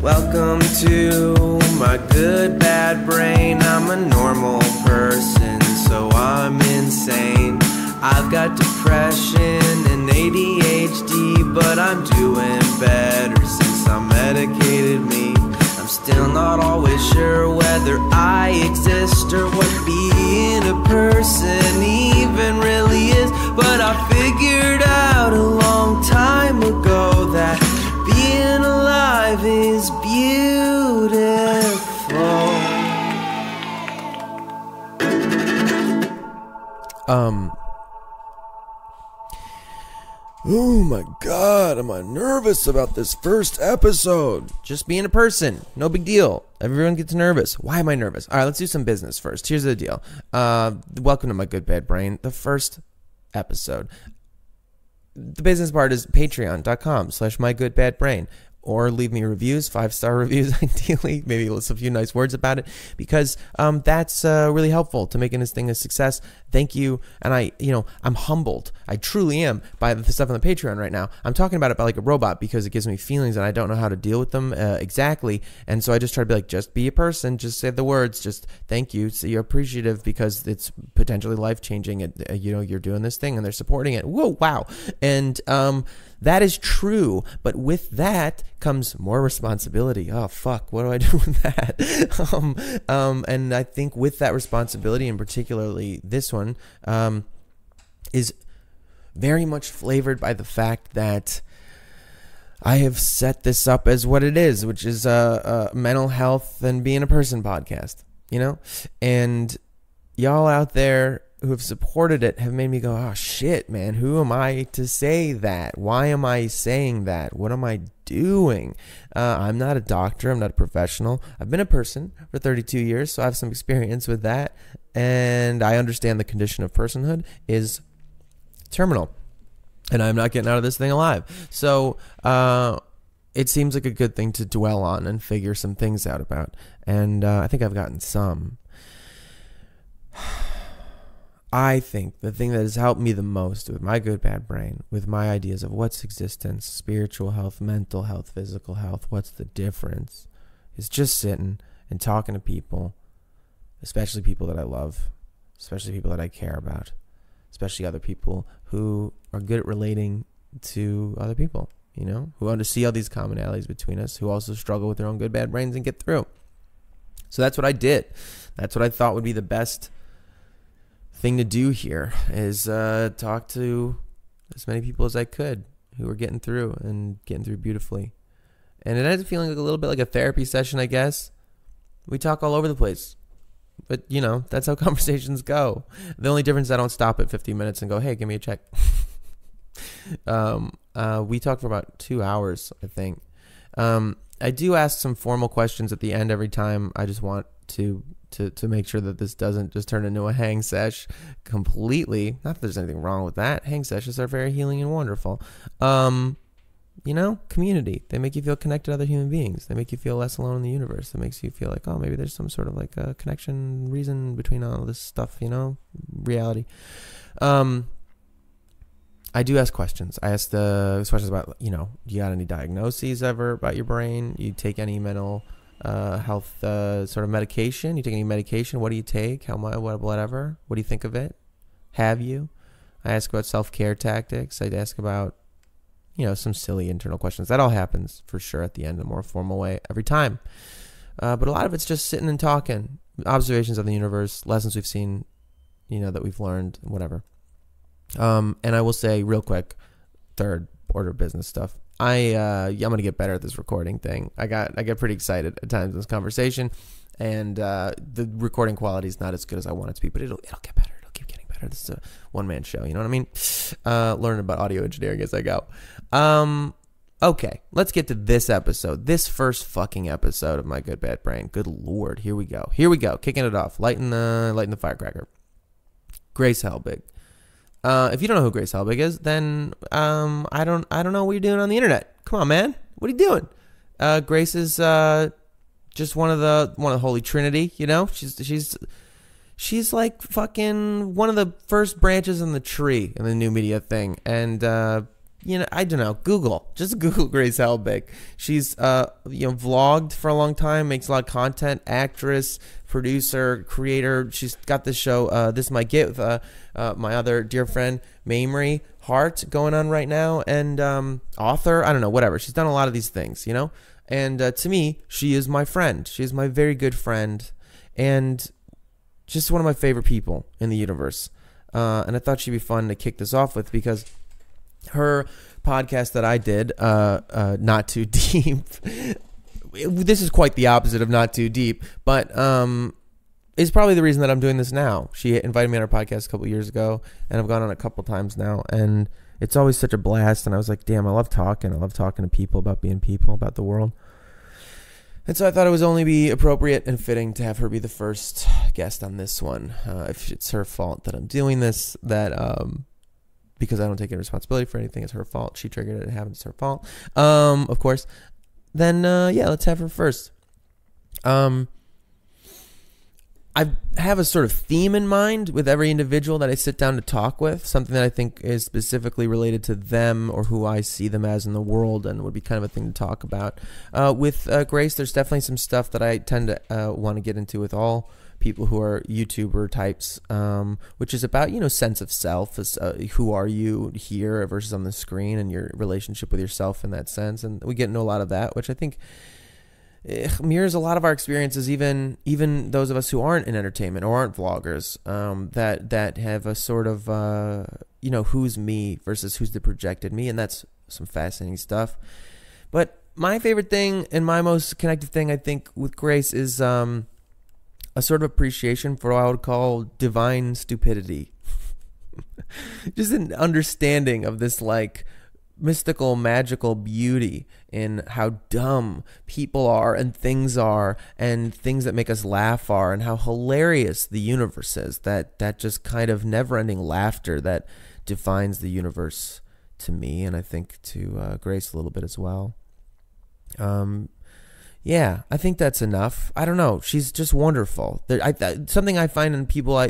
Welcome to my good bad brain. I'm a normal person, so I'm insane. I've got depression and ADHD, but I'm doing better since I medicated me. I'm still not always sure whether I exist or what being a person even really is, but I figured out a long time ago that being alive is beautiful. Oh my god, am I nervous about this first episode? Just being a person, no big deal. Everyone gets nervous. Why am I nervous? All right, let's do some business first. Here's the deal. Welcome to my good bad brain, the first episode. The business part is patreon.com/mygoodbadbrain, or leave me reviews, 5-star reviews ideally, maybe list a few nice words about it, because that's really helpful to making this thing a success. Thank you. And I'm humbled. I truly am by the stuff on the Patreon right now. I'm talking about it like a robot because it gives me feelings and I don't know how to deal with them exactly. And so I just try to be like, just be a person, just say the words, just thank you. So you're appreciative because it's potentially life-changing. You're doing this thing and they're supporting it. Whoa, wow. And that is true. But with that comes more responsibility. Oh, fuck. What do I do with that? And I think with that responsibility, and particularly this one, is very much flavored by the fact that I have set this up as what it is, which is a mental health and being a person podcast, and y'all out there who have supported it have made me go, oh shit, man, who am I to say that? Why am I saying that? What am I doing? I'm not a doctor. I'm not a professional. I've been a person for 32 years, so I have some experience with that. And I understand the condition of personhood is terminal. And I'm not getting out of this thing alive. So it seems like a good thing to dwell on and figure some things out about. And I think I've gotten some. I think the thing that has helped me the most with my good bad brain, with my ideas of what's existence, spiritual health, mental health, physical health, what's the difference, is just sitting and talking to people, especially people that I love, especially people that I care about, especially other people who are good at relating to other people, who want to see all these commonalities between us, who also struggle with their own good bad brains and get through. So that's what I did. That's what I thought would be the best thing to do here, is talk to as many people as I could who are getting through and getting through beautifully. And it ends up feeling like a little bit like a therapy session, I guess. We talk all over the place, but that's how conversations go. The only difference is I don't stop at 50 minutes and go, hey, give me a check. We talk for about 2 hours, I think. I do ask some formal questions at the end every time. I just want to make sure that this doesn't just turn into a hang sesh completely. Not that there's anything wrong with that. Hang sessions are very healing and wonderful. Community. They make you feel connected to other human beings. They make you feel less alone in the universe. It makes you feel like, oh, maybe there's some sort of like a connection, reason between all this stuff, reality. I do ask questions. I ask the questions about, you got any diagnoses ever about your brain? You take any mental health sort of medication? You take any medication? What do you take? How much? Whatever. What do you think of it? Have you? I ask about self-care tactics. I ask about, some silly internal questions. That all happens for sure at the end in a more formal way every time. But a lot of it's just sitting and talking, observations of the universe, lessons we've seen, that we've learned, whatever. And I will say real quick, third order business stuff. I'm gonna get better at this recording thing. I get pretty excited at times in this conversation, and the recording quality is not as good as I want it to be, but it'll get better. It'll keep getting better. This is a one-man show, you know what I mean? Learning about audio engineering as I go. Okay, let's get to this episode. This first fucking episode of My Good Bad Brain. Good Lord, here we go. Kicking it off, lighting the firecracker. Grace Helbig. If you don't know who Grace Helbig is, then I don't know what you're doing on the internet. Come on, man. What are you doing? Grace is just one of the Holy Trinity, She's like fucking one of the first branches in the tree in the new media thing. And I don't know. Just Google Grace Helbig. She's vlogged for a long time, makes a lot of content, actress, producer, creator. She's got this show, This Might Get, with my other dear friend Mamrie Hart going on right now, and author. I don't know, whatever. She's done a lot of these things, And to me, she is my friend. She is my very good friend, and just one of my favorite people in the universe. And I thought she'd be fun to kick this off with, because her podcast that I did, Not Too Deep, this is quite the opposite of Not Too Deep, but is probably the reason that I'm doing this now. She invited me on her podcast a couple years ago, and I've gone on a couple times now, and it's always such a blast. And I was like, damn, I love talking to people about being people, about the world. And so I thought it would only be appropriate and fitting to have her be the first guest on this one. If it's her fault that I'm doing this, because I don't take any responsibility for anything, it's her fault. She triggered it. It happens. It's her fault. Of course. Then, let's have her first. I have a sort of theme in mind with every individual that I sit down to talk with, something that I think is specifically related to them or who I see them as in the world, and would be kind of a thing to talk about. With Grace, there's definitely some stuff that I tend to want to get into with all people who are YouTuber types, which is about, sense of self, who are you here versus on the screen, and your relationship with yourself in that sense. And we get into a lot of that, which I think mirrors a lot of our experiences, even those of us who aren't in entertainment or aren't vloggers, that have a sort of who's me versus who's the projected me, and that's some fascinating stuff. But my favorite thing and my most connected thing, I think, with Grace is a sort of appreciation for what I would call divine stupidity. Just an understanding of this mystical, magical beauty in how dumb people are and things that make us laugh are, and how hilarious the universe is. That just kind of never-ending laughter that defines the universe to me, and I think to Grace a little bit as well. Yeah, I think that's enough. I don't know. She's just wonderful. Something I find in people, I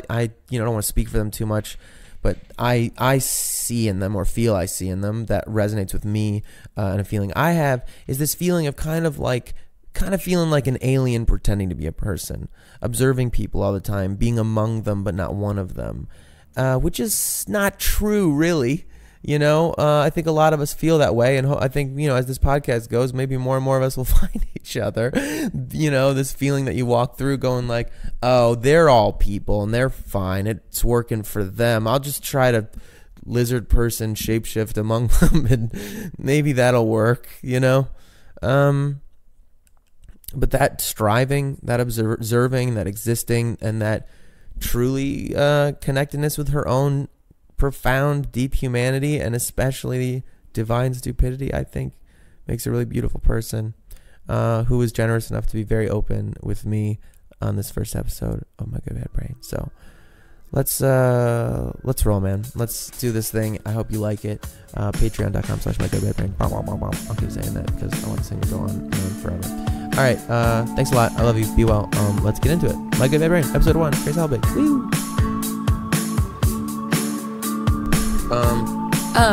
don't want to speak for them too much, but I see in them, or feel I see in them, that resonates with me, and a feeling I have is this feeling of kind of feeling like an alien pretending to be a person, observing people all the time, being among them but not one of them, which is not true, really. I think a lot of us feel that way, and I think, as this podcast goes, maybe more and more of us will find each other. This feeling that you walk through going like, oh, they're all people and they're fine. It's working for them. I'll just try to lizard person shapeshift among them, and maybe that'll work, But that striving, that observing, that existing, and that truly connectedness with her own profound, deep humanity, and especially divine stupidity, I think makes a really beautiful person, who was generous enough to be very open with me on this first episode of My Good Bad Brain. So let's roll, man. Let's do this thing. I hope you like it. Patreon.com/mygoodbadbrain. I'll keep saying that because I want this thing to go on forever. All right, thanks a lot. I love you. Be well. Let's get into it. My Good Bad Brain, episode 1. Grace Helbig. Woo!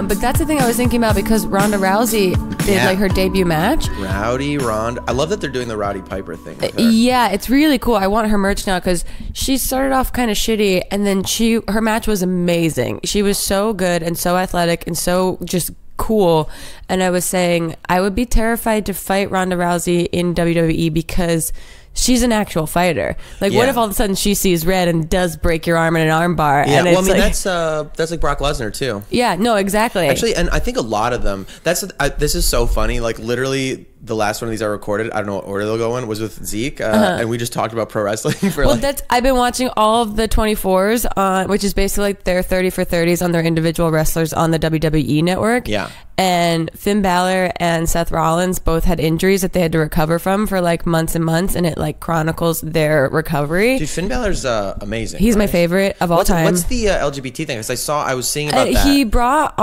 But that's the thing I was thinking about, because Ronda Rousey did her debut match. Rowdy Ronda. I love that they're doing the Roddy Piper thing with her. Yeah, it's really cool. I want her merch now, because she started off kind of shitty, and then her match was amazing. She was so good and so athletic and so just cool. And I was saying I would be terrified to fight Ronda Rousey in WWE, because she's an actual fighter. What if all of a sudden she sees red and does break your arm in an arm bar? Yeah, and it's that's like Brock Lesnar too. Yeah, no, exactly. Actually, and I think a lot of them. This is so funny. Literally, the last one of these I recorded, I don't know what order they'll go in, was with Zeke, and we just talked about pro wrestling for I've been watching all of the 24s on, which is basically their 30 for 30s on their individual wrestlers on the WWE network. Yeah. And Finn Balor and Seth Rollins both had injuries that they had to recover from for months and months, and it chronicles their recovery. Dude, Finn Balor's amazing. He's my favorite of all time. What's the LGBT thing? Because I was seeing about that. He brought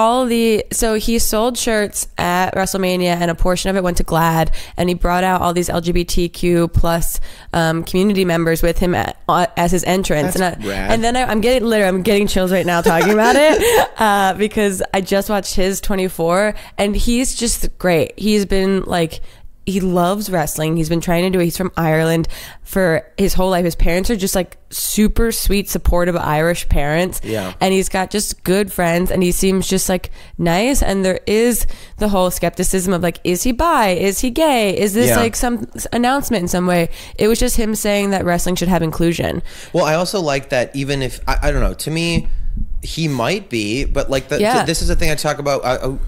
so he sold shirts at WrestleMania, and a portion of it went to Glass plaid, and he brought out all these LGBTQ plus community members with him as his entrance. That's rad. And then I'm getting chills right now talking about it because I just watched his 24, and he's just great. He's been like, he loves wrestling. He's been trying to do it. He's from Ireland for his whole life. His parents are just like super sweet, supportive Irish parents. Yeah. And he's got just good friends, and he seems just like nice. And there is the whole skepticism of like, is he bi? Is he gay? Is this like some announcement in some way? It was just him saying that wrestling should have inclusion. Well, I also like that even if, I don't know, to me, he might be, but like this is the thing I talk about.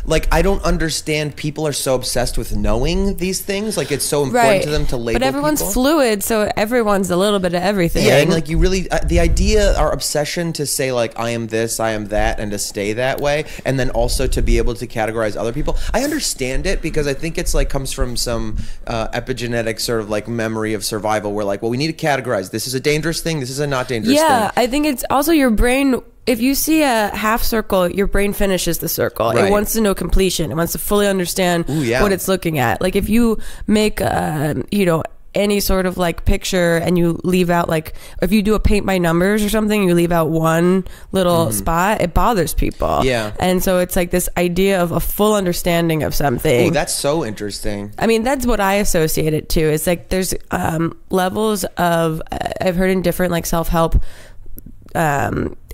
Like, I don't understand. People are so obsessed with knowing these things. Like, it's so important to them to label. But everyone's people. Fluid, so everyone's a little bit of everything. Yeah, and like you really, the idea, our obsession to say like I am this, I am that, and to stay that way, and then also to be able to categorize other people. I understand it because I think it's like comes from some epigenetic sort of like memory of survival, where like, well, we need to categorize. This is a dangerous thing. This is a not dangerous thing. Yeah, I think it's also your brain. If you see a half circle, your brain finishes the circle. Right. It wants to know completion. It wants to fully understand what it's looking at. Like if you make, any sort of like picture and you leave out like, if you do a paint by numbers or something, you leave out one little spot, it bothers people. Yeah. And so it's like this idea of a full understanding of something. Oh, that's so interesting. I mean, that's what I associate it to. It's like there's levels of, I've heard in different like self-help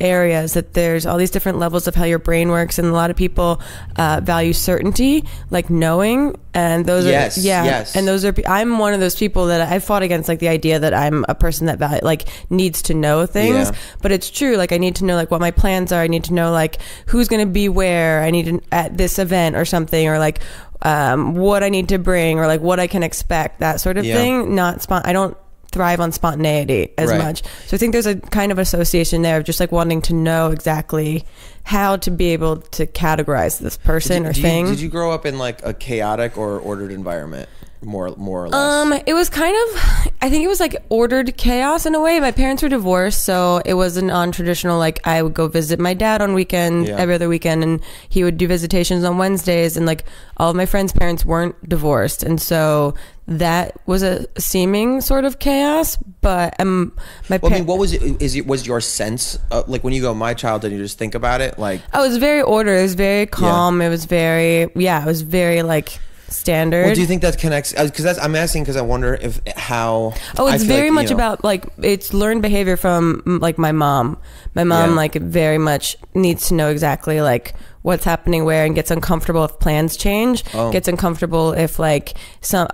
areas that there's all these different levels of how your brain works, and a lot of people value certainty, like knowing, and those yes. and those are, I'm one of those people that I've fought against, like the idea that I'm a person that needs to know things, but it's true. Like I need to know like what my plans are. I need to know like who's going to be where. I need to at this event or something, or like what I need to bring, or like what I can expect, that sort of thing. I don't thrive on spontaneity as much. So I think there's a kind of association there of just like wanting to know exactly how to be able to categorize this person or thing. Did you grow up in like a chaotic or ordered environment? More or less. It was kind of, I think it was like ordered chaos in a way. My parents were divorced, so it was a non-traditional, like I would go visit my dad on weekend, every other weekend, and he would do visitations on Wednesdays, and like all of my friends' parents weren't divorced, and so that was a seeming sort of chaos. But what was it? Was your sense like when you go my childhood, you just think about it like? Oh, it was very ordered. It was very calm. It was very it was very like standard. Well, do you think that connects? Because I'm asking because I wonder if how. Oh, it's very much about like it's learned behavior from like my mom. My mom like very much needs to know exactly like what's happening where, and gets uncomfortable if plans change, gets uncomfortable if like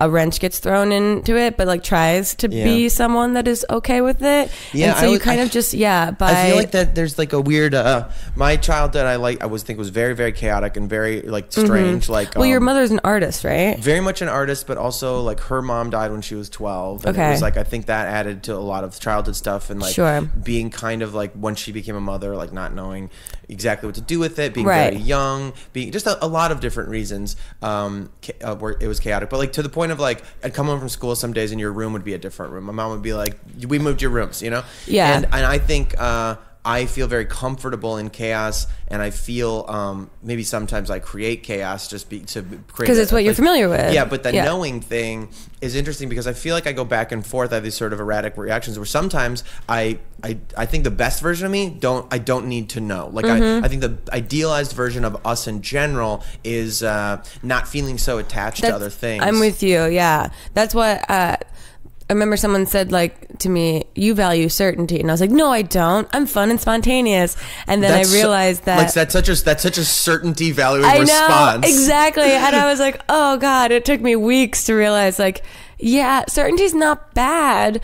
a wrench gets thrown into it, but like tries to be someone that is okay with it. And so I feel like that there's like a weird my childhood I think was very, very chaotic and very like strange. Like your mother's an artist, right? Very much an artist, but also like her mom died when she was 12, and it was like I think that added to a lot of childhood stuff, and like being kind of like when she became a mother, like not knowing exactly what to do with it, being very young, being just a lot of different reasons where it was chaotic. But like to the point of like I'd come home from school some days and your room would be a different room. My mom would be like, we moved your rooms, and I think I feel very comfortable in chaos, and I feel maybe sometimes I create chaos to create, because it's what you're familiar with. Yeah, but the knowing thing is interesting because I feel like I go back and forth. I have these sort of erratic reactions where sometimes I think the best version of me don't need to know. Like I think the idealized version of us in general is not feeling so attached to other things. I'm with you. Yeah, that's what. I remember someone said like to me, you value certainty, and I was like, no, I don't. I'm fun and spontaneous. And then I realized that that's such a certainty valuing response. I know, exactly. And I was like, oh God, it took me weeks to realize like, yeah, certainty's not bad,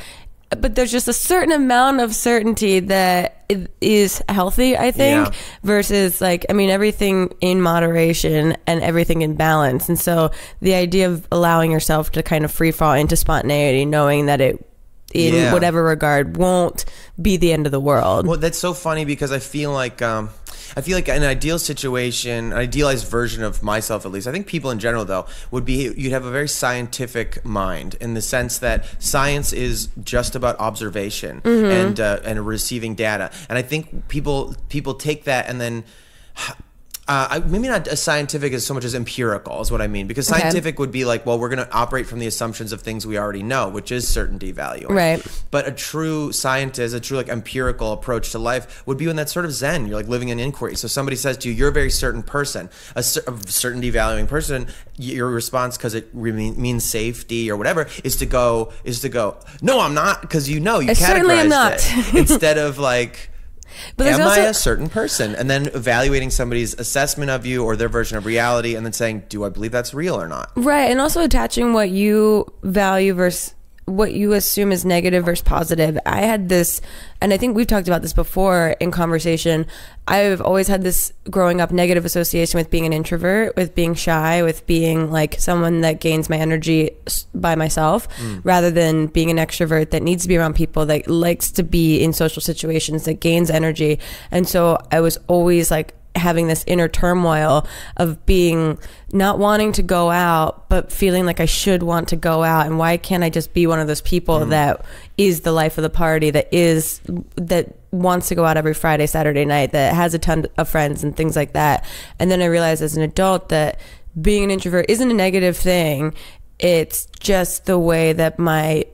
but there's just a certain amount of certainty that is healthy, I think, versus like, I mean, everything in moderation and everything in balance. And so the idea of allowing yourself to kind of free fall into spontaneity, knowing that it, in whatever regard, won't be the end of the world. Well, that's so funny because I feel like an ideal situation, an idealized version of myself, at least, I think people in general, though, would be you'd have a very scientific mind in the sense that science is just about observation and receiving data. And I think people take that and then maybe not as scientific as so much as empirical is what I mean. Because scientific would be like, well, we're going to operate from the assumptions of things we already know, which is certainty value. Right. But a true scientist, a true like empirical approach to life would be when that's sort of zen. You're like living in inquiry. So somebody says to you, you're a very certain person, a certainty valuing person. Your response, because it means safety or whatever, is to go, no, I'm not, because you categorized certainly am not. it. Instead of like, but am also, I a certain person? And then evaluating somebody's assessment of you or their version of reality and then saying, do I believe that's real or not? right. And also attaching what you value versus what you assume is negative versus positive. I had this, and I think we've talked about this before in conversation, I've always had this growing up negative association with being an introvert, with being shy, with being like someone that gains my energy by myself, rather than being an extrovert that needs to be around people, that likes to be in social situations, that gains energy. And so I was always like having this inner turmoil of being not wanting to go out but feeling like I should want to go out, and why can't I just be one of those people that is the life of the party, that wants to go out every Friday, Saturday night, that has a ton of friends and things like that. And then I realized as an adult that being an introvert isn't a negative thing. It's just the way that my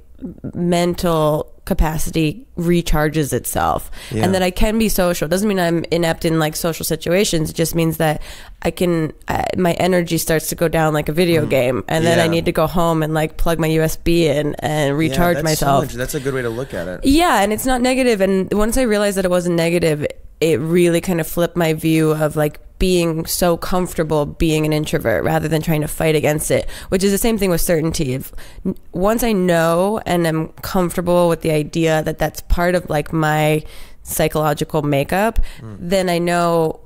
mental capacity recharges itself, and that I can be social. It doesn't mean I'm inept in like social situations. It just means that I can my energy starts to go down like a video game, and then I need to go home and like plug my USB in and recharge myself. That's a good way to look at it. Yeah, and it's not negative. And once I realized that it wasn't negative, it really kind of flipped my view of like being so comfortable being an introvert rather than trying to fight against it, which is the same thing with certainty. Once I know and I'm comfortable with the idea that that's part of like my psychological makeup, then I know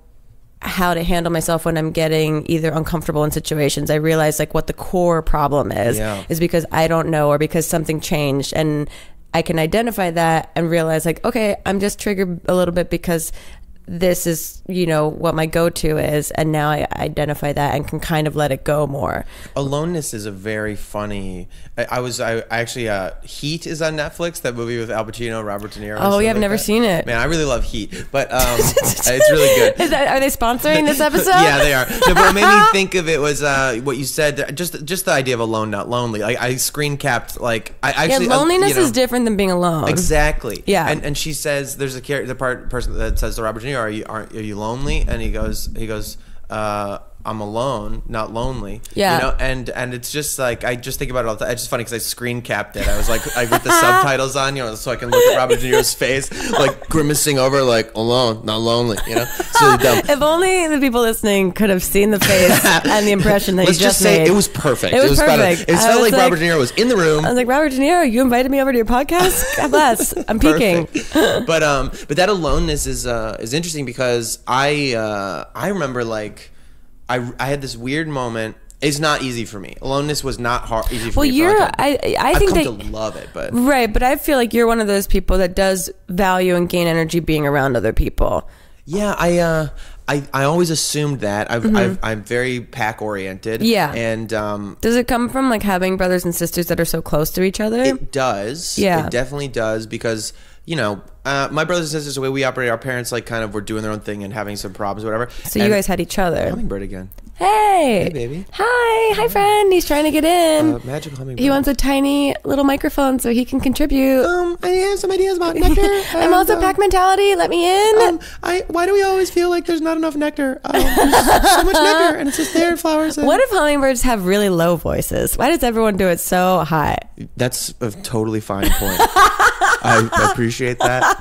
how to handle myself when I'm getting either uncomfortable in situations. I realize like what the core problem is because I don't know, or because something changed, and I can identify that and realize like, okay, I'm just triggered a little bit because this is, what my go-to is, and now I identify that and can kind of let it go more. Aloneness is a very funny. I actually Heat is on Netflix. That movie with Al Pacino, Robert De Niro. Oh yeah, I've never seen it. Man, I really love Heat, but it's really good. Are they sponsoring this episode? Yeah, they are. No, but what made me think of it was what you said. Just the idea of alone, not lonely. I screen capped like I actually. Yeah, loneliness is different than being alone. Exactly. Yeah. And she says there's a person that says to Robert De Niro, are you lonely? And he goes, I'm alone, not lonely. Yeah. And it's just like, I just think about it all the time. It's just funny because I screen capped it. I was like, I put the subtitles on, so I can look at Robert De Niro's face, like grimacing over, like alone, not lonely. It's really dumb. If only the people listening could have seen the face and the impression that Let's you just say made. it was perfect. It was perfect. It felt like Robert De Niro was in the room. I was like, Robert De Niro, you invited me over to your podcast? God bless. I'm peeking. But that aloneness is interesting because I remember like I had this weird moment. It's not easy for me. Aloneness was not easy for me. I think I've come to love it, but right. But I feel like you're one of those people that does value and gain energy being around other people. Yeah, I always assumed that. I'm very pack oriented. Yeah. And does it come from like having brothers and sisters that are so close to each other? It does. Yeah. It definitely does because my brothers and sisters, the way we operate, our parents like kind of were doing their own thing and having some problems or whatever. So you guys had each other. Hummingbird again. Hey. Hey, baby. Hi, friend. He's trying to get in. Magical hummingbird. He wants a tiny little microphone so he can contribute. I have some ideas about nectar. I'm also pack mentality. Let me in. Why do we always feel like there's not enough nectar? There's so much nectar, and it's just there in flowers. What if hummingbirds have really low voices? Why does everyone do it so high? That's a totally fine point. I appreciate that.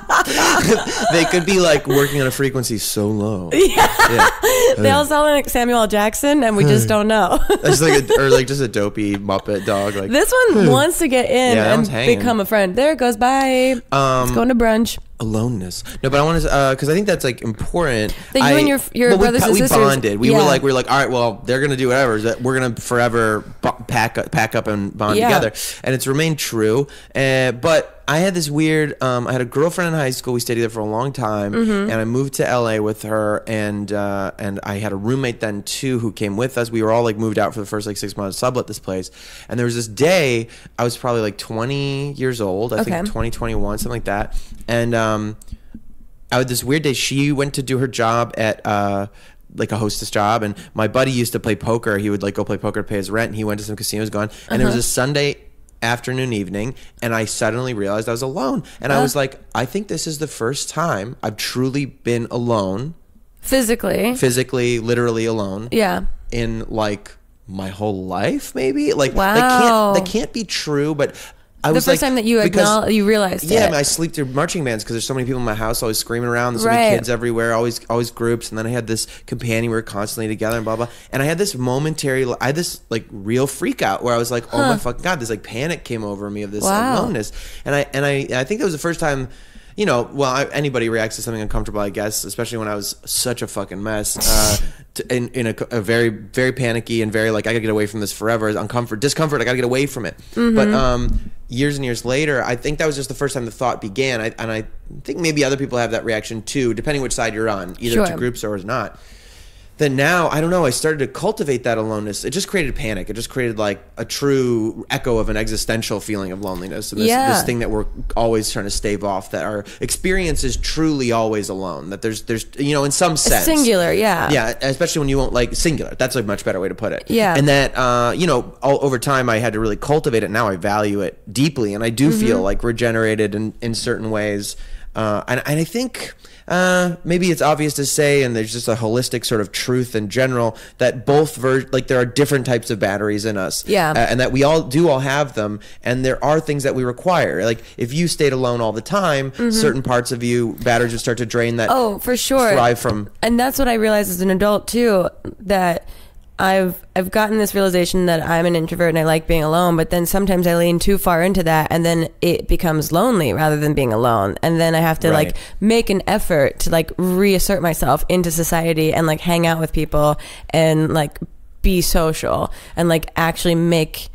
They could be like working on a frequency so low. Yeah. They all sound like Samuel L. Jackson, and we just don't know. It's like just a dopey Muppet dog. Like this one wants to get in and become a friend. There it goes. Bye. It's going to brunch. Aloneness. No, but I want to because I think that's like important. That you and your brothers and sisters. We bonded. We were like, all right, well, they're gonna do whatever. We're gonna forever pack up and bond together, and it's remained true. But I had this weird. I had a girlfriend in high school. We stayed together for a long time, and I moved to LA with her, and I had a roommate then too who came with us. We were all like moved out for the first like 6 months, sublet this place, and there was this day. I was probably like 20 years old. I think 2021, something like that, and I had this weird day. She went to do her job at like a hostess job, and my buddy used to play poker. He would like go play poker to pay his rent, and he went to some casinos going, and it was a Sunday afternoon, evening, and I suddenly realized I was alone, and I was like, I think this is the first time I've truly been alone, physically, literally alone, in like my whole life, maybe. Like, that can't be true, but I was the first time that you realized it. I sleep through marching bands because there's so many people in my house always screaming around. There's so many kids everywhere, always groups. And then I had this companion. We were constantly together and blah, blah. And I had this like real freak out where I was like, oh my fucking God, this like panic came over me of this aloneness. And I think that was the first time, you know, anybody reacts to something uncomfortable, I guess, especially when I was such a fucking mess, in a very, very panicky and very like, I gotta get away from this forever, discomfort, I gotta get away from it. But years and years later, I think that was just the first time the thought began. I think maybe other people have that reaction too, depending which side you're on, either to groups or not. Then now, I don't know, I started to cultivate that aloneness. It just created panic. It just created like a true echo of an existential feeling of loneliness. And this thing that we're always trying to stave off, that our experience is truly always alone. That there's you know, in some sense. Singular, yeah. Yeah, especially when you won't like singular. That's a much better way to put it. Yeah. And that, you know, over time I had to really cultivate it. Now I value it deeply. And I do feel like regenerated in certain ways. And I think... maybe it's obvious to say, and there's just a holistic sort of truth in general, that both there are different types of batteries in us, and that we all have them, and there are things that we require. Like if you stayed alone all the time, certain parts of you batteries would start to drain that. Oh, for sure. Thrive from, and that's what I realized as an adult too, that I've gotten this realization that I'm an introvert and I like being alone, but then sometimes I lean too far into that and then it becomes lonely rather than being alone. And then I have to like make an effort to like reassert myself into society and like hang out with people and like be social and like actually make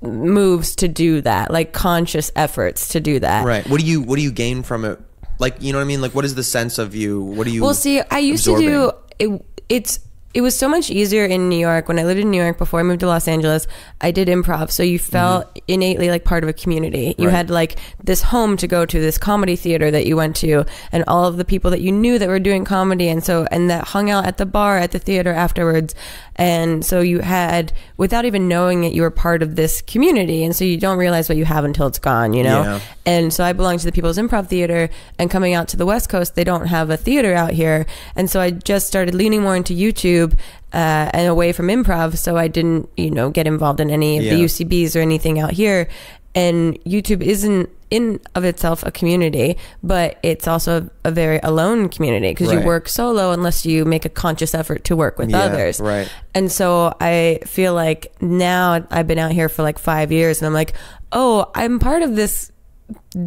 moves to do that, like conscious efforts to do that. Right. What do you gain from it? Like, you know what I mean? Like, what is the sense of you? What do you? Well, see, I used to do it. It was so much easier in New York. When I lived in New York before I moved to Los Angeles, I did improv. So you felt innately like part of a community. You had like this home to go to, this comedy theater that you went to, and all of the people that you knew that were doing comedy and that hung out at the bar at the theater afterwards. And so you had, without even knowing it, you were part of this community. And so you don't realize what you have until it's gone, you know? Yeah. And so I belong to the People's Improv Theater, and coming out to the West Coast, they don't have a theater out here. And so I just started leaning more into YouTube and away from improv. So I didn't, you know, get involved in any of the UCBs or anything out here. And YouTube isn't in of itself a community, but it's also a very alone community because you work solo unless you make a conscious effort to work with others. Right. And so I feel like now I've been out here for like 5 years and I'm like, oh, I'm part of this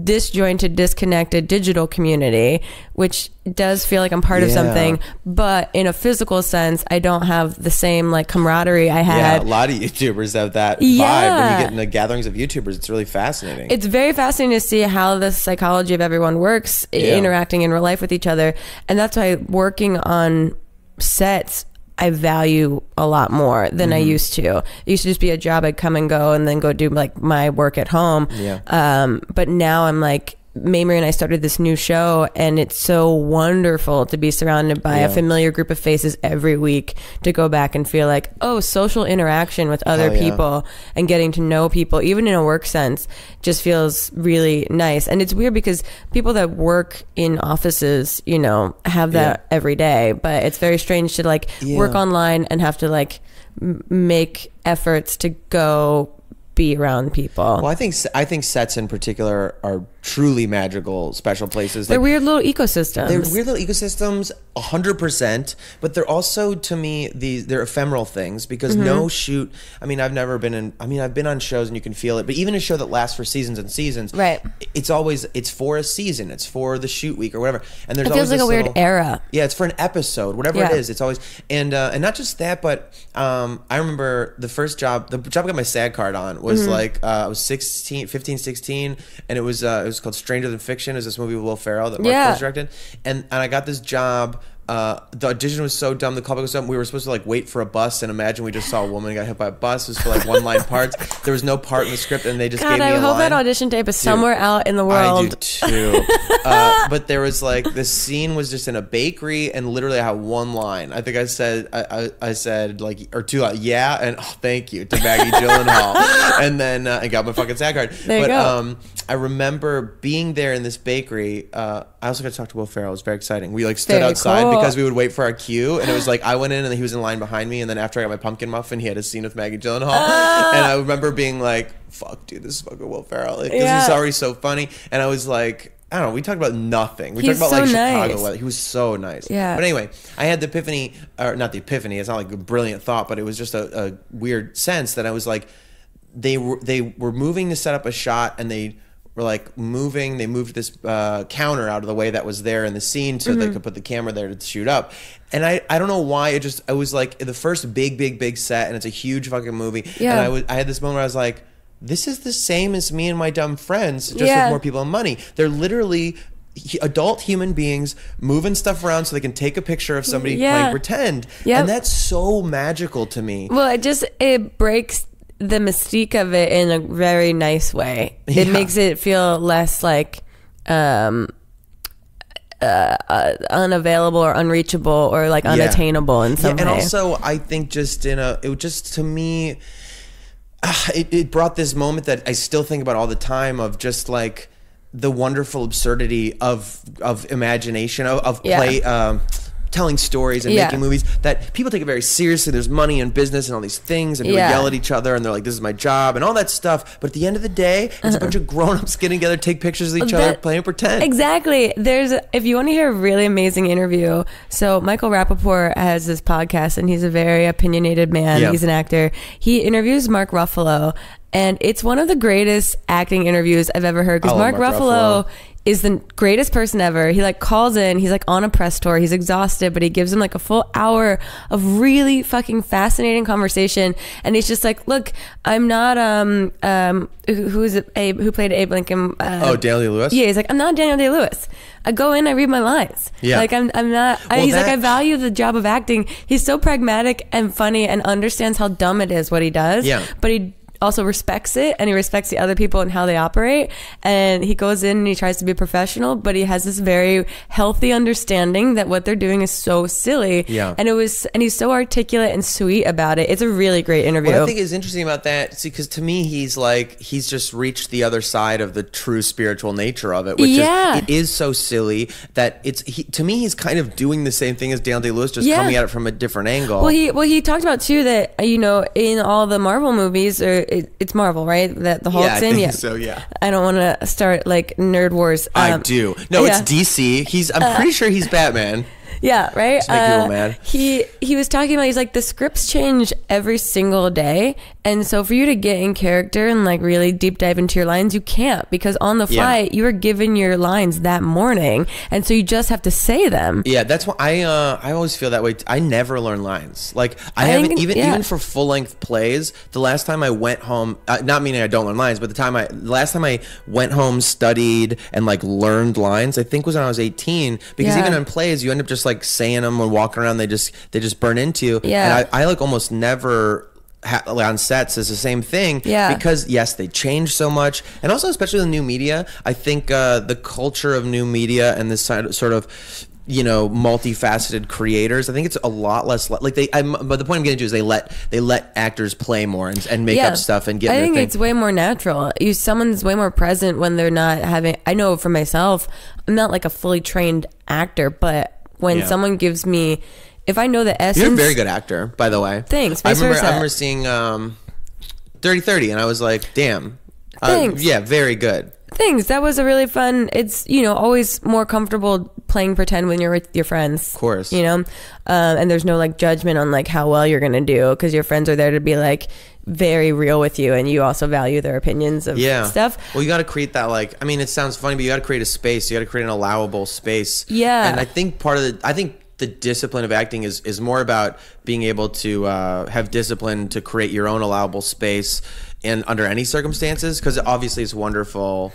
disjointed, disconnected digital community, which does feel like I'm part of something, but in a physical sense, I don't have the same like camaraderie I had. Yeah, a lot of YouTubers have that vibe. When you get into gatherings of YouTubers, it's really fascinating. It's very fascinating to see how the psychology of everyone works, interacting in real life with each other. And that's why working on sets, I value a lot more than I used to. It used to just be a job. I'd come and go and then go do like my work at home. But now I'm like, Mamrie and I started this new show, and it's so wonderful to be surrounded by a familiar group of faces every week, to go back and feel like, oh, social interaction with other people and getting to know people, even in a work sense, just feels really nice. And it's weird because people that work in offices, you know, have that every day, but it's very strange to like work online and have to like make efforts to go be around people. Well, I think sets in particular are truly magical, special places. They're weird little ecosystems. They're weird little ecosystems, 100%. But they're also, to me, they're ephemeral things, because no shoot. I mean, I've been on shows and you can feel it. But even a show that lasts for seasons and seasons, right? It's for a season. It's for the shoot week or whatever. And there's it feels like a weird era. Yeah, it's for an episode, whatever it is. It's always and not just that, but I remember the job I got my SAG card on was like I was 15, 16, and it was called Stranger Than Fiction. It was this movie with Will Ferrell that Mark Forster directed, and I got this job The audition was so dumb. The callback was dumb. We were supposed to like wait for a bus, and imagine we just saw a woman got hit by a bus. It was for like one line parts. There was no part in the script, and they just gave me a line. I hope that audition tape is somewhere out in the world. I do too. But there was like the scene was just in a bakery, and literally I had one line. I think I said I said like or two yeah, and oh, thank you to Maggie Gyllenhaal, and then I got my fucking SAG card. There you go. I remember being there in this bakery. I also got to talk to Will Ferrell. It was very exciting. We like stood outside because we would wait for our cue, and it was like I went in and he was in line behind me, and then after I got my pumpkin muffin, he had a scene with Maggie Gyllenhaal, and I remember being like, "Fuck, dude, this is fucking Will Ferrell," because he's already so funny, and I was like. I don't know. We talked about nothing. We talked about like Chicago weather. He was so nice. Yeah. But anyway, I had the epiphany, or not the epiphany. It's not like a brilliant thought, but it was just a weird sense that I was like, they were moving to set up a shot, and they were like moving. They moved this counter out of the way that was there in the scene, so they could put the camera there to shoot up. And I don't know why it was like the first big set, and it's a huge fucking movie. Yeah. And I had this moment where I was like. This is the same as me and my dumb friends, just with more people and money. They're literally adult human beings moving stuff around so they can take a picture of somebody playing pretend. And that's so magical to me. Well, it breaks the mystique of it in a very nice way. It makes it feel less like unavailable or unreachable or like unattainable in some way. And also, I think to me... It brought this moment that I still think about all the time of just like the wonderful absurdity of imagination of play telling stories and making movies that people take it very seriously. There's money and business and all these things, and people yell at each other and they're like, this is my job and all that stuff. But at the end of the day, it's a bunch of grown-ups getting together, take pictures of each other, playing pretend. Exactly. If you want to hear a really amazing interview, so Michael Rappaport has this podcast, and he's a very opinionated man. He's an actor. He interviews Mark Ruffalo, and it's one of the greatest acting interviews I've ever heard, because Mark Ruffalo is the greatest person ever. He like calls in, he's like on a press tour, he's exhausted, but he gives him like a full hour of really fucking fascinating conversation. And he's just like, look, I'm not who played Abe Lincoln? Daniel Day-Lewis? Yeah, he's like, I'm not Daniel Day-Lewis. I go in, I read my lines. Yeah. Like I'm not. He's like, I value the job of acting. He's so pragmatic and funny and understands how dumb it is what he does. Yeah. But he also respects it, and he respects the other people and how they operate, and he goes in and he tries to be professional, but he has this very healthy understanding that what they're doing is so silly. And he's so articulate and sweet about it. It's a really great interview. What I think is interesting about that, see, because to me he's just reached the other side of the true spiritual nature of it, which is it is so silly that to me he's kind of doing the same thing as Daniel Day-Lewis, just coming at it from a different angle. Well, he talked about too that in all the Marvel movies, or it's Marvel, right? That the Hulk's in. So I don't want to start like nerd wars. I do. No, it's DC. I'm pretty sure he's Batman. Yeah, right. To make people mad. He was talking about, he's like, the scripts change every single day, and so for you to get in character and like really deep dive into your lines, you can't, because on the fly you are given your lines that morning, and so you just have to say them. Yeah, that's why I always feel that way. I never learn lines. Like I haven't even for full length plays. The last time I went home, not meaning I don't learn lines, but the last time I went home, studied and like learned lines, I think was when I was 18. Because even in plays, you end up just like saying them and walking around, they just burn into you. And I like almost never on sets is the same thing, because they change so much, and also especially the new media. I think the culture of new media and this sort of multifaceted creators, I think it's a lot less but the point I'm getting to is they let actors play more and make up stuff and get. I think it's way more natural. Someone's way more present when they're not having. I know for myself, I'm not like a fully trained actor, but when someone gives me, if I know the essence... You're a very good actor, by the way. Thanks. I remember seeing Dirty 30, and I was like, damn. Thanks. Very good. Thanks. That was a really fun... It's, always more comfortable playing pretend when you're with your friends. Of course. And there's no, like, judgment on, like, how well you're going to do, because your friends are there to be, like, very real with you, and you also value their opinions of stuff. Well, you got to create that, like, I mean, it sounds funny, but you got to create a space. You got to create an allowable space. And I think the discipline of acting is more about being able to have discipline to create your own allowable space and under any circumstances, because obviously it's wonderful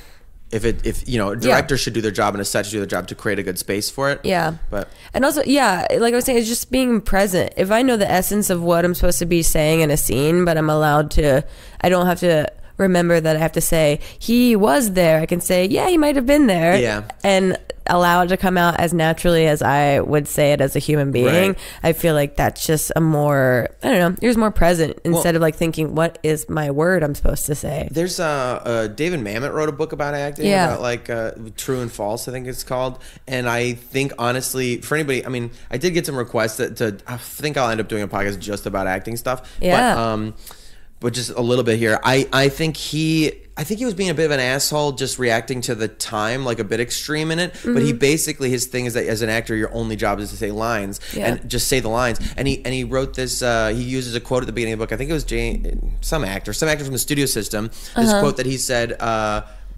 if you know, a director should do their job and a set should do their job to create a good space for it. Yeah. But and also, like I was saying, it's just being present. If I know the essence of what I'm supposed to be saying in a scene, but I'm allowed to, I don't have to remember that I have to say he was there. I can say, yeah, he might have been there. Yeah. And allow it to come out as naturally as I would say it as a human being. Right. I feel like that's just a more, I don't know, you're just more present instead of like thinking, what is my word I'm supposed to say? There's David Mamet wrote a book about acting, about like True and False, I think it's called. And I think honestly, for anybody, I mean, I did get some requests to I think I'll end up doing a podcast just about acting stuff. Yeah. But just a little bit here. I think he was being a bit of an asshole, just reacting to the time, like a bit extreme in it. Mm-hmm. But he basically, his thing is that as an actor, your only job is to say lines and just say the lines. And he wrote this. He uses a quote at the beginning of the book. I think it was some actor from the studio system. This quote that he said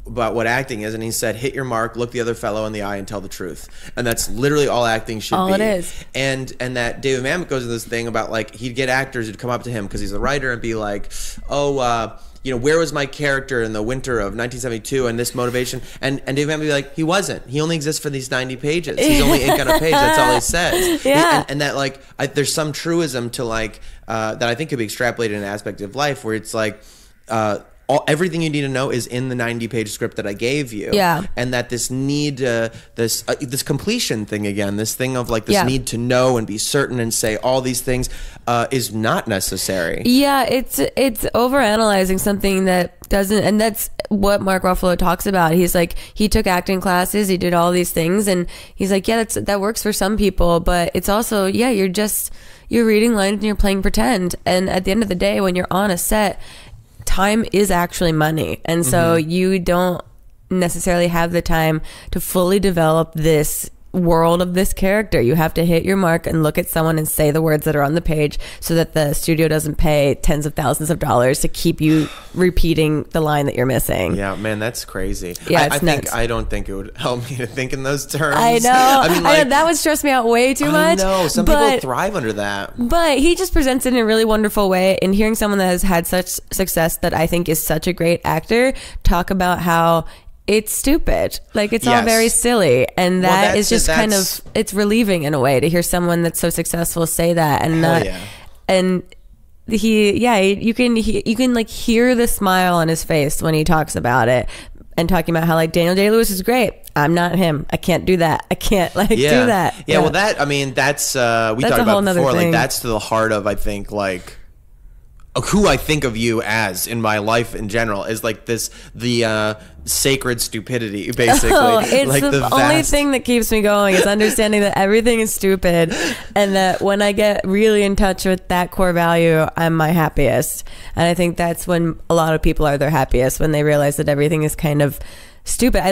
about what acting is, and he said, "Hit your mark, look the other fellow in the eye, and tell the truth." And that's literally all acting should be. All it is. And that David Mamet goes into this thing about like he'd get actors who'd come up to him because he's a writer and be like, "Oh, you know, where was my character in the winter of 1972 and this motivation?" And David Mamet would be like, "He wasn't. He only exists for these 90 pages. He's only ink on a page. That's all he says." Yeah. And that like there's some truism to like that I think could be extrapolated in an aspect of life where it's like. Everything you need to know is in the 90-page script that I gave you. Yeah. And that this need, this completion thing again, this thing of like this need to know and be certain and say all these things is not necessary. Yeah, it's overanalyzing something that doesn't, and that's what Mark Ruffalo talks about. He's like, he took acting classes, he did all these things, and he's like, yeah, that works for some people, but it's also, you're reading lines and you're playing pretend. And at the end of the day, when you're on a set, time is actually money, and so you don't necessarily have the time to fully develop this world of this character. You have to hit your mark and look at someone and say the words that are on the page so that the studio doesn't pay tens of thousands of dollars to keep you repeating the line that you're missing. Yeah, man, that's crazy. Yeah, I don't think it would help me to think in those terms. I know. I know that would stress me out way too much. I know. Some people thrive under that. But he just presents it in a really wonderful way, and hearing someone that has had such success that I think is such a great actor talk about how it's stupid. Like, it's all very silly. And that is just kind of, it's relieving in a way to hear someone that's so successful say that. And and you can like hear the smile on his face when he talks about it and talking about how like Daniel Day-Lewis is great. I'm not him. I can't do that. I can't do that. Yeah. Well, that's we talked about before. Like, that's to the heart of, I think, like, who I think of you as in my life in general is like the sacred stupidity, basically. It's like the only thing that keeps me going is understanding that everything is stupid, and that when I get really in touch with that core value, I'm my happiest. And I think that's when a lot of people are their happiest, when they realize that everything is kind of stupid.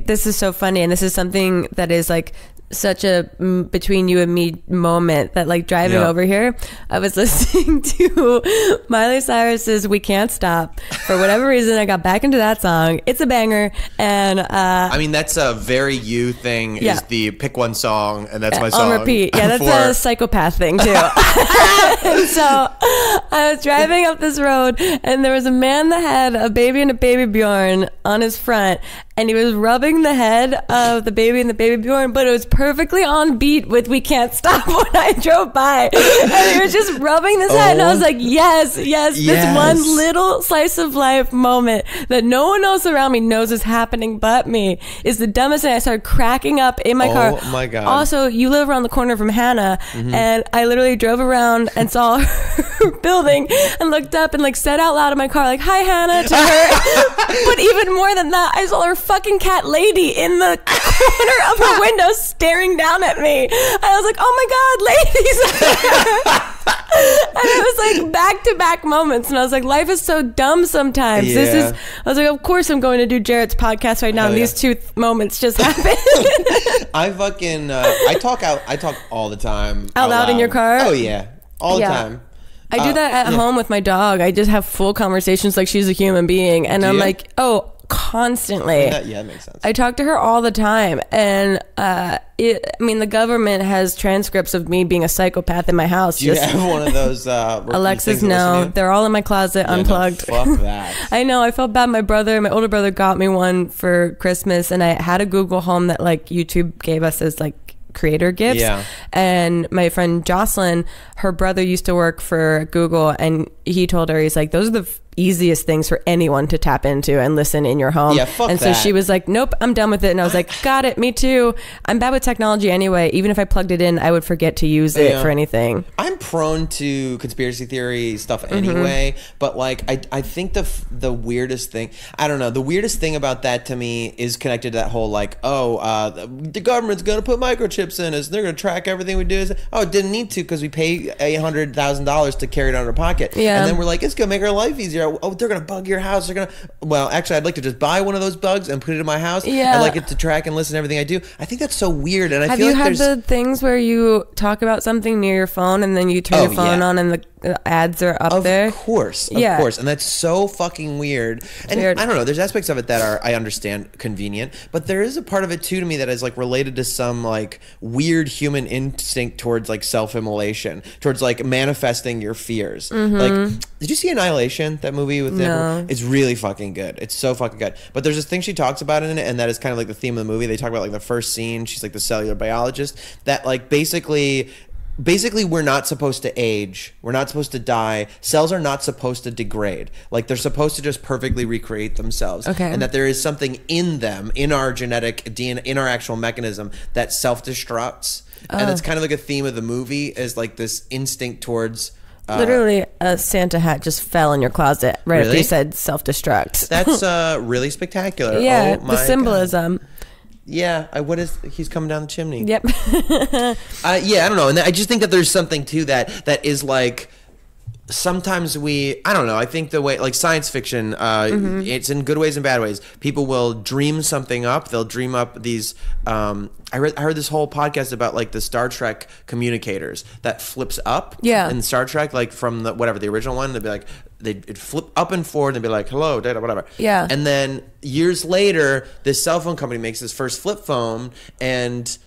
This is so funny, and this is something that is like such a between you and me moment, that like driving over here, I was listening to Miley Cyrus's "We Can't Stop." For whatever reason, I got back into that song. It's a banger. And I mean, that's a very you thing, is the pick one song and that's my song on repeat. Yeah, that's a psychopath thing too. And so I was driving up this road, and there was a man that had a baby and a baby Bjorn on his front, and he was rubbing the head of the baby and the baby Bjorn, but it was perfectly on beat with "We Can't Stop" when I drove by. And he was just rubbing this head, and I was like, yes, this one little slice of life moment that no one else around me knows is happening but me is the dumbest thing. I started cracking up in my car. Oh my God. Also, you live around the corner from Hannah, and I literally drove around and saw her building and looked up and like said out loud in my car, like, "Hi, Hannah," to her. But even more than that, I saw her fucking cat lady in the corner of her window staring down at me. And I was like, "Oh my God, ladies!" And it was like back-to-back moments, and I was like, life is so dumb sometimes. I was like, of course I'm going to do Jarrett's podcast right now, and these two moments just happened. I talk all the time out loud in your car. Oh yeah, all the time. I do that at home with my dog. I just have full conversations like she's a human being, and I'm like, oh, constantly. That makes sense. I talk to her all the time, and the government has transcripts of me being a psychopath in my house. Do you have one of those? Alexa's, no, they're all in my closet, unplugged. No, fuck that. I know. I felt bad. My older brother, got me one for Christmas, and I had a Google Home that like YouTube gave us as like creator gifts. Yeah. And my friend Jocelyn, her brother used to work for Google, and he told her, he's like, those are the easiest things for anyone to tap into and listen in your home. Yeah, fuck and so that. she was like, nope, I'm done with it. And I was like, got it, me too. I'm bad with technology anyway. Even if I plugged it in, I would forget to use it for anything. I'm prone to conspiracy theory stuff anyway, but like I think the weirdest thing, I don't know, the weirdest thing about that to me is connected to that whole like, the government's gonna put microchips in us, they're gonna track everything we do. It didn't need to because we pay $800,000 to carry it out of our pocket. Yeah. And then we're like, it's gonna make our life easier. Oh, they're gonna bug your house. Well, actually, I'd like to just buy one of those bugs and put it in my house. Yeah. I'd like it to track and listen to everything I do. I think that's so weird. And I Have feel you like had there's the things where you talk about something near your phone and then you turn your phone on and the ads are up there? Of course. And that's so fucking weird. And weird. I don't know, there's aspects of it that are, I understand, convenient, but there is a part of it too to me that is like related to some like weird human instinct towards like self-immolation, towards like manifesting your fears. Like, did you see Annihilation, that movie with No. It's really fucking good. It's so fucking good. But there's this thing she talks about in it, and that is kind of like the theme of the movie. They talk about like the first scene, she's like the cellular biologist, that like basically we're not supposed to age, we're not supposed to die, cells are not supposed to degrade, like they're supposed to just perfectly recreate themselves. Okay. And that there is something in them, in our genetic DNA, in our actual mechanism, that self-destructs. And it's kind of like a theme of the movie, is like this instinct towards Literally, a Santa hat just fell in your closet right after Really? you said self-destruct. that's really spectacular. Yeah, Oh my the symbolism. God. Yeah, he's coming down the chimney. Yep. I don't know, and I just think that there's something to that is like, sometimes I don't know, I think the way, like science fiction, it's in good ways and bad ways. People will dream something up. They'll dream up these, I heard this whole podcast about like the Star Trek communicators that flips up. Yeah. In Star Trek, like from the original one, they'd be like, they'd flip up and forward and they'd be like, hello, data, whatever. Yeah. And then years later, this cell phone company makes this first flip phone, and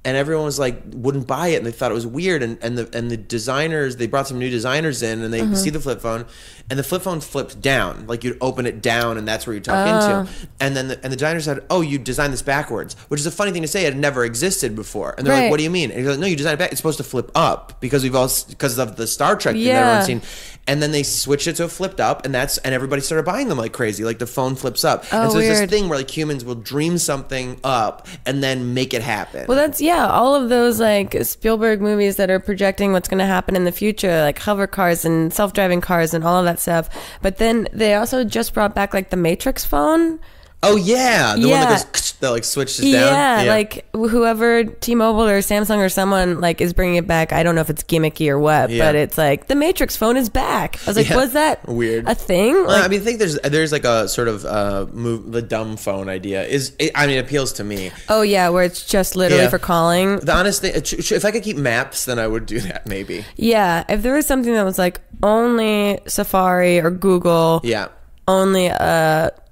everyone was like, wouldn't buy it, and they thought it was weird, and the designers, they brought some new designers in, and they see the flip phone, and the flip phone flips down, like you'd open it down, and that's where you talk into. And then the designers said, oh, you designed this backwards, which is a funny thing to say. It had never existed before. And they're Right. like, what do you mean? And he's like, no, you designed it back. It's supposed to flip up because of the Star Trek thing that Yeah. everyone's seen. And then they switched it to a flipped up, and everybody started buying them like crazy. Like the phone flips up. And so it's weird. this thing where like humans will dream something up and then make it happen. Well, that's, all of those like Spielberg movies that are projecting what's going to happen in the future, like hover cars and self-driving cars and all of that stuff. But then they also just brought back like the Matrix phone. Oh yeah, the one Yeah. that goes that like switches down. Yeah, like whoever, T-Mobile or Samsung or someone like is bringing it back. I don't know if it's gimmicky or what, Yeah. but it's like the Matrix phone is back. I was like, Yeah. was that Weird. a thing? Well, Like, I mean, I think there's like a sort of the dumb phone idea it appeals to me. oh yeah, where it's just literally Yeah. for calling. The honest thing, if I could keep maps, then I would do that maybe. Yeah, if there was something that was like only Safari or Google, Yeah. only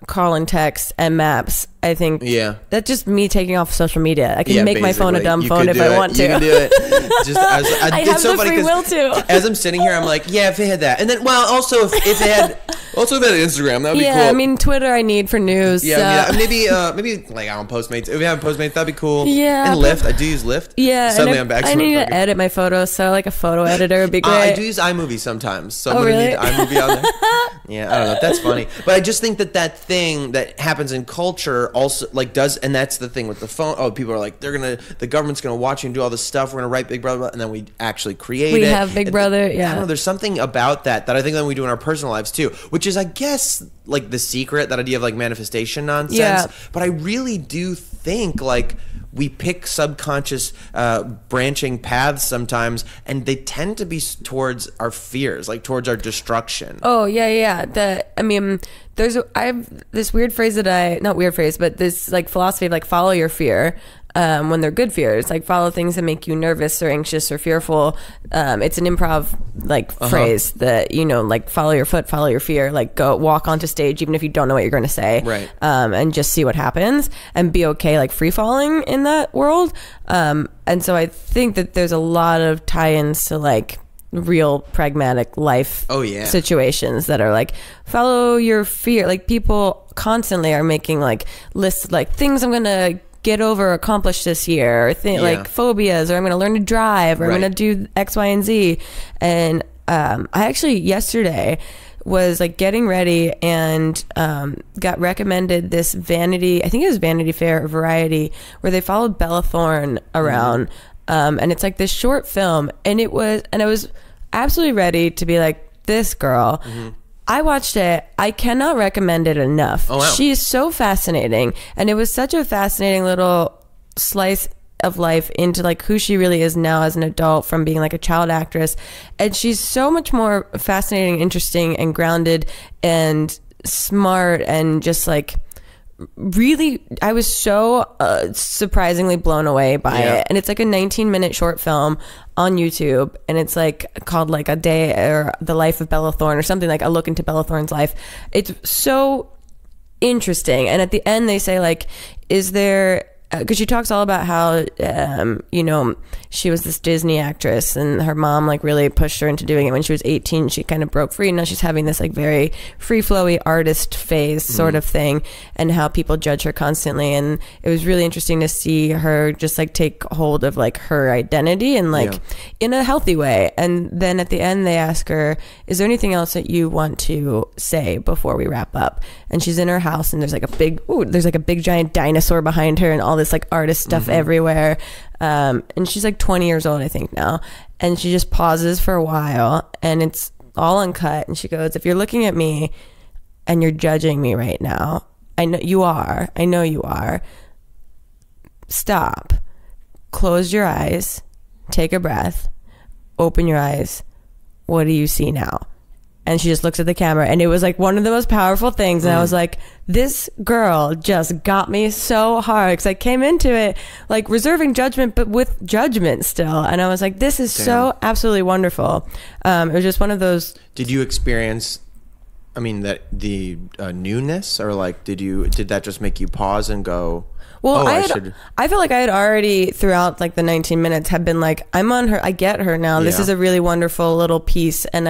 call and text and maps, I think that's just me taking off social media. I can make my phone a basically. dumb You phone could if do I it. want to. You can do it. Just I it's have so the funny free 'cause will to. As I'm sitting here, I'm like, yeah, if it had that, and then also if it had Instagram, that'd be cool. I mean Twitter I need for news. Yeah, so. maybe like on Postmates. If we have Postmates, that'd be cool. Yeah, and Lyft. I do use Lyft. Yeah, Suddenly and I'm back to I my need to fucking- edit my photos, so like a photo editor would be great. I do use iMovie sometimes, so I'm gonna really? need iMovie on there. Yeah, I don't know. That's funny, but I just think that thing that happens in culture also like does, and that's the thing with the phone. Oh, people are like, the government's gonna watch you and do all this stuff. We're gonna write Big Brother, and then we actually create it. We have Big Brother, I don't yeah. know. There's something about that I think that we do in our personal lives too, which is, I guess, like the secret, that idea of like manifestation nonsense. Yeah. But I really do think like we pick subconscious branching paths sometimes, and they tend to be towards our fears, like towards our destruction. Oh yeah. I have this weird phrase but this like philosophy of like follow your fear. when they're good fears, like follow things that make you nervous or anxious or fearful. It's an improv like phrase that, you know, like follow your foot, follow your fear, like go walk onto stage even if you don't know what you're going to say, right? And just see what happens and be okay like free falling in that world. And so I think that there's a lot of tie-ins to like real pragmatic life situations that are like follow your fear. Like people constantly are making like lists like things I'm gonna get over, accomplish this year, or like phobias, or I'm gonna learn to drive, or I'm gonna do X, Y, and Z. And I actually yesterday was like getting ready and got recommended this Vanity, I think it was Vanity Fair or Variety, where they followed Bella Thorne around. And it's like this short film, and I was absolutely ready to be like, this girl. I watched it. I cannot recommend it enough. Oh, wow. She's so fascinating, and it was such a fascinating little slice of life into like who she really is now as an adult from being like a child actress. And she's so much more fascinating, interesting, and grounded and smart, and just like really, I was so surprisingly blown away by it. And it's like a 19-minute short film on YouTube, and it's like called like A Day or The Life of Bella Thorne or something, like a look into Bella Thorne's life. It's so interesting. And at the end they say like, is there, because she talks all about how you know, she was this Disney actress and her mom like really pushed her into doing it when she was 18. She kind of broke free, and now she's having this like very free flowy artist phase sort of thing, and how people judge her constantly. And it was really interesting to see her just like take hold of like her identity and like in a healthy way. And then at the end they ask her, is there anything else that you want to say before we wrap up? And she's in her house, and there's like a big giant dinosaur behind her and all this like artist stuff everywhere. And she's like 20 years old, I think now. And she just pauses for a while, and it's all uncut. And she goes, if you're looking at me and you're judging me right now, I know you are. Stop. Close your eyes. Take a breath. Open your eyes. What do you see now? And she just looks at the camera, and it was like one of the most powerful things. And I was like, this girl just got me so hard, because I came into it like reserving judgment, but with judgment still. And I was like, this is so absolutely wonderful. It was just one of those. Did you experience, I mean, that the newness, or like, did that just make you pause and go, well, I feel like I had already throughout like the 19 minutes had been like, I'm on her, I get her now. This is a really wonderful little piece. And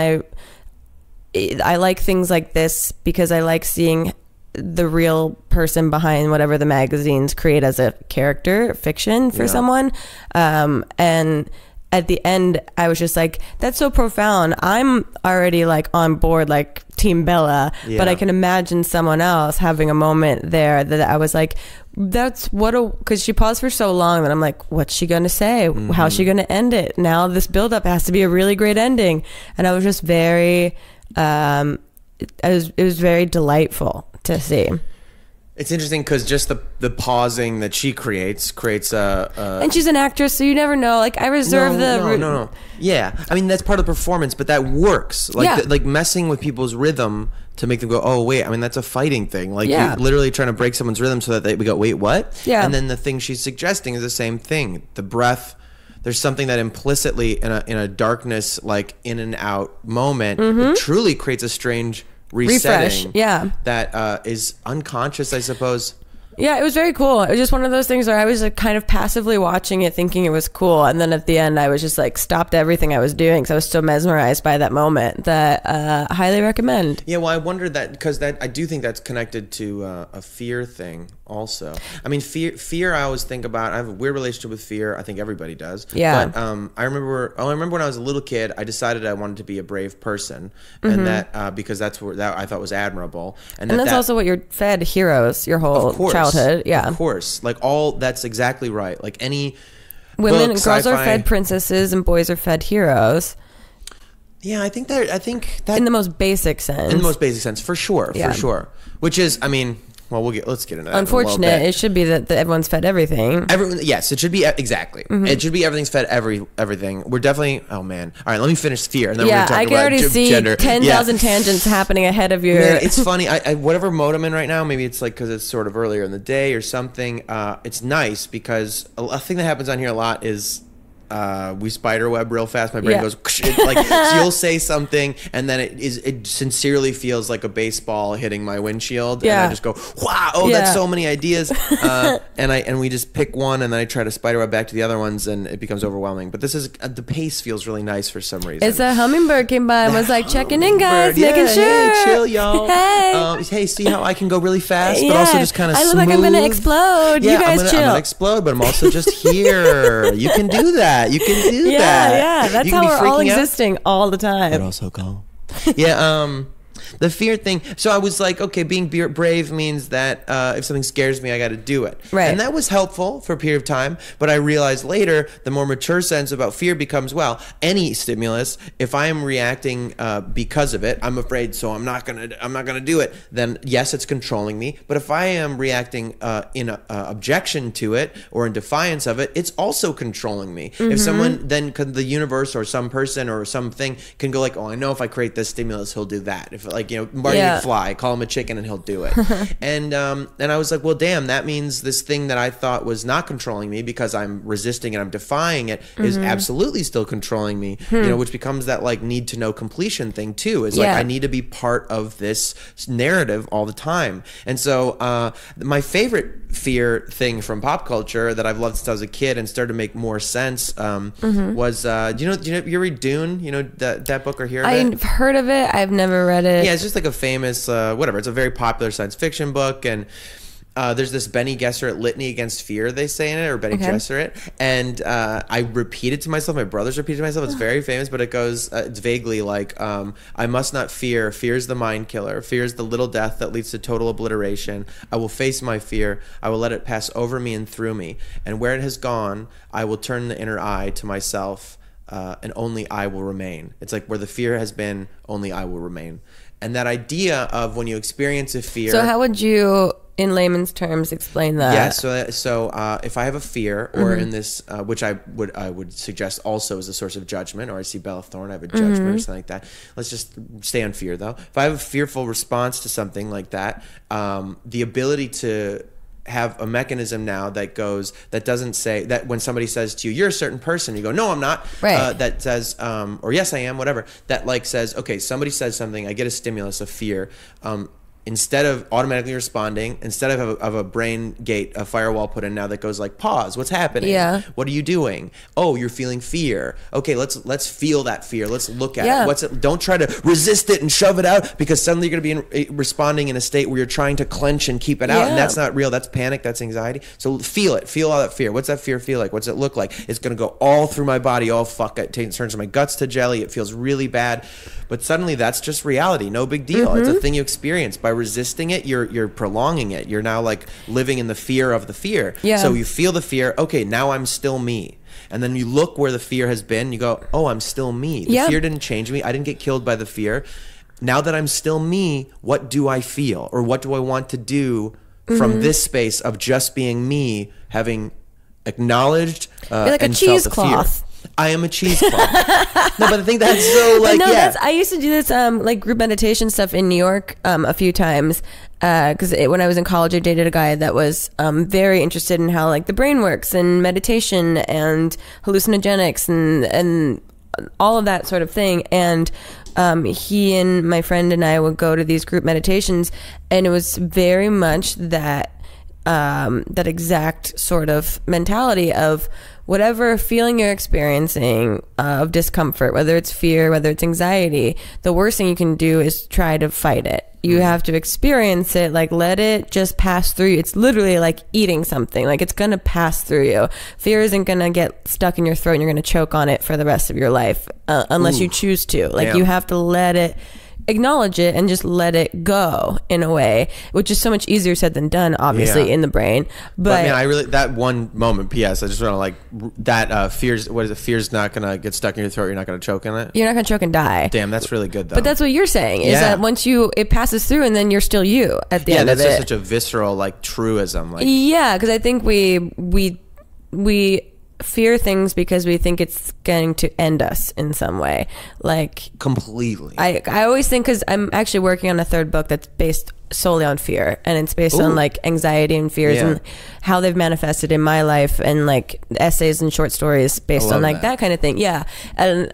I like things like this because I like seeing the real person behind whatever the magazines create as a character fiction for someone. And at the end, I was just like, that's so profound. I'm already like on board, like Team Bella, but I can imagine someone else having a moment there that I was like, that's because she paused for so long that I'm like, what's she going to say? How's she going to end it? Now this buildup has to be a really great ending. And I was just very... it was very delightful to see. It's interesting because just the pausing that she creates and she's an actress, so you never know. Like I reserve no. Yeah, I mean that's part of the performance, but that works. Like like messing with people's rhythm to make them go, oh wait, I mean that's a fighting thing. Like you're literally trying to break someone's rhythm so that we go, wait, what? Yeah. And then the thing she's suggesting is the same thing. The breath. There's something that implicitly in a darkness, like in and out moment, it truly creates a strange resetting. That is unconscious, I suppose. Yeah, it was very cool. It was just one of those things where I was like kind of passively watching it, thinking it was cool, and then at the end, I was just like stopped everything I was doing because I was so mesmerized by that moment. That highly recommend. Yeah, well, I wondered that because I do think that's connected to a fear thing. Also, I mean, fear. I always think about. I have a weird relationship with fear. I think everybody does. Yeah. But I remember when I was a little kid, I decided I wanted to be a brave person, and that because that I thought was admirable, and that's also what you're fed heroes your whole childhood. Yeah, of course. Like that's exactly right. Like any women and girls are fed princesses, and boys are fed heroes. Yeah, I think that in the most basic sense. In the most basic sense, for sure, for sure. Which is, I mean. well, let's get into that. Unfortunate. It should be that everyone's fed everything. Yes, it should be exactly. It should be everything's fed everything. We're definitely. Oh man! All right, let me finish fear, and then we're gonna talk I can already see gender. 10,000 tangents happening ahead of your. Man, it's funny. I whatever mode I'm in right now, maybe it's like because it's sort of earlier in the day or something. It's nice because a thing that happens on here a lot is. We spider web real fast. My brain goes like so you'll say something and then it sincerely feels like a baseball hitting my windshield and I just go wow that's so many ideas and we just pick one and then I try to spider web back to the other ones and it becomes overwhelming. But this is the pace feels really nice for some reason. It's a hummingbird came by and was like checking in guys, making sure. Hey, chill y'all. Hey, see how I can go really fast but also just kind of smooth. I look like I'm gonna explode. You guys chill. I'm gonna explode but I'm also just here. You can do that. You can do that. Yeah, that's how we're all existing all the time. But also calm. The fear thing. So I was like, okay, being brave means that if something scares me, I got to do it. Right. And that was helpful for a period of time. But I realized later, the more mature sense about fear becomes, well, any stimulus, if I am reacting because of it, I'm afraid, so I'm not gonna do it. Then yes, it's controlling me. But if I am reacting in objection to it or in defiance of it, it's also controlling me. If someone then the universe or some person or something can go like, oh, I know if I create this stimulus, he'll do that. If like Marty McFly, call him a chicken and he'll do it. and I was like, well, damn, that means this thing that I thought was not controlling me because I'm resisting and I'm defying it is absolutely still controlling me. Which becomes that like need to know completion thing too. Is like I need to be part of this narrative all the time. And so my favorite fear thing from pop culture that I've loved since I was a kid and started to make more sense was do you read Dune? You know that book or hear of it? I've heard of it. I've never read it. Yeah, it's just like a famous whatever. It's a very popular science fiction book, and there's this Benny Gesserit litany against fear, they say in it, or Benny Gesserit, and I repeat it to myself. My brothers repeat it to myself. It's very famous, but it goes, it's vaguely like, I must not fear. Fear is the mind killer. Fear is the little death that leads to total obliteration. I will face my fear. I will let it pass over me and through me, and where it has gone, I will turn the inner eye to myself, and only I will remain. It's like where the fear has been, only I will remain. And that idea of when you experience a fear. So how would you, in layman's terms, explain that? Yeah. So if I have a fear, or in this, which I would suggest also is a source of judgment, or I see Bella Thorne, I have a judgment or something like that. Let's just stay on fear though. If I have a fearful response to something like that, the ability to have a mechanism now that doesn't say that when somebody says to you, you're a certain person, you go, no, I'm not. Right. That says, or yes, I am, whatever. That like says, okay, somebody says something, I get a stimulus of fear. Instead of automatically responding, instead of a brain gate, a firewall put in now that goes like, pause, what's happening? Yeah. What are you doing? Oh, you're feeling fear. Okay, let's feel that fear. Let's look at it. What's it? Don't try to resist it and shove it out, because suddenly you're going to be responding in a state where you're trying to clench and keep it out, and that's not real. That's panic. That's anxiety. So feel it. Feel all that fear. What's that fear feel like? What's it look like? It's going to go all through my body. Oh, fuck, it turns my guts to jelly. It feels really bad. But suddenly that's just reality. No big deal. It's a thing you experience. By resisting it, you're prolonging it. You're now like living in the fear of the fear. Yeah. So you feel the fear. Okay, now I'm still me. And then you look where the fear has been. You go, oh, I'm still me. The fear didn't change me. I didn't get killed by the fear. Now that I'm still me, what do I feel? Or what do I want to do from this space of just being me, having acknowledged you're like and a felt the cheesecloth. fear? I am a cheesecloth. No, but I think that's so like, I used to do this like group meditation stuff in New York a few times because when I was in college, I dated a guy that was very interested in how like the brain works and meditation and hallucinogenics and all of that sort of thing. And he and my friend and I would go to these group meditations, and it was very much that that exact sort of mentality of whatever feeling you're experiencing of discomfort, whether it's fear, whether it's anxiety, the worst thing you can do is try to fight it. You have to experience it, like let it just pass through you. It's literally like eating something, like it's going to pass through you. Fear isn't going to get stuck in your throat and you're going to choke on it for the rest of your life unless you choose to. Like you have to let it acknowledge it and just let it go in a way, which is so much easier said than done, obviously, in the brain. But I mean, I really, that one moment, P.S., I just want to like, that fear's, what is it? Fear's not going to get stuck in your throat. You're not going to choke in it. You're not going to choke and die. Damn, that's really good though. But that's what you're saying, is that once it passes through and then you're still you at the end of it. Yeah, that's just such a visceral, like, truism. Like, yeah, because I think we fear things because we think it's going to end us in some way, like completely. I always think, because I'm actually working on a third book that's based solely on fear, and it's based on like anxiety and fears and how they've manifested in my life, and like essays and short stories based on like that kind of thing. And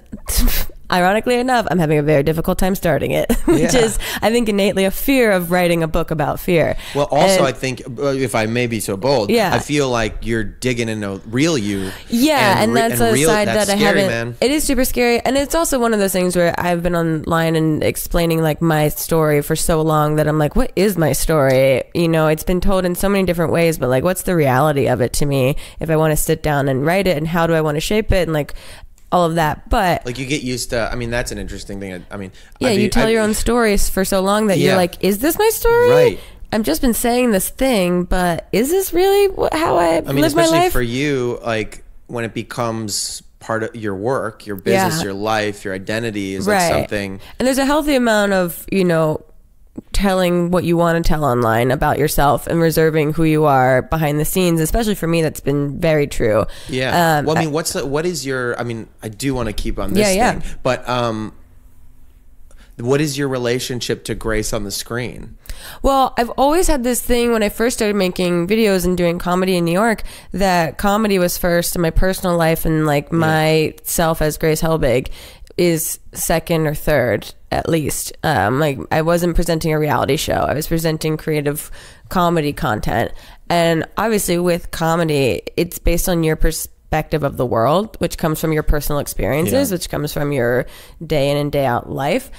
ironically enough, I'm having a very difficult time starting it, which is, I think, innately a fear of writing a book about fear. Well, also, I think, if I may be so bold, I feel like you're digging into real you. Yeah, and that's a side that I haven't. Man. It is super scary, and it's also one of those things where I've been online and explaining like my story for so long that I'm like, what is my story? You know, it's been told in so many different ways, but like, what's the reality of it to me if I want to sit down and write it, and how do I want to shape it, and like all of that. But like, you get used to, I mean, that's an interesting thing. I mean, you tell your own stories for so long that you're like, is this my story? Right. I've just been saying this thing, but is this really how I live my life? Especially for you, like when it becomes part of your work, your business, your life, your identity is like something. And there's a healthy amount of, you know, telling what you want to tell online about yourself and reserving who you are behind the scenes, especially for me. That's been very true. Well, I mean, what is your, I mean, I do want to keep on this thing, but what is your relationship to Grace on the screen? Well, I've always had this thing when I first started making videos and doing comedy in New York, that comedy was first in my personal life, and like myself as Grace Helbig is second or third at least. Like, I wasn't presenting a reality show, I was presenting creative comedy content, and obviously with comedy it's based on your perspective of the world, which comes from your personal experiences, which comes from your day in and day out life.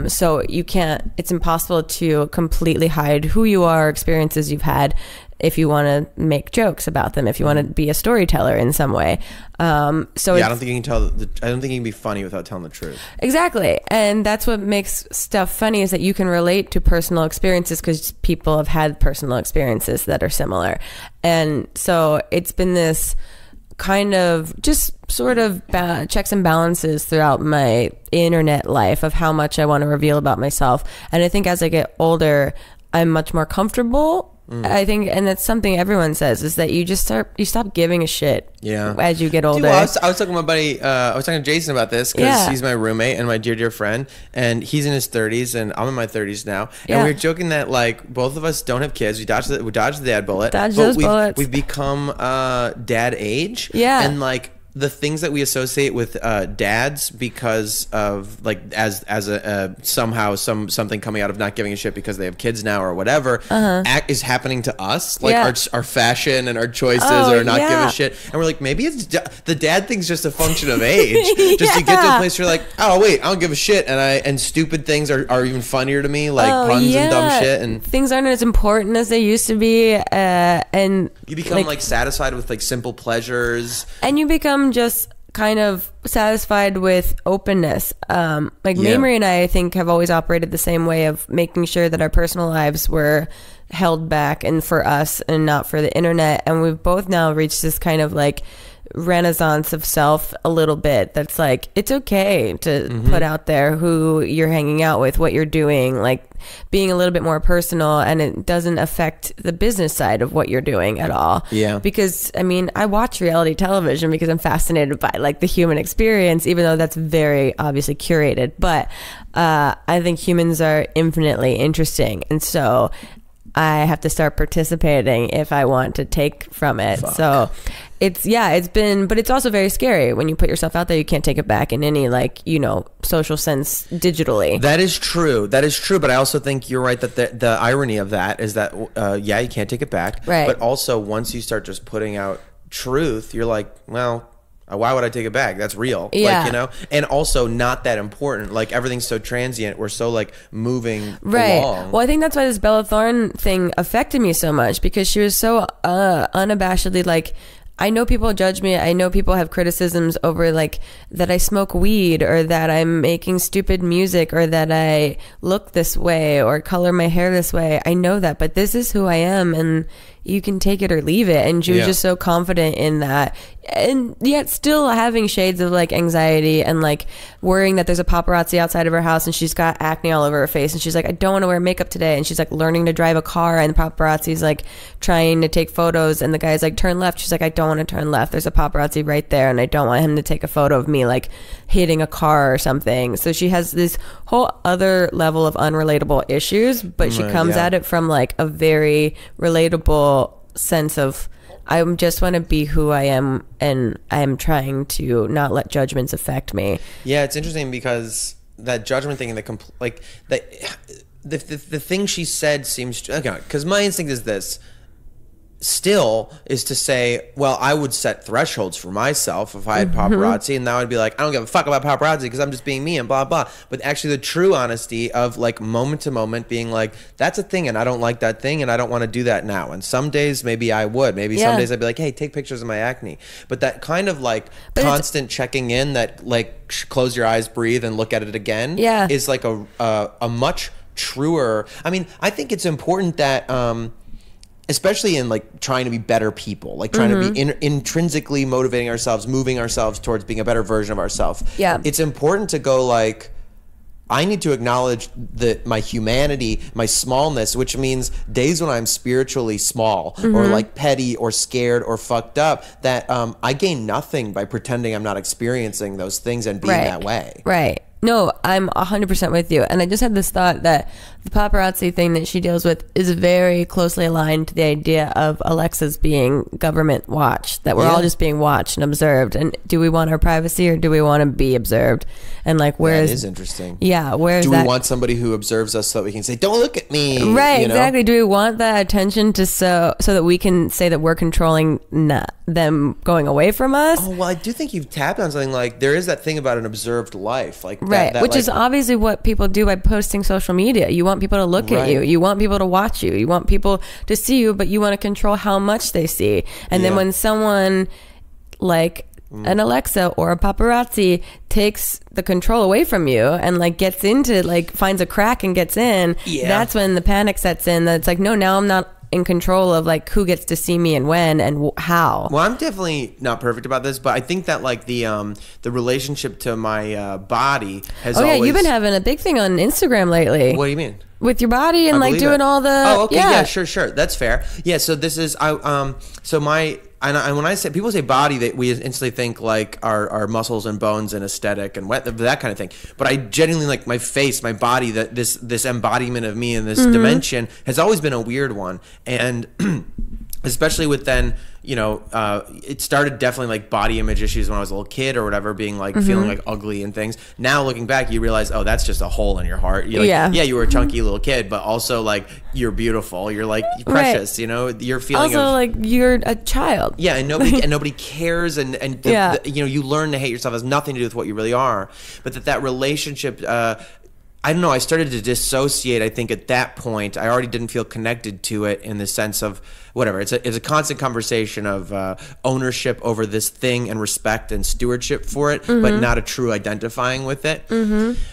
So you can't, it's impossible to completely hide who you are, experiences you've had, if you want to make jokes about them, if you want to be a storyteller in some way. So I don't think you can tell. I don't think you can be funny without telling the truth. Exactly, and that's what makes stuff funny, is that you can relate to personal experiences because people have had personal experiences that are similar, and so it's been this kind of just sort of checks and balances throughout my internet life of how much I want to reveal about myself. And I think as I get older, I'm much more comfortable. I think, and that's something everyone says, is that you just stop giving a shit as you get older. Dude, well, I was talking to my buddy, I was talking to Jason about this, because he's my roommate and my dear friend, and he's in his 30s and I'm in my 30s now, and we were joking that like both of us don't have kids. We dodged the dad bullet. Bullets. We've become dad age, and like the things that we associate with dads because of like as a somehow something coming out of not giving a shit because they have kids now or whatever is happening to us, like our fashion and our choices or not give a shit, and we're like, maybe it's the dad thing's just a function of age. Just you get to a place where you're like, oh wait, I don't give a shit, and stupid things are even funnier to me, like puns and dumb shit, and things aren't as important as they used to be, and you become like satisfied with like simple pleasures, and you become just kind of satisfied with openness. Mamrie and I think have always operated the same way of making sure that our personal lives were held back and for us and not for the internet, and we've both now reached this kind of like renaissance of self a little bit, that's like, it's okay to put out there who you're hanging out with, what you're doing, like being a little bit more personal, and it doesn't affect the business side of what you're doing at all. Because I mean, I watch reality television because I'm fascinated by like the human experience, even though that's very obviously curated, but I think humans are infinitely interesting, and so I have to start participating if I want to take from it. So it's been, but it's also very scary when you put yourself out there. You can't take it back in any like, you know, social sense digitally. That is true. But I also think you're right that the irony of that is that, you can't take it back. Right. But also once you start just putting out truth, you're like, well, why would I take it back? That's real. Like, you know, and also not that important. Like everything's so transient. We're so like moving along. Well, I think that's why this Bella Thorne thing affected me so much, because she was so unabashedly like, I know people judge me. I know people have criticisms over like that I smoke weed or that I'm making stupid music or that I look this way or color my hair this way. I know that, but this is who I am, and you can take it or leave it. And she was just so confident in that, and yet still having shades of like anxiety and like worrying that there's a paparazzi outside of her house and she's got acne all over her face, and she's like, I don't want to wear makeup today, and she's like learning to drive a car, and the paparazzi's like trying to take photos, and the guy's like, turn left. She's like, I don't want to turn left, there's a paparazzi right there, and I don't want him to take a photo of me like hitting a car or something. So she has this whole other level of unrelatable issues, but she comes at it from like a very relatable sense of, I just want to be who I am, and I'm trying to not let judgments affect me. Yeah, it's interesting because that judgment thing and the thing she said seems, okay, because my instinct is this still is to say, well, I would set thresholds for myself if I had paparazzi, and now I'd be like, I don't give a fuck about paparazzi because I'm just being me and blah blah. But actually the true honesty of like moment to moment being like, that's a thing and I don't like that thing and I don't want to do that now. And some days maybe I would, maybe some days I'd be like, hey, take pictures of my acne. But that kind of like constant checking in, that like close your eyes, breathe, and look at it again is like a much truer. I mean, I think it's important that especially in like trying to be better people, like trying to be intrinsically motivating ourselves, moving ourselves towards being a better version of ourselves. Yeah, it's important to go like, I need to acknowledge that my humanity, my smallness, which means days when I'm spiritually small or like petty or scared or fucked up, that I gain nothing by pretending I'm not experiencing those things and being that way. Right. No, I'm 100% with you. And I just had this thought that the paparazzi thing that she deals with is very closely aligned to the idea of Alexa's being government watched, that we're all just being watched and observed. And do we want our privacy or do we want to be observed? And like, where that is interesting. Yeah, where is that? Do we want somebody who observes us so that we can say, don't look at me? Right, you know? Exactly. Do we want that attention to so that we can say that we're controlling them going away from us? Oh, well, I do think you've tapped on something. Like, there is that thing about an observed life. Like, right, which is obviously what people do by posting social media. You want people to look at you. You want people to watch you. You want people to see you, but you want to control how much they see. And then when someone like an Alexa or a paparazzi takes the control away from you and like gets into, like finds a crack and gets in, that's when the panic sets in. That it's like, no, now I'm not in control of like who gets to see me and when and how. Well, I'm definitely not perfect about this, but I think that like the relationship to my body has always... you've been having a big thing on Instagram lately. What do you mean? With your body and like doing all the... Oh, okay, yeah, sure. That's fair. Yeah, so this is... And when I say, people say body, that we instantly think like our muscles and bones and aesthetic and that kind of thing. But I genuinely like my face, my body, that this embodiment of me in this dimension has always been a weird one. And especially with then, you know, it started definitely like body image issues when I was a little kid or whatever, being like feeling like ugly and things. Now looking back, you realize, oh, that's just a hole in your heart. You're like, you were a chunky little kid, but also like you're beautiful. You're like precious, you know. You're feeling also like you're a child. Yeah, and nobody cares, and you know, you learn to hate yourself. It has nothing to do with what you really are, but that relationship. I don't know. I started to dissociate. I think at that point, I already didn't feel connected to it in the sense of whatever. It's a constant conversation of ownership over this thing and respect and stewardship for it, but not a true identifying with it.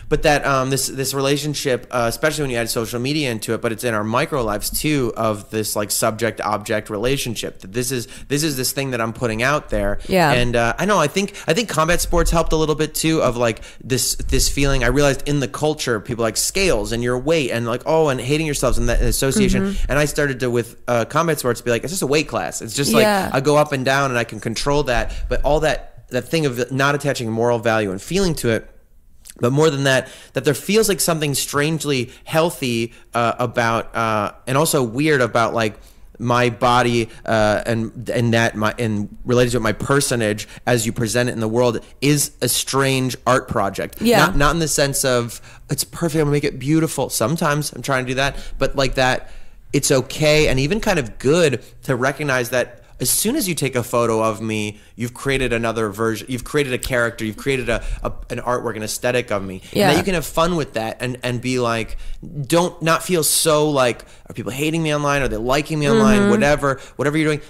But that this relationship, especially when you add social media into it, but it's in our micro lives too, of this like subject object relationship. That this is this thing that I'm putting out there. Yeah. And I know. I think combat sports helped a little bit too, of like this feeling. I realized in the culture, people like scales and your weight and like and hating yourselves and that association. And I started to with combat sports be like, it's just a weight class. It's just like I go up and down and I can control that. But all that thing of not attaching moral value and feeling to it. But more than that there feels like something strangely healthy about and also weird about like my body and related to my personage as you present it in the world is a strange art project. Yeah. Not in the sense of it's perfect, I'm gonna make it beautiful. Sometimes I'm trying to do that, but like that it's okay and even kind of good to recognize that as soon as you take a photo of me, you've created another version, you've created a character, you've created an artwork, an aesthetic of me. Yeah. And that you can have fun with that and be like, not feel so like, are people hating me online? Are they liking me online? Whatever you're doing.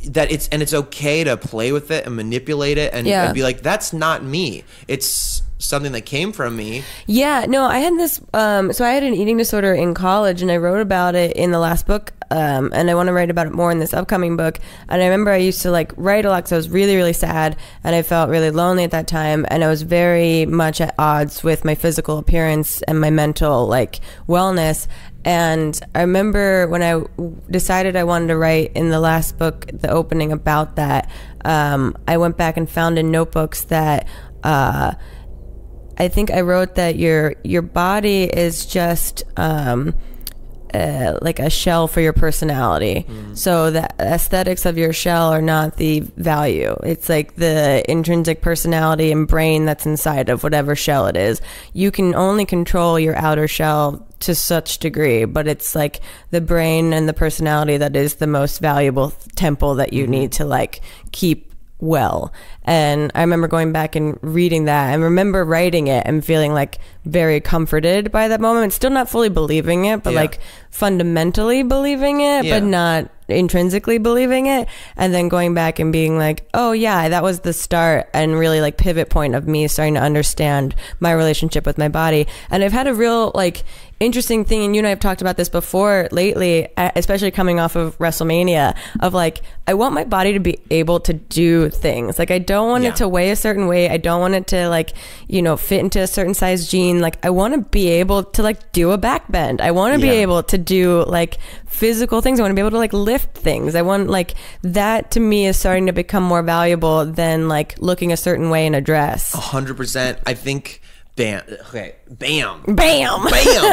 it's okay to play with it and manipulate it and be like, that's not me. It's something that came from me. Yeah, no, I had this, so I had an eating disorder in college, and I wrote about it in the last book, and I want to write about it more in this upcoming book. And I remember I used to like write a lot because I was really, really sad, and I felt really lonely at that time, and I was very much at odds with my physical appearance and my mental like wellness. And I remember when I decided I wanted to write in the last book, the opening about that, I went back and found in notebooks that I think I wrote that your body is just like a shell for your personality. So the aesthetics of your shell are not the value. It's like the intrinsic personality and brain that's inside of whatever shell it is. You can only control your outer shell to such degree, but it's like the brain and the personality that is the most valuable temple that you need to like keep well. And I remember going back and reading that, and remember writing it and feeling like very comforted by that moment, still not fully believing it, but like fundamentally believing it, but not intrinsically believing it. And then going back and being like, oh yeah, that was the start and really like pivot point of me starting to understand my relationship with my body. And I've had a real like interesting thing, and you and I have talked about this before lately, especially coming off of WrestleMania, of like, I want my body to be able to do things. Like, I don't want it to weigh a certain way. I don't want it to like, you know, fit into a certain size jean. Like, I want to be able to like do a back bend. I want to be able to do like physical things. I want to be able to like lift things. I want like that to me is starting to become more valuable than like looking a certain way in a dress. 100%. I think bam. Okay. Bam. Bam. Bam.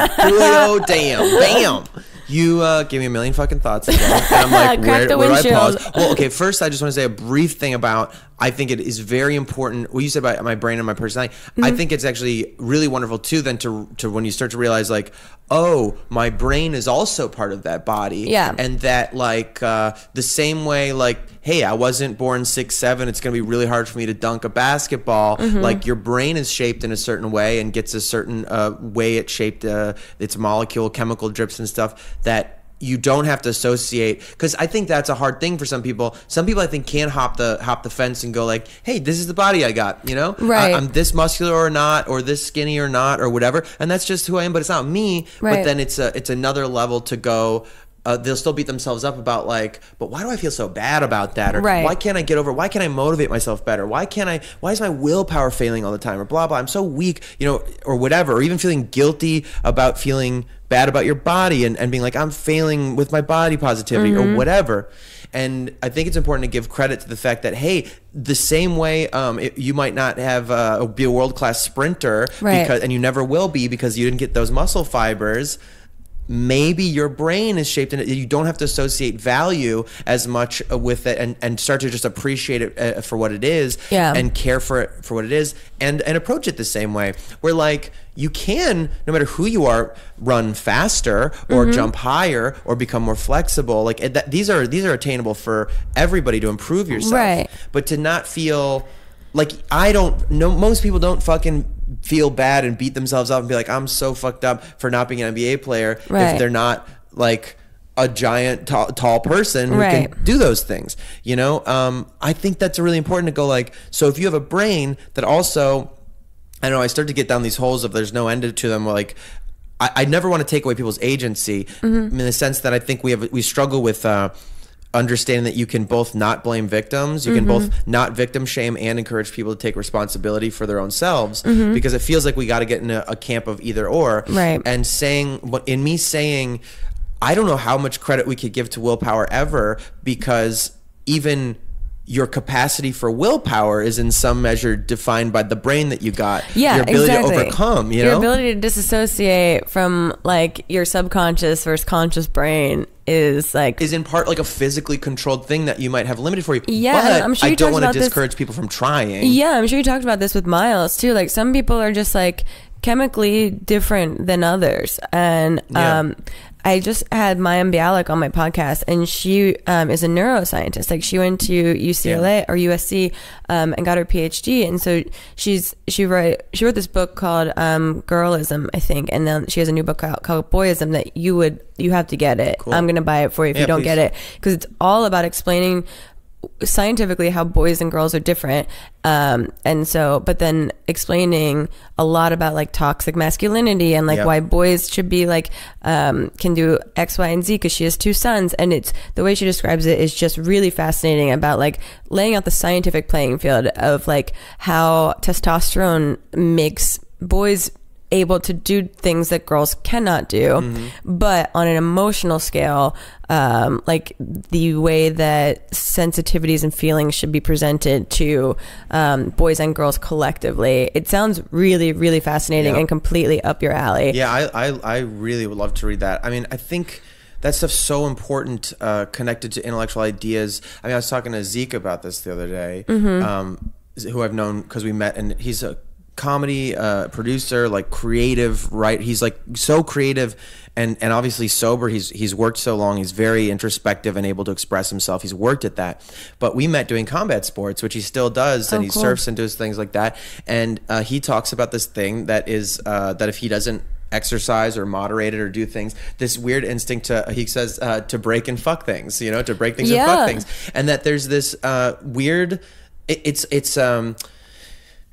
Julio, damn. Bam. You gave me a million fucking thoughts again. And I'm like, where do I pause? Well, okay, first I just want to say a brief thing about, I think it is very important, what you said about my brain and my personality. I think it's actually really wonderful too then to when you start to realize like, oh, my brain is also part of that body. Yeah. And that like the same way like, hey, I wasn't born 6'7", it's going to be really hard for me to dunk a basketball. Like your brain is shaped in a certain way and gets a certain way it's shaped, its molecule, chemical drips and stuff that you don't have to associate, because I think that's a hard thing for some people. Some people I think can hop the fence and go like, hey, this is the body I got, you know? Right. I'm this muscular or not, or this skinny or not, or whatever, and that's just who I am, but it's not me. Right. But then it's another level to go, they'll still beat themselves up about like, but why do I feel so bad about that? Or why can't I get over? Why can't I motivate myself better? Why is my willpower failing all the time? Or blah, blah, I'm so weak, you know, or whatever. Or even feeling guilty about feeling bad about your body and being like, I'm failing with my body positivity or whatever. And I think it's important to give credit to the fact that, hey, the same way you might not have be a world-class sprinter because, and you never will be because you didn't get those muscle fibers. Maybe your brain is shaped in it. You don't have to associate value as much with it and start to just appreciate it for what it is and care for it for what it is and approach it the same way. Where like you can, no matter who you are, run faster or jump higher or become more flexible. Like these are attainable for everybody to improve yourself. Right. But to not feel like, I don't know, most people don't fucking feel bad and beat themselves up and be like, I'm so fucked up for not being an NBA player if they're not like a giant tall person who can do those things, you know? I think that's really important to go like, so if you have a brain that also, I don't know, I start to get down these holes of there's no end to them, like I never want to take away people's agency in the sense that I think we struggle with understanding that you can both not blame victims, you can both not victim shame and encourage people to take responsibility for their own selves, because it feels like we got to get in a camp of either or. And saying, I don't know how much credit we could give to willpower ever, because even your capacity for willpower is in some measure defined by the brain that you got. Your ability to overcome, you know? Your ability to disassociate from like your subconscious versus conscious brain is in part like a physically controlled thing that you might have limited for you. But I'm sure I don't want to discourage people from trying. Yeah, I'm sure you talked about this with Miles too. Like some people are just like chemically different than others. And I just had Maya Bialik on my podcast, and she is a neuroscientist. Like she went to UCLA or USC and got her PhD, and so she wrote this book called Girlism, I think, and then she has a new book called Boyism that you have to get it. Cool. I'm gonna buy it for you if you don't get it, because it's all about explaining scientifically how boys and girls are different. And so, but then explaining a lot about like toxic masculinity and like why boys should be like, can do X, Y, and Z because she has 2 sons. And it's the way she describes it is just really fascinating about like laying out the scientific playing field of like how testosterone makes boys able to do things that girls cannot do, but on an emotional scale, like the way that sensitivities and feelings should be presented to boys and girls collectively. It sounds really, really fascinating and completely up your alley. Yeah, I really would love to read that. I mean, I think that stuff's so important, connected to intellectual ideas. I mean, I was talking to Zeke about this the other day, who I've known because we met, and he's a comedy producer, like creative, right? He's like so creative and obviously sober. He's worked so long. He's very introspective and able to express himself. He's worked at that. But we met doing combat sports, which he still does, and he surfs and does things like that. And he talks about this thing that is that if he doesn't exercise or moderate it or do things, this weird instinct to, he says, to break and fuck things, you know, to break things and fuck things. And that there's this weird, it's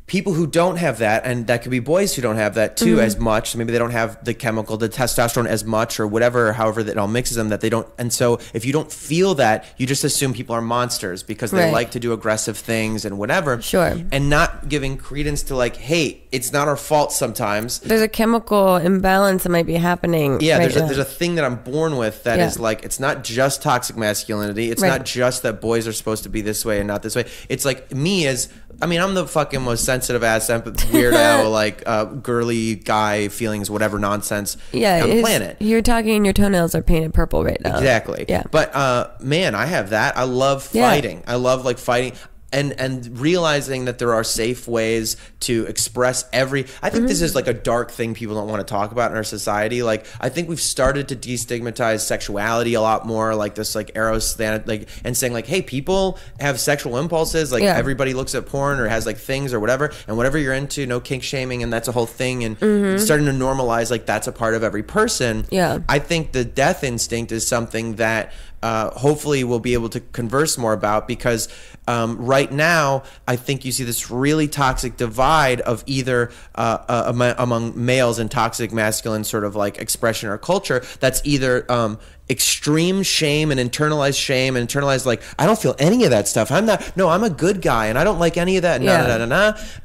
people who don't have that, and that could be boys who don't have that too as much. Maybe they don't have the chemical, the testosterone as much or whatever, however that it all mixes them, that they don't. And so if you don't feel that, you just assume people are monsters because they like to do aggressive things and whatever. Sure. And not giving credence to like, hey, it's not our fault sometimes. There's a chemical imbalance that might be happening. Yeah, there's a thing that I'm born with that is like, it's not just toxic masculinity. It's not just that boys are supposed to be this way and not this way. It's like me as, I mean, I'm the fucking most sensitive ass, weirdo, like girly guy feelings, whatever nonsense on the planet. You're talking and your toenails are painted purple right now. Exactly. Yeah. But man, I have that. I love fighting. I love like fighting. And realizing that there are safe ways to express I think this is like a dark thing people don't want to talk about in our society. Like, I think we've started to destigmatize sexuality a lot more, like this like eros, like, and saying like, hey, people have sexual impulses. Like everybody looks at porn or has like things or whatever, and whatever you're into, no kink shaming, and that's a whole thing. And starting to normalize like that's a part of every person. Yeah, I think the death instinct is something that hopefully we'll be able to converse more about, because right now I think you see this really toxic divide of either among males and toxic masculine sort of like expression or culture that's either extreme shame and internalized like, I don't feel any of that stuff. I'm a good guy and I don't like any of that.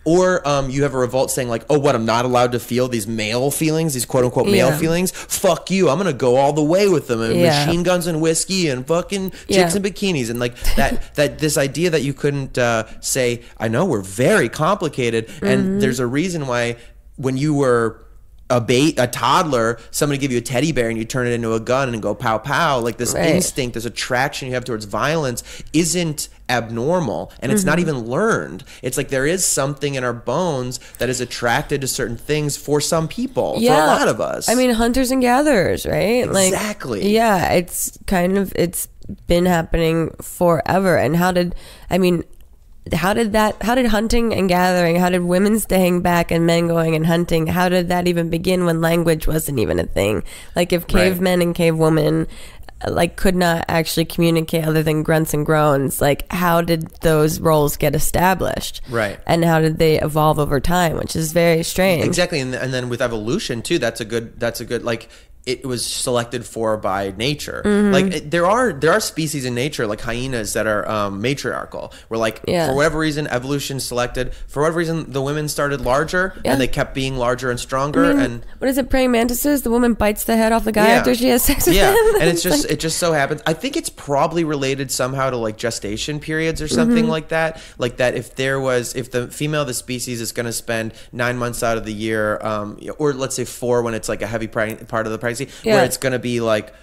Or you have a revolt saying like, oh, what, I'm not allowed to feel these male feelings, these quote unquote male feelings. Fuck you. I'm going to go all the way with them, and machine guns and whiskey and fucking chicks in bikinis. And like that this idea that you couldn't say, I know we're very complicated. And there's a reason why when you were a toddler, somebody give you a teddy bear and you turn it into a gun and go pow pow, like this instinct, this attraction you have towards violence isn't abnormal, and it's not even learned. It's like there is something in our bones that is attracted to certain things for some people, for a lot of us. I mean, hunters and gatherers, right? Exactly. Like, yeah, it's been happening forever. And how did hunting and gathering, how did women staying back and men going and hunting, how did that even begin when language wasn't even a thing? Like, if cavemen and cavewomen like could not actually communicate other than grunts and groans, like how did those roles get established? Right. And how did they evolve over time, which is very strange. Exactly. And then with evolution too, that's a good like, it was selected for by nature. Like there are species in nature like hyenas that are matriarchal, where like for whatever reason evolution selected, for whatever reason the women started larger and they kept being larger and stronger. I mean, and what is it, praying mantises, the woman bites the head off the guy after she has sex with him. And it's just it just so happens, I think it's probably related somehow to like gestation periods or something like that if the female of the species is going to spend 9 months out of the year, or let's say 4 when it's like a heavy part of the pregnancy, where it's going to be like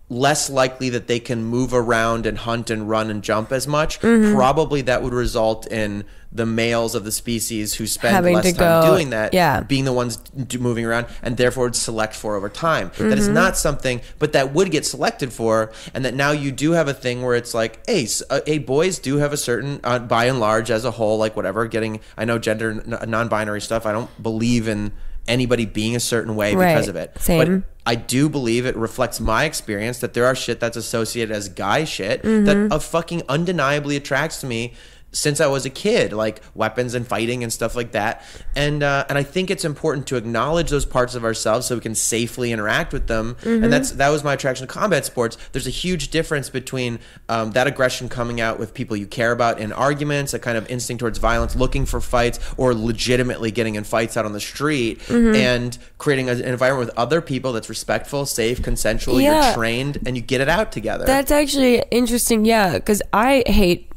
less likely that they can move around and hunt and run and jump as much, probably that would result in the males of the species who spend Having less to time go- doing that, yeah. being the ones moving around, and therefore would select for over time. That Mm-hmm. is not something, but that would get selected for, and that now you do have a thing where it's like, hey, boys do have a certain, by and large, as a whole, like whatever, I know gender, non-binary stuff, I don't believe in anybody being a certain way because Right. of it. Same. But I do believe it reflects my experience that there are shit that's associated as guy shit Mm-hmm. that fucking undeniably attracts me since I was a kid, like weapons and fighting and stuff like that. And I think it's important to acknowledge those parts of ourselves so we can safely interact with them. Mm-hmm. And that was my attraction to combat sports. There's a huge difference between that aggression coming out with people you care about in arguments, a kind of instinct towards violence, looking for fights, or legitimately getting in fights out on the street, Mm-hmm. and creating an environment with other people that's respectful, safe, consensual, Yeah. you're trained, and you get it out together. That's actually interesting, yeah, because I hate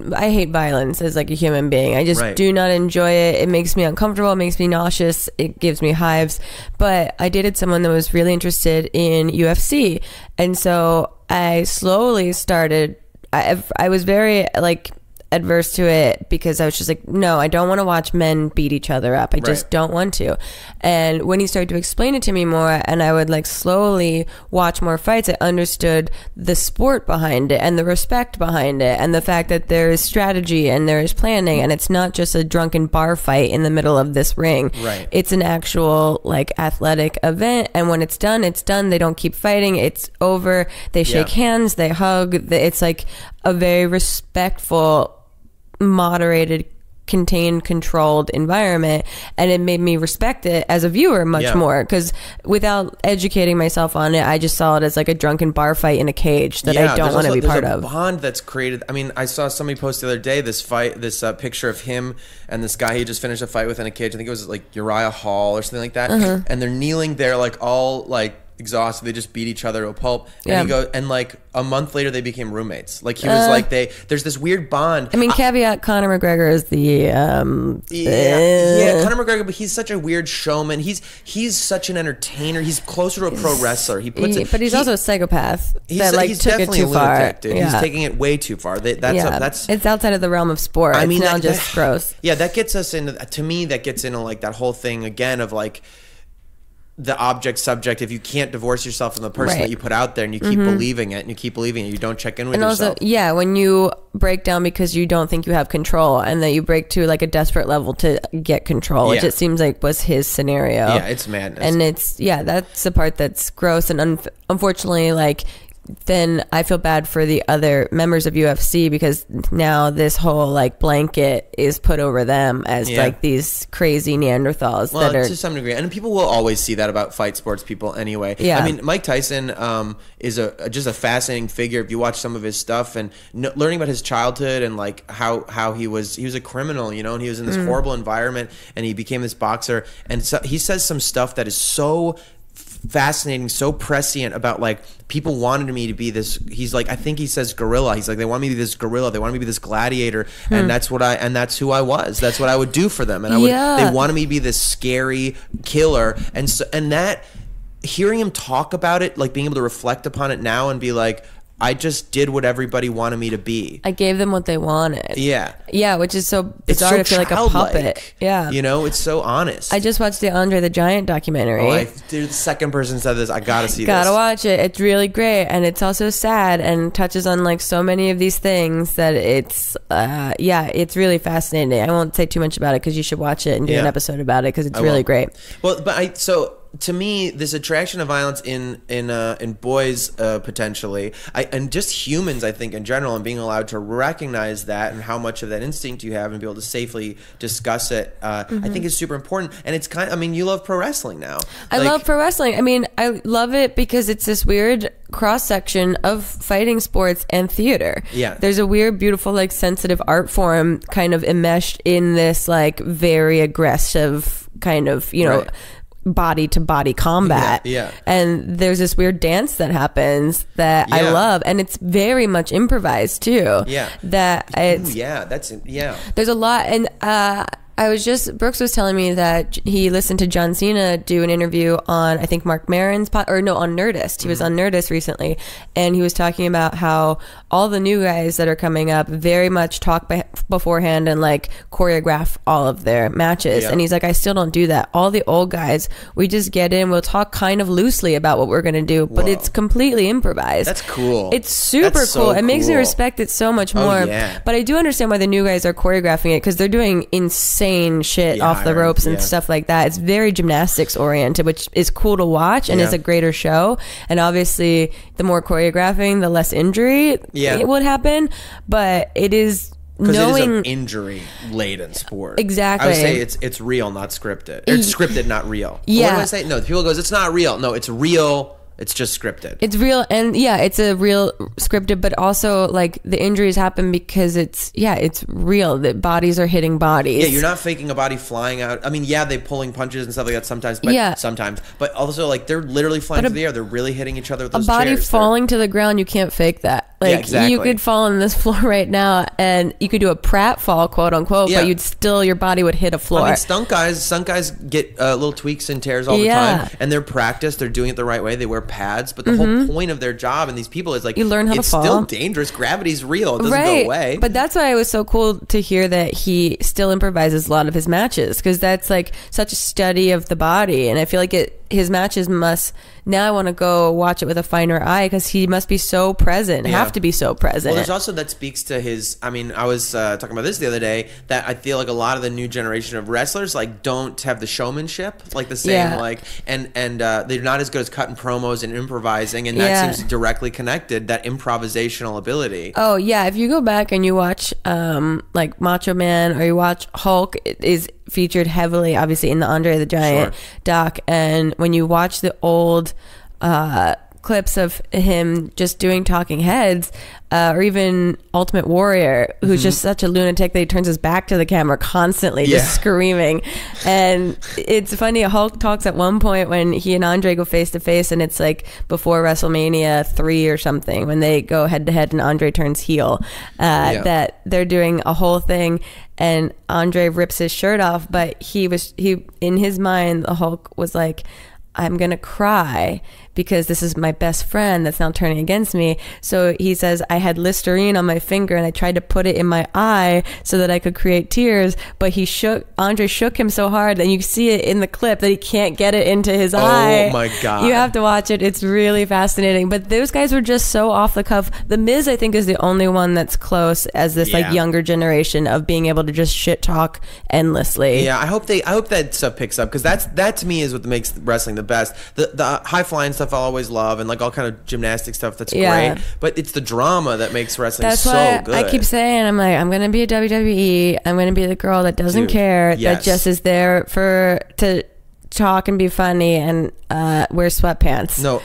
violence as like a human being. I just Right. do not enjoy it. It makes me uncomfortable. It makes me nauseous. It gives me hives. But I dated someone that was really interested in UFC, and so I slowly started. I was very like adverse to it because I was just like, no, I don't want to watch men beat each other up. I just Right. don't want to. And when he started to explain it to me more, and I would like slowly watch more fights, I understood the sport behind it and the respect behind it and the fact that there is strategy and there is planning, and it's not just a drunken bar fight in the middle of this ring. Right. It's an actual like athletic event, and when it's done, it's done. They don't keep fighting. It's over. They shake Yeah. hands. They hug. It's like a very respectful, moderated, contained, controlled environment, and it made me respect it as a viewer much Yeah. more, because without educating myself on it, I just saw it as like a drunken bar fight in a cage that I don't want to be part there's of. a bond that's created. I mean, I saw somebody post the other day this picture of him and this guy he just finished a fight with in a cage. I think it was like Uriah Hall or something like that, and they're kneeling there like all like exhausted. They just beat each other to a pulp, and Yeah. he goes, and like a month later they became roommates. Like he was like there's this weird bond. I mean, caveat: Conor McGregor is the Yeah, Conor McGregor, but he's such a weird showman. He's such an entertainer. He's closer to a pro wrestler. He puts it, but he's also a psychopath that like he's took it definitely too a far. lunatic, dude. Yeah. He's taking it way too far. That's it's outside of the realm of sport. I mean, it's now that- just that- gross. Yeah, that gets us into, to me, that gets into like that whole thing again of like the object subject. If you can't divorce yourself from the person Right. that you put out there, and you keep believing it, and you keep believing it, you don't check in with And yourself. also, yeah, when you break down because you don't think you have control, and that you break to like a desperate level to get control, which Yeah. it seems like was his scenario. Yeah, it's madness. And that's the part that's gross, and unfortunately, like, then I feel bad for the other members of UFC, because now this whole like blanket is put over them as Yeah. like these crazy Neanderthals Well, that are to some degree, and people will always see that about fight sports people anyway. Yeah. I mean, Mike Tyson is just a fascinating figure. If you watch some of his stuff and learning about his childhood and like how he was a criminal, you know, and he was in this horrible environment, and he became this boxer, and so he says some stuff that is so fascinating, so prescient about like people wanted me to be this. He's like, I think he says gorilla. He's like, they want me to be this gorilla. They want me to be this gladiator, and that's who I was. That's what I would do for them, and Yeah. they wanted me to be this scary killer, and that hearing him talk about it, like being able to reflect upon it now and be like, I just did what everybody wanted me to be. I gave them what they wanted. Yeah. Yeah, which is so It's bizarre so to feel like a childlike. puppet. Yeah. You know, it's so honest. I just watched the Andre the Giant documentary. Dude, the second person said this. I gotta see Gotta this. watch it. It's really great, and it's also sad and touches on like so many of these things that it's it's really fascinating. I won't say too much about it because you should watch it and do an Yeah. episode about it because it's I really will. great. Well, but so to me, this attraction of violence in boys potentially, and just humans, I think in general, and being allowed to recognize that and how much of that instinct you have and be able to safely discuss it, I think is super important. And it's I mean, you love pro wrestling now. I love pro wrestling. I mean, I love it because it's this weird cross section of fighting sports and theater. Yeah. There's a weird, beautiful, like sensitive art form kind of enmeshed in this like very aggressive kind of, you know, Right. body to body combat. Yeah. And there's this weird dance that happens that I Yeah. love, and it's very much improvised too. Yeah. That Ooh, it's yeah, that's yeah. there's a lot, and Brooks was telling me that he listened to John Cena do an interview on, I think, Mark Maron's on Nerdist. He was on Nerdist recently, and he was talking about how all the new guys that are coming up very much talk beforehand and like choreograph all of their matches. And he's like, I still don't do that. All the old guys, we just get in, we'll talk kind of loosely about what we're going to do, but it's completely improvised. That's cool. It's super cool. It makes me respect it so much more. But I do understand why the new guys are choreographing it, because they're doing insane shit off the ropes and stuff like that. It's very gymnastics oriented, which is cool to watch and is a greater show. And obviously, the more choreographing, the less injury it would happen. But it is because it is an injury-laden sport. Exactly. I would say it's real, not scripted. It's scripted, not real. Yeah. What do I say? No, people goes, it's not real. No, it's real. It's just scripted. It's real, and it's a real scripted, but also like the injuries happen because it's real. The bodies are hitting bodies. Yeah, you're not faking a body flying out. I mean, they're pulling punches and stuff like that sometimes, but also like they're literally flying through the air. They're really hitting each other with those chairs. A body chairs. falling to the ground, you can't fake that. Like exactly. You could fall on this floor right now, and you could do a Pratt fall, quote unquote, but your body would hit a floor. I mean, stunt guys get little tweaks and tears all the time, and they're practiced. They're doing it the right way. They wear pads, but the whole point of their job and these people is like you learn how to fall. It's still dangerous. Gravity's real. It doesn't go away. But that's why it was so cool to hear that he still improvises a lot of his matches, because that's like such a study of the body, and I feel like his matches must. Now I want to go watch it with a finer eye, because he must be so present, have to be so present. Well, there's also that speaks to his, I mean, I was talking about this the other day, that I feel like a lot of the new generation of wrestlers like don't have the showmanship, like the same, like, and they're not as good as cutting promos and improvising, and that seems directly connected, that improvisational ability. Oh, yeah. If you go back and you watch like Macho Man, or you watch Hulk, it is featured heavily, obviously, in the Andre the Giant doc, and when you watch the old clips of him just doing talking heads, or even Ultimate Warrior, who's just such a lunatic that he turns his back to the camera constantly, just screaming. And it's funny, Hulk talks at one point when he and Andre go face to face, and it's like before WrestleMania 3 or something, when they go head to head and Andre turns heel, that they're doing a whole thing, and Andre rips his shirt off, but he in his mind, the Hulk was like, I'm gonna cry because this is my best friend that's now turning against me. So he says, I had Listerine on my finger and I tried to put it in my eye so that I could create tears, but Andre shook him so hard that you see it in the clip that he can't get it into his eye. Oh my God. You have to watch it. It's really fascinating. But those guys were just so off the cuff. The Miz, I think, is the only one that's close as this like younger generation of being able to just shit talk endlessly. Yeah, I hope that stuff picks up, because that to me is what makes wrestling the best. The high flying stuff I'll always love, and like all kind of gymnastic stuff that's great, but it's the drama that makes wrestling so good. I keep saying, I'm like, I'm gonna be a WWE, I'm gonna be the girl that doesn't care, that just is there to talk and be funny and wear sweatpants. No,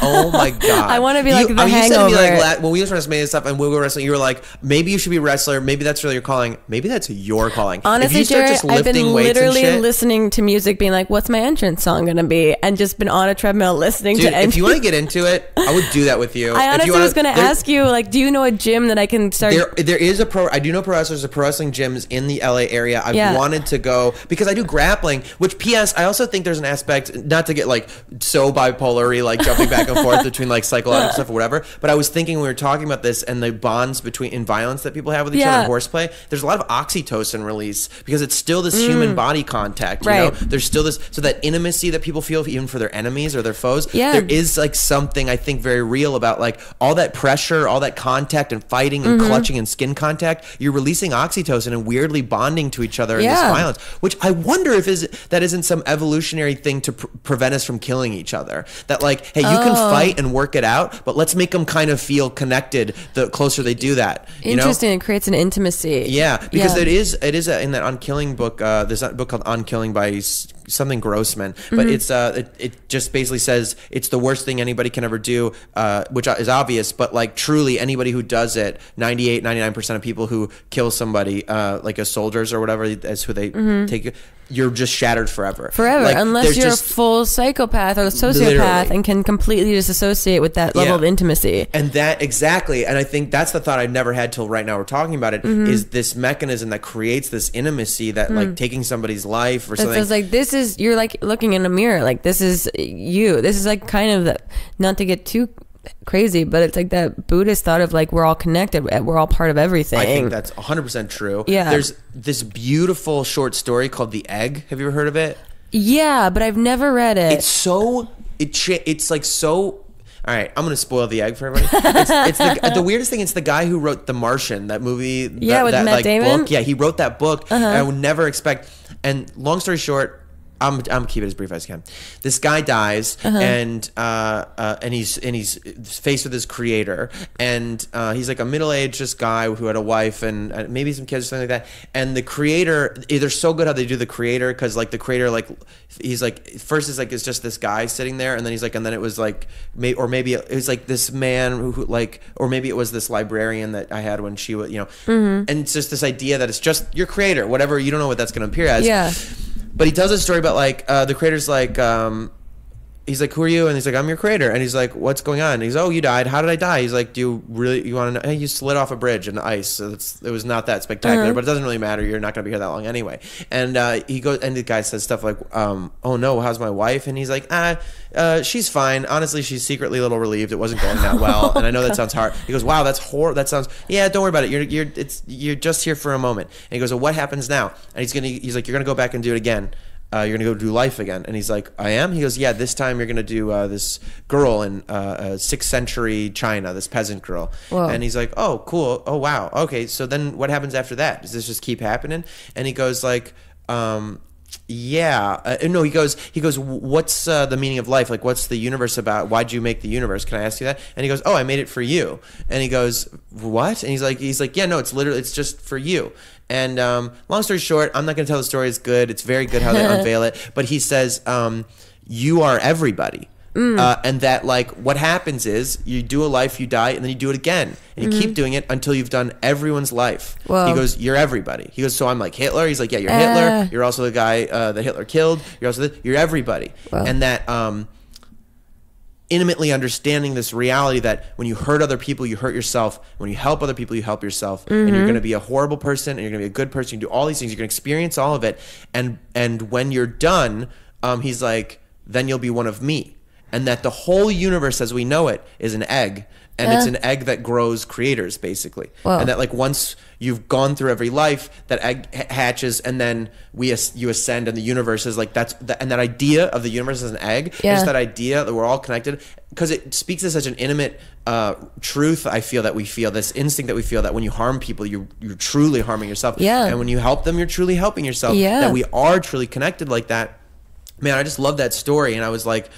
oh my God. I want to be like the Hangover. You said to me, like, when we used to WrestleMania stuff and we were wrestling, you were like, maybe you should be a wrestler, maybe that's really your calling, maybe that's your calling. Honestly, Jerry, I've been literally listening to music, being like, what's my entrance song gonna be? And just been on a treadmill listening to entrance. If you want to get into it, I would do that with you. I honestly was gonna ask you, like, do you know a gym that I can start? There is I do know pro wrestlers, pro wrestling gyms in the LA area. I've wanted to go, because I do grappling, which PS, I also think there's an aspect, not to get like so bipolar-y, like jumping back and forth between like psychological stuff or whatever, but I was thinking when we were talking about this and the bonds in violence that people have with each other in horseplay, there's a lot of oxytocin release, because it's still this human body contact, you know? There's still this, so that intimacy that people feel even for their enemies or their foes, there is like something I think very real about like all that pressure, all that contact and fighting and clutching and skin contact. You're releasing oxytocin and weirdly bonding to each other in this violence, which I wonder if that isn't some evolutionary thing to prevent us from killing each other. That like, hey, you can fight and work it out, but let's make them kind of feel connected the closer they do that. Interesting. It creates an intimacy. Yeah, because it is in that On Killing book, there's that book called On Killing by something Grossman, but it's it just basically says it's the worst thing anybody can ever do, which is obvious, but like truly anybody who does it, 99% of people who kill somebody, like as soldiers or whatever, that's who they take. You're just shattered forever. Like, unless you're a full psychopath or a sociopath literally. And can completely disassociate with that level of intimacy. And that, exactly. And I think that's the thought I've never had till right now we're talking about it, is this mechanism that creates this intimacy that like taking somebody's life or something. It's like, this is, you're like looking in a mirror, like this is you. This is like kind of the, not to get too crazy, but it's like that Buddhist thought of like we're all connected, we're all part of everything. I think that's 100% true. Yeah. There's this beautiful short story called The Egg. Have you ever heard of it? Yeah, but I've never read it. It's so it's like so. All right, I'm going to spoil The Egg for everybody. It's the weirdest thing. It's the guy who wrote The Martian, that movie. With that Matt like Damon. Book. Yeah, he wrote that book. And I would never expect. And long story short, I'm keep it as brief as I can. This guy dies, and he's faced with his creator, and he's like a middle-aged just guy who had a wife and maybe some kids or something like that. And the creator, they're so good how they do the creator, because like the creator, like he's like first is like it's just this guy sitting there, and then he's like, and then it was like maybe it was like this man who like, or maybe it was this librarian that I had when she was, and it's just this idea that it's just your creator, whatever, you don't know what that's going to appear as. Yeah. But he tells a story about like the creator's like he's like, who are you? And he's like, I'm your creator. And he's like, what's going on? And he's, oh, you died. How did I die? He's like, you want to know? Hey, you slid off a bridge in the ice. So it was not that spectacular, but it doesn't really matter. You're not going to be here that long anyway. And he goes, and the guy says stuff like, oh no, how's my wife? And he's like, she's fine. Honestly, she's secretly a little relieved. It wasn't going that well. And I know that sounds hard. He goes, wow, that's horrible. That sounds, yeah, don't worry about it. You're just here for a moment. And he goes, well, what happens now? And he's like, you're going to go back and do it again. You're going to go do life again. And he's like, I am? He goes, yeah, this time you're going to do this girl in 6th century China, this peasant girl. Whoa. And he's like, oh, cool. Oh, wow. Okay, so then what happens after that? Does this just keep happening? And he goes like, yeah. No, he goes, what's the meaning of life? Like, what's the universe about? Why'd you make the universe? Can I ask you that? And he goes, oh, I made it for you. And he goes, what? And he's like, yeah, no, it's just for you. And long story short, I'm not going to tell the story. It's good. It's very good how they unveil it. But he says, you are everybody. And that, like, what happens is you do a life, you die, and then you do it again. And you keep doing it until you've done everyone's life. Whoa. He goes, you're everybody. He goes, so I'm like Hitler? He's like, yeah, you're Hitler. You're also the guy that Hitler killed. You're everybody. Wow. And that intimately understanding this reality that when you hurt other people, you hurt yourself. When you help other people, you help yourself. And you're going to be a horrible person, and you're going to be a good person. You do all these things. You're going to experience all of it. And when you're done, he's like, then you'll be one of me. And that the whole universe as we know it is an egg. And it's an egg that grows creators, basically. Whoa. And that, like, once you've gone through every life, that egg hatches, and then you ascend, and the universe is like and that idea of the universe as an egg, just that idea that we're all connected, because it speaks to such an intimate truth. I feel that we feel this instinct that we feel that when you harm people, you're truly harming yourself. Yeah. And when you help them, you're truly helping yourself. Yeah. That we are truly connected like that. Man, I just love that story, and I was like,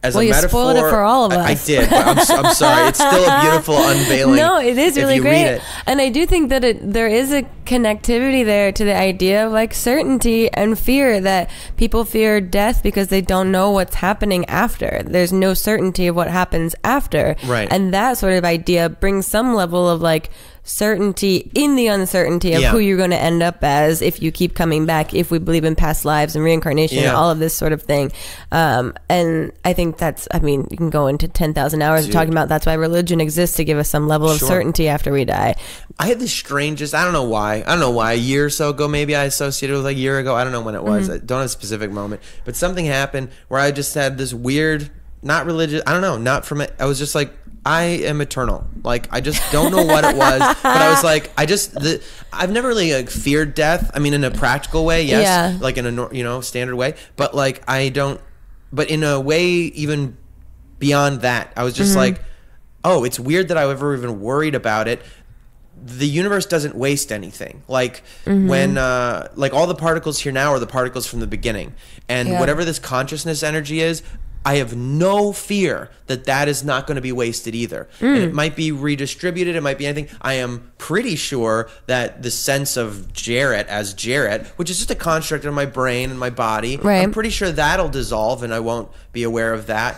as well, a you metaphor, spoiled it for all of us. I did, but I'm sorry. It's still a beautiful unveiling. No, it is really great. Read it. And I do think that there is a connectivity there to the idea of like certainty and fear, that people fear death because they don't know what's happening after. There's no certainty of what happens after. Right. And that sort of idea brings some level of like certainty in the uncertainty of who you're going to end up as if you keep coming back, if we believe in past lives and reincarnation and all of this sort of thing. And I think you can go into 10,000 hours of talking about that's why religion exists, to give us some level of certainty after we die. I had the strangest, I don't know why, a year or so ago, maybe I associated with, like, a year ago, I don't know when it was, I don't have a specific moment, but something happened where I just had this weird, not religious, I don't know, not from it, I was just like, I am eternal. Like, I just don't know what it was, but I was like, I've never really like feared death. I mean, in a practical way, yes, like in a standard way, but like but in a way even beyond that, I was just like, oh, it's weird that I ever even worried about it. The universe doesn't waste anything. Like when like all the particles here now are the particles from the beginning, and whatever this consciousness energy is, I have no fear that is not going to be wasted either. And it might be redistributed. It might be anything. I am pretty sure that the sense of Jarrett as Jarrett, which is just a construct of my brain and my body, Right. I'm pretty sure that'll dissolve and I won't be aware of that.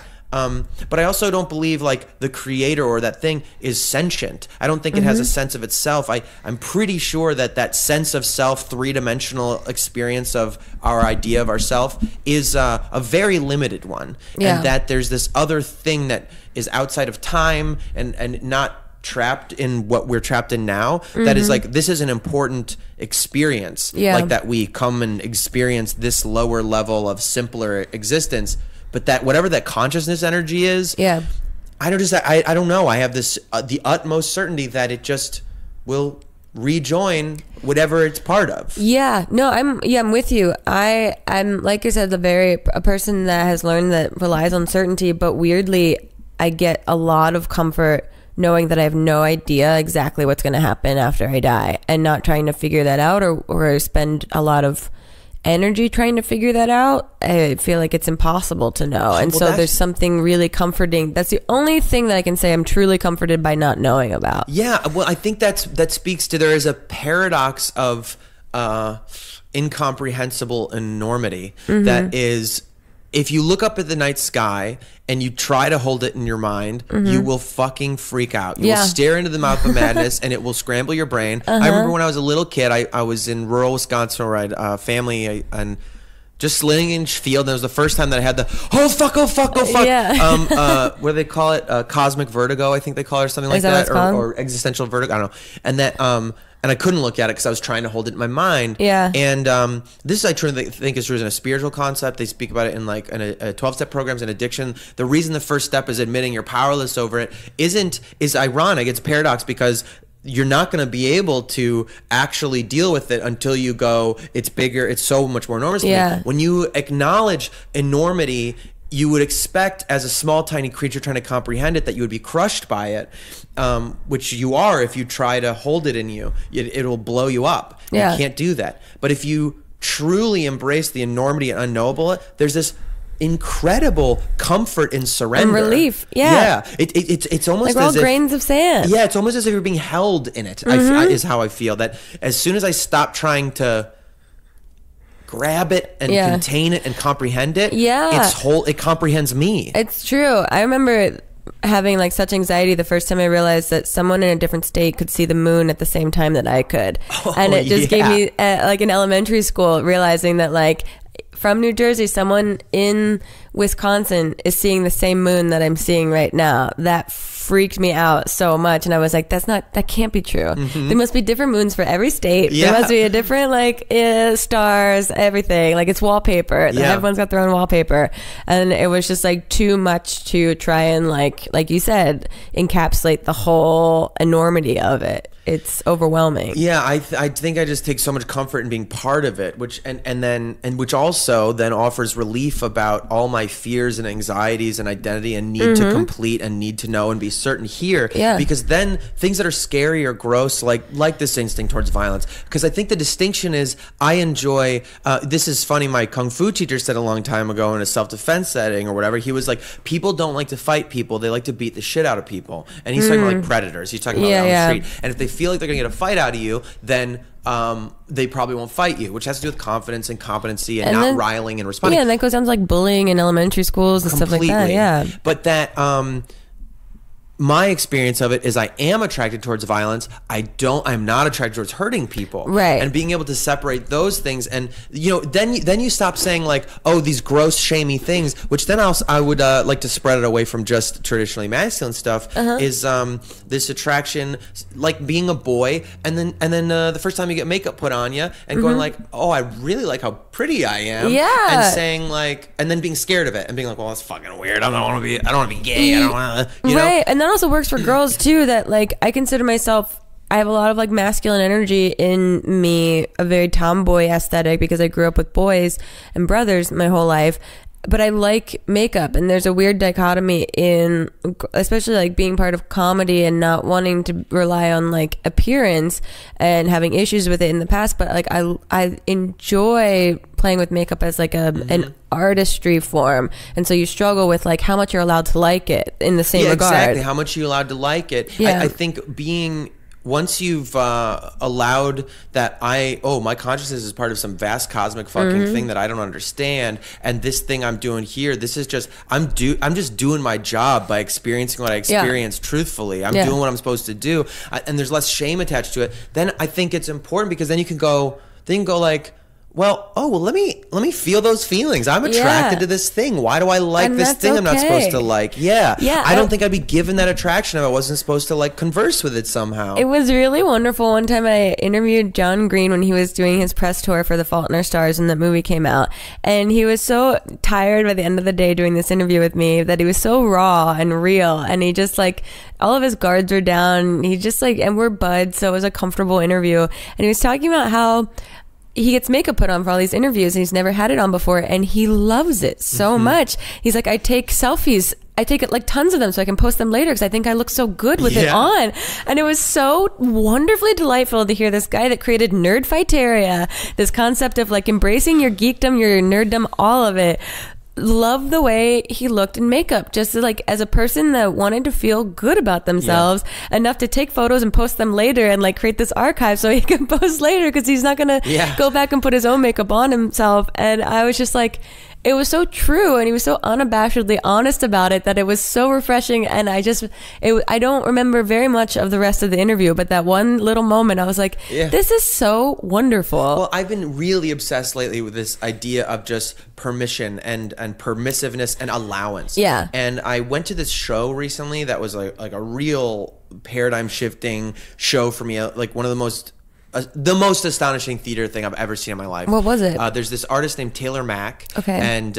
But I also don't believe like the creator or that thing is sentient. I don't think it has a sense of itself. I'm pretty sure that sense of self, three-dimensional experience of our idea of ourself is a very limited one. Yeah. And that there's this other thing that is outside of time and not trapped in what we're trapped in now. That is like, this is an important experience. Yeah. Like that we come and experience this lower level of simpler existence. But that whatever that consciousness energy is, Yeah. I don't know. I have this the utmost certainty that it just will rejoin whatever it's part of. Yeah, no, I'm with you. I'm like I said, a person that has learned that relies on certainty, but weirdly, I get a lot of comfort knowing that I have no idea exactly what's going to happen after I die, and not trying to figure that out or spend a lot of energy trying to figure that out. I feel like it's impossible to know. And Well, so that's- there's something really comforting. That's the only thing that I can say I'm truly comforted by not knowing about. Yeah, well, I think that speaks to, there is a paradox of incomprehensible enormity that is, if you look up at the night sky and you try to hold it in your mind, you will fucking freak out. You Yeah. will stare into the mouth of madness and it will scramble your brain. I remember when I was a little kid, I was in rural Wisconsin where I had a family and just living in field. And it was the first time that I had the, oh fuck. Yeah. What do they call it? Cosmic vertigo, I think they call it, or something like Is that what it's called? or existential vertigo. I don't know. And that, and I couldn't look at it because I was trying to hold it in my mind. Yeah. And this I truly think is true in a spiritual concept. They speak about it in like in a 12-step programs in addiction. The reason the first step is admitting you're powerless over it is ironic. It's a paradox because you're not going to be able to actually deal with it until you go, it's bigger, it's so much more enormous. Yeah. When you acknowledge enormity, you would expect as a small, tiny creature trying to comprehend it that you would be crushed by it, which you are if you try to hold it in you. It'll blow you up. Yeah. You can't do that. But if you truly embrace the enormity and unknowable, there's this incredible comfort in surrender And relief. Yeah. It's almost Like we're all as if, grains of sand. yeah, it's almost as if you're being held in it. Is how I feel. That as soon as I stop trying to grab it and Yeah. contain it and comprehend it, Yeah. it comprehends me. It's true. I remember having like such anxiety the first time I realized that someone in a different state could see the moon at the same time that I could. And it just gave me like in elementary school realizing that like from New Jersey, someone in Wisconsin is seeing the same moon that I'm seeing right now. That freaked me out so much. And I was like, that can't be true. There must be different moons for every state. Yeah. There must be a different like stars, everything. Like it's wallpaper. Yeah. Everyone's got their own wallpaper. And it was just like too much to try and like you said, encapsulate the whole enormity of it. It's overwhelming. Yeah, I think I just take so much comfort in being part of it, which which also then offers relief about all my fears and anxieties and identity and need to complete and need to know and be certain here. Yeah. Because then things that are scary or gross, like this instinct towards violence, because I think the distinction is I enjoy. This is funny. My kung fu teacher said a long time ago in a self-defense setting or whatever, he was like, people don't like to fight people; they like to beat the shit out of people. And he's talking about like predators. He's talking about on the street. And if they feel like they're gonna get a fight out of you, then they probably won't fight you, which has to do with confidence and competency and not then, riling and responding. Yeah, and that goes down to like bullying in elementary schools and stuff like that. Yeah. But that my experience of it is I am attracted towards violence. I'm not attracted towards hurting people. Right. And being able to separate those things, and then you stop saying like, oh, these gross, shamey things, which then I would like to spread it away from just traditionally masculine stuff. Is this attraction like being a boy, and then the first time you get makeup put on you and going like, oh, I really like how pretty I am. Yeah. And saying like, and then being scared of it and being like, well, that's fucking weird. I don't want to be gay. I don't want to, you know. Right. And that also works for girls too, that like I consider myself, I have a lot of like masculine energy in me, a very tomboy aesthetic because I grew up with boys and brothers my whole life. but I like makeup, and there's a weird dichotomy in, especially like being part of comedy and not wanting to rely on like appearance and having issues with it in the past. But like I enjoy playing with makeup as like an artistry form, and so you struggle with like how much you're allowed to like it in the same regard. Exactly, how much you're allowed to like it. Yeah. I think being, once you've allowed that my consciousness is part of some vast cosmic fucking thing that I don't understand, and this thing I'm doing here, this is just, I'm just doing my job by experiencing what I experience truthfully. I'm doing what I'm supposed to do, and there's less shame attached to it. Then I think it's important, because then you can go like, well, let me feel those feelings. I'm attracted to this thing. Why do I like this thing I'm not supposed to like? I don't think I'd be given that attraction if I wasn't supposed to like converse with it somehow. It was really wonderful. One time I interviewed John Green when he was doing his press tour for The Fault in Our Stars when that movie came out, and he was so tired by the end of the day doing this interview with me that he was so raw and real, and he just like, all of his guards were down. He just like, and we're buds, so it was a comfortable interview, and he was talking about how he gets makeup put on for all these interviews and he's never had it on before, and he loves it so much. He's like, I take selfies. I take it like tons of them so I can post them later because I think I look so good with it on. And it was so wonderfully delightful to hear this guy that created Nerdfighteria, this concept of like embracing your geekdom, your nerddom, all of it. Love the way he looked in makeup, just like as a person that wanted to feel good about themselves enough to take photos and post them later and like create this archive so he can post later because he's not gonna go back and put his own makeup on himself. And I was just like, it was so true, and he was so unabashedly honest about it that it was so refreshing. And I don't remember very much of the rest of the interview, but that one little moment I was like, this is so wonderful. Well, I've been really obsessed lately with this idea of just permission and permissiveness and allowance. Yeah. And I went to this show recently that was like a real paradigm shifting show for me, like one of the most astonishing theater thing I've ever seen in my life. What was it? There's this artist named Taylor Mack. Okay. And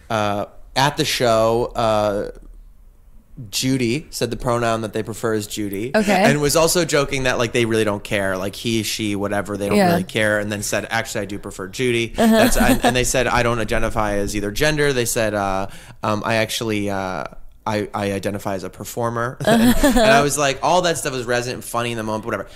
at the show, Judy said the pronoun that they prefer is Judy. Okay. And was also joking that like they really don't care, like he, she, whatever, they don't really care. And then said, actually, I do prefer Judy. And they said, I don't identify as either gender. They said, I actually. I identify as a performer. And I was like, all that stuff was resonant and funny in the moment, whatever.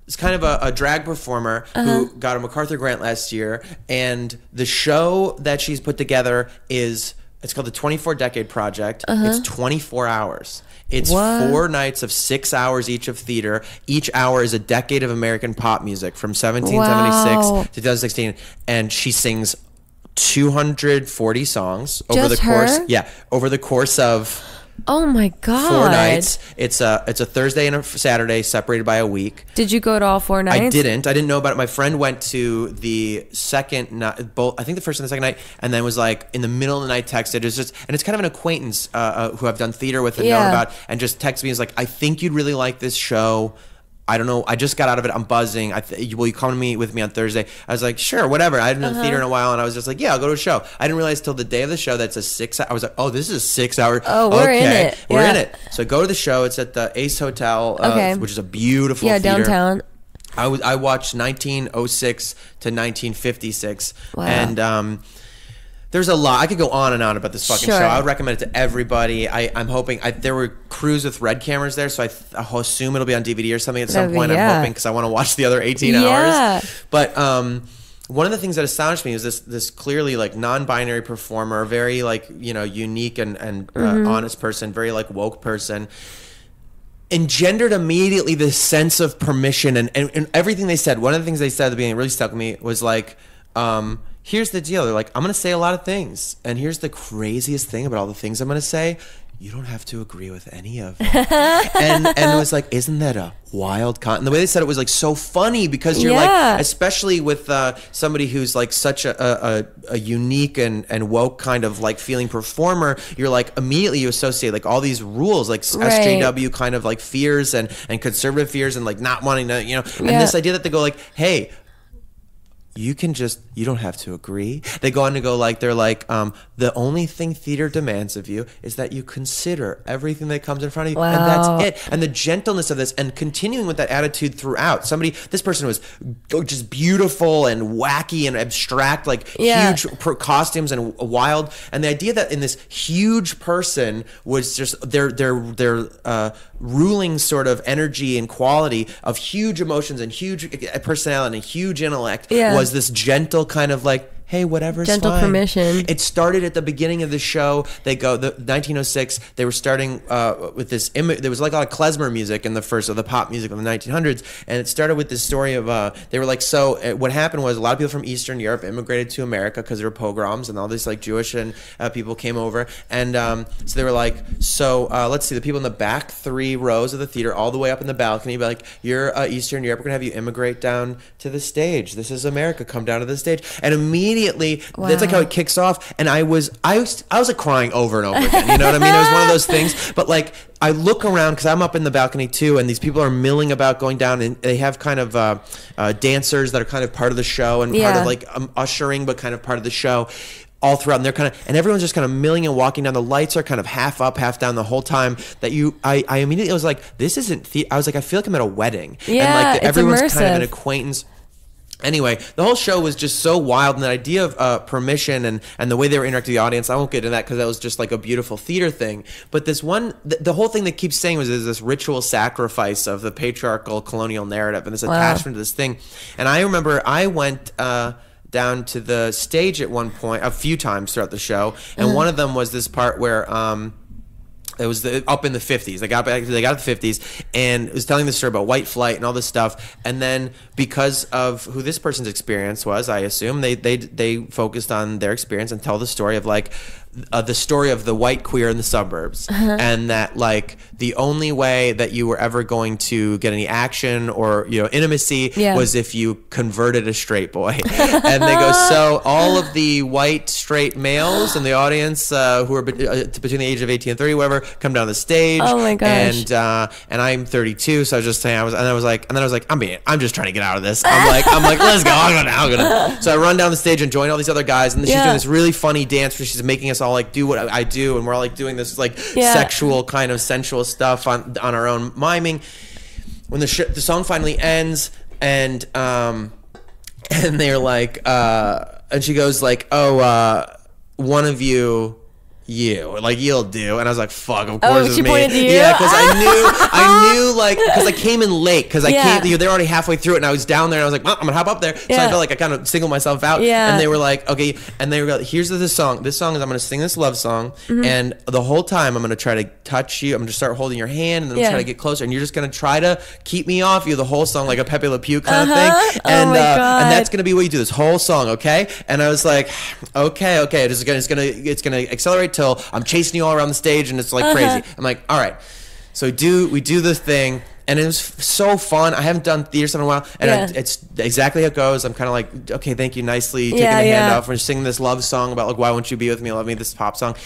It's kind of a drag performer who got a MacArthur grant last year, and the show that she's put together it's called the 24 Decade Project. It's 24 hours. It's 4 nights of 6 hours each of theater. Each hour is a decade of American pop music from 1776 to 2016, and she sings 240 songs over the course. Yeah, over the course of Oh my God. 4 nights. It's a Thursday and a Saturday separated by a week. Did you go to all 4 nights? I didn't know about it. My friend went to the second night, both, I think the first and the second night, and then was like in the middle of the night texted. It's kind of an acquaintance who I've done theater with and known about, and just texted me. Is like, I think you'd really like this show. I don't know. I just got out of it. I'm buzzing. Will you come with me on Thursday? I was like, sure, whatever. I hadn't done theater in a while, and I was just like, yeah, I'll go to a show. I didn't realize till the day of the show that's a 6 hour. I was like, oh, this is a 6 hour. Oh, we're in it. We're in it. So I go to the show. It's at the Ace Hotel, which is a beautiful theater. Downtown. I watched 1906 to 1956, and there's a lot. I could go on and on about this fucking show. I would recommend it to everybody. I'm hoping there were crews with red cameras there, so I assume it'll be on DVD or something at some point. I'm hoping, because I want to watch the other 18 hours. But one of the things that astonished me is this clearly like non-binary performer, very like unique and honest person, very like woke person, engendered immediately this sense of permission and everything they said. One of the things they said at the beginning really stuck with me was like, here's the deal. They're like, I'm going to say a lot of things. And here's the craziest thing about all the things I'm going to say. You don't have to agree with any of them. and it was like, isn't that a wild And the way they said it was like so funny, because you're like, especially with somebody who's like such a unique and woke kind of like feeling performer, you're like immediately you associate like all these rules, like SJW kind of like fears and conservative fears and like not wanting to, and this idea that they go like, hey, you don't have to agree. They go on to go like, they're like, the only thing theater demands of you is that you consider everything that comes in front of you. Wow. And that's it. And the gentleness of this, and continuing with that attitude throughout. This person was just beautiful and wacky and abstract, like huge costumes and wild. And the idea that in this huge person was just their ruling sort of energy and quality of huge emotions and huge personality and huge intellect was this gentle kind of like, hey, whatever's gentle fine. Permission. It started at the beginning of the show. The 1906. They were starting with this. There was like a lot of klezmer music in the pop music of the 1900s, and it started with this story of they were like, what happened was a lot of people from Eastern Europe immigrated to America because there were pogroms and all these like Jewish and people came over, and so they were like, let's see, the people in the back 3 rows of the theater, all the way up in the balcony, be like, you're Eastern Europe. We're gonna have you immigrate down to the stage. This is America. Come down to the stage, and immediately. That's like how it kicks off, and I was like crying over and over again. You know what I mean? It was one of those things. But like I look around because I'm up in the balcony too, and these people are milling about going down, and they have kind of dancers that are kind of part of the show and part of like ushering, but kind of part of the show. All throughout, and everyone's just kind of milling and walking down. The lights are kind of half up, half down the whole time. I immediately was like, this isn't. I was like, I feel like I'm at a wedding, and like everyone's immersive. kind of an acquaintance. Anyway, the whole show was just so wild, and the idea of permission and the way they were interacting with the audience, I won't get into that because that was just like a beautiful theater thing. But this one, the whole thing that keeps saying was there's this ritual sacrifice of the patriarchal colonial narrative and this attachment to this thing. And I remember I went down to the stage at one point, a few times throughout the show, and one of them was this part where it was up in the 50s. They got to the 50s, and it was telling the story about white flight and all this stuff. And then because of who this person's experience was, I assume they focused on their experience and tell the story of like the story of the white queer in the suburbs, and that like the only way that you were ever going to get any action or intimacy was if you converted a straight boy. And they go, so all of the white straight males in the audience who are between the age of 18 and 30, whatever, come down the stage. Oh my gosh! And I'm 32, so I was just saying I was like, I'm just trying to get out of this. I'm like, let's go. I'm gonna. So I run down the stage and join all these other guys, and she's doing this really funny dance where she's making us all like do what I do, and we're all like doing this like sexual kind of sensual stuff on our own miming. When the song finally ends, and they're like, and she goes like, one of you'll do, and I was like, fuck, of course it's me. Pointed to you? Yeah, because I knew like, because I came in late, because they're already halfway through it, and I was down there, and I was like, I'm gonna hop up there. So I felt like I kind of singled myself out, and they were like, okay, and they were like, here's this song is I'm gonna sing this love song, and the whole time I'm gonna try to touch you, I'm gonna start holding your hand, and then try to get closer, and you're just gonna try to keep me off you the whole song, like a Pepe Le Pew kind of thing, and that's gonna be what you do this whole song, okay? And I was like, okay, it's gonna accelerate till I'm chasing you all around the stage, and it's like crazy. I'm like, all right. So we do this thing, and it was so fun. I haven't done theater stuff in a while, and it's exactly how it goes. I'm kind of like, okay, thank you, nicely, taking the hand off. We're singing this love song about like, why won't you be with me, love me, this pop song.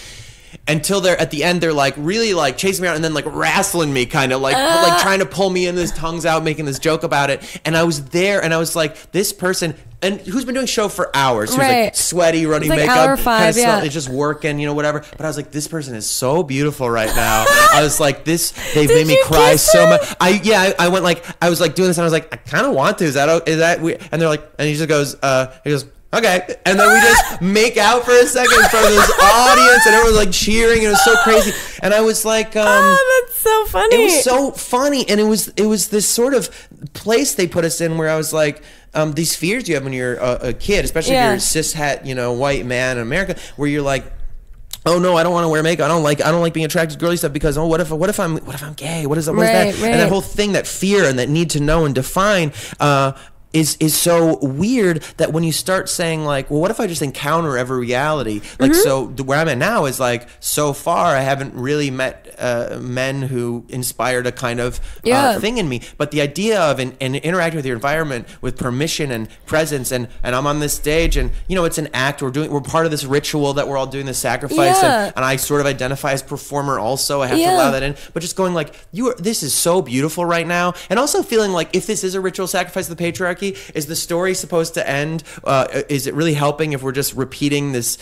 Until they're at the end, they're like really like chasing me around and then like wrestling me, kind of like trying to pull me in, his tongues out, making this joke about it. And I was there, and I was like, this person, and who's been doing show for hours, who's like sweaty, running like makeup, kind of just working, whatever. But I was like, this person is so beautiful right now. I was like, they've made me cry so much. I went like, I was like doing this, and I was like, I kind of want to. Is that weird? And they're like, and he just goes, okay, and then we just make out for a second in front of this audience, and everyone was like cheering, and it was so crazy. And I was like, that's so funny. It was so funny, and it was this sort of place they put us in where I was like, these fears you have when you're a kid, especially if you're a cishet, white man in America, where you're like, oh no, I don't want to wear makeup. I don't like being attracted to girly stuff because what if I'm gay? What is that? And that whole thing, that fear and that need to know and define. Is so weird that when you start saying like, well, what if I just encounter every reality? Like, so where I'm at now is like, so far I haven't really met men who inspired a kind of thing in me. But the idea of and interacting with your environment with permission and presence, and I'm on this stage, and it's an act. We're part of this ritual that we're all doing, this sacrifice, and I sort of identify as performer also. I have to allow that in. But just going like, this is so beautiful right now, and also feeling like if this is a ritual sacrifice of the patriarchy, patriarchy? Is the story supposed to end? Is it really helping if we're just repeating this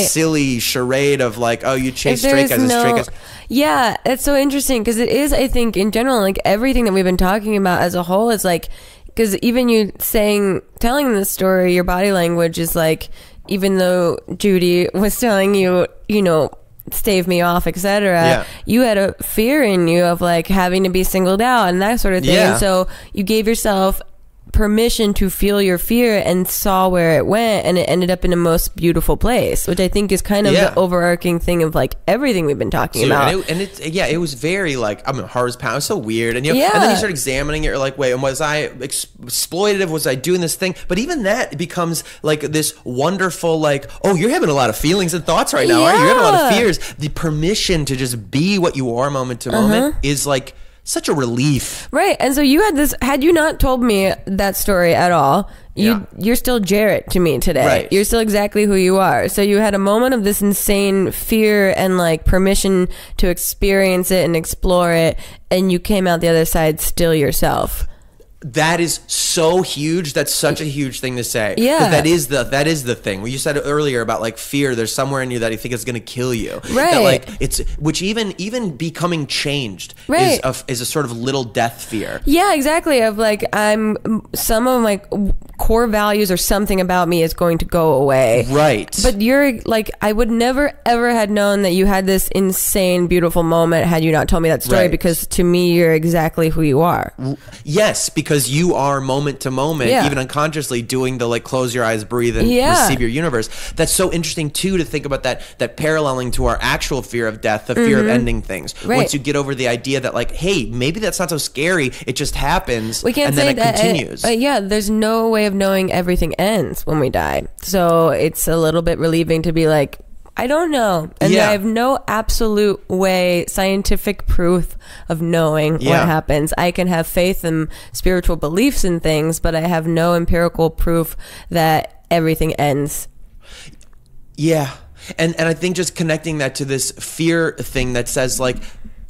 silly charade of like, oh, you chase straight guys and straight guys? Yeah, it's so interesting because it is, I think, in general, like everything that we've been talking about as a whole is like, because even you telling the story, your body language is like, even though Judy was telling you, you know, stave me off, etc., you had a fear in you of like having to be singled out and that sort of thing. And so you gave yourself permission to feel your fear and saw where it went, and it ended up in the most beautiful place, which I think is kind of the overarching thing of like everything we've been talking about. It was very like, I mean, Harv's Pound was so weird, and and then you start examining it, you're like, wait, and was I exploitative? Was I doing this thing? But even that becomes like this wonderful, like, oh, you're having a lot of feelings and thoughts right now, aren't you? You're having a lot of fears. The permission to just be what you are moment to moment is like such a relief. Right. And so you had you not told me that story at all, you're still Jarrett to me today. Right. You're still exactly who you are. So you had a moment of this insane fear and like permission to experience it and explore it, and you came out the other side still yourself. That is so huge. That's such a huge thing to say. Yeah. 'Cause that is the thing. When you said earlier about like fear, there's somewhere in you that you think is going to kill you. Right. That like which even becoming changed is a sort of little death fear. Yeah, exactly. Of like, some of my core values or something about me is going to go away. Right. But you're like, I would never ever had known that you had this insane, beautiful moment had you not told me that story, because to me, you're exactly who you are. Yes, because you are moment to moment, even unconsciously doing the like close your eyes, breathe, and receive your universe. That's so interesting too, to think about that paralleling to our actual fear of death, the fear of ending things. Right. Once you get over the idea that like, hey, maybe that's not so scary, it just happens, we can't and say then it that continues. There's no way of knowing everything ends when we die. So it's a little bit relieving to be like, I don't know. And I have no absolute way, scientific proof of knowing what happens. I can have faith and spiritual beliefs in things, but I have no empirical proof that everything ends. Yeah. And I think just connecting that to this fear thing that says like,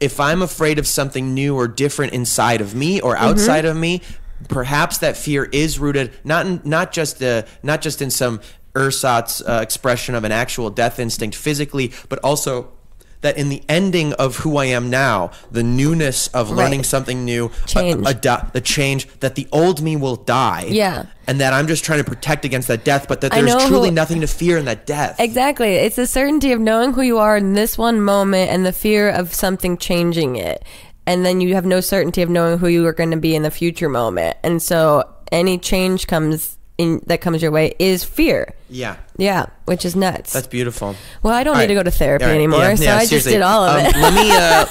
if I'm afraid of something new or different inside of me or outside of me, perhaps that fear is rooted not just in some ersatz expression of an actual death instinct physically, but also that in the ending of who I am now, the newness of learning something new, the change, that the old me will die. Yeah. And that I'm just trying to protect against that death, but that there's truly nothing to fear in that death. Exactly. It's the certainty of knowing who you are in this one moment and the fear of something changing it. And then you have no certainty of knowing who you are going to be in the future moment. And so any change that comes your way is fear. Yeah, which is nuts. That's beautiful. Well, I don't need to go to therapy anymore, so I just did all of it.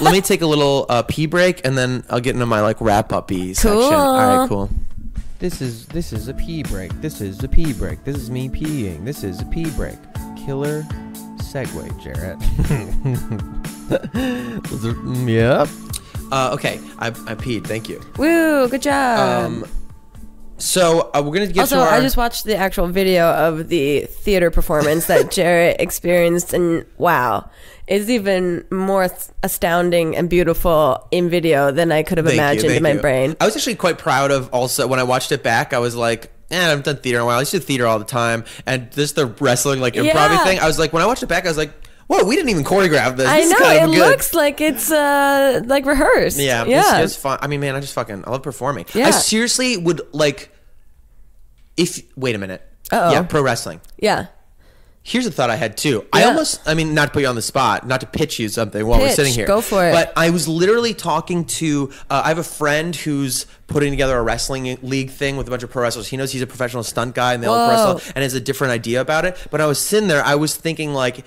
Let me take a little pee break, and then I'll get into my like wrap up-y section. All right, cool. This is a pee break. This is a pee break. This is me peeing. This is a pee break. Killer segue, Jarrett. Yep. Okay, I peed. Thank you. Woo, good job. So we're going to get to I just watched the actual video of the theater performance that Jarrett experienced, and wow, it's even more astounding and beautiful in video than I could have imagined in my brain. I was actually quite proud of also, when I watched it back, I was like, I've done theater in a while. I used to do theater all the time. And this, the wrestling, like improv thing, I was like, when I watched it back, I was like, whoa, we didn't even choreograph this. I know, it looks like it's like rehearsed. Yeah. It's fun. I mean, man, I love performing. Yeah. I seriously would like, wait a minute. Uh-oh. Yeah, pro wrestling. Yeah. Here's a thought I had too. I mean, not to put you on the spot, not to pitch you something while we're sitting here. Go for it. But I was literally talking to, I have a friend who's putting together a wrestling league thing with a bunch of pro wrestlers. He knows he's a professional stunt guy and they all wrestle and has a different idea about it. But I was sitting there, I was thinking like,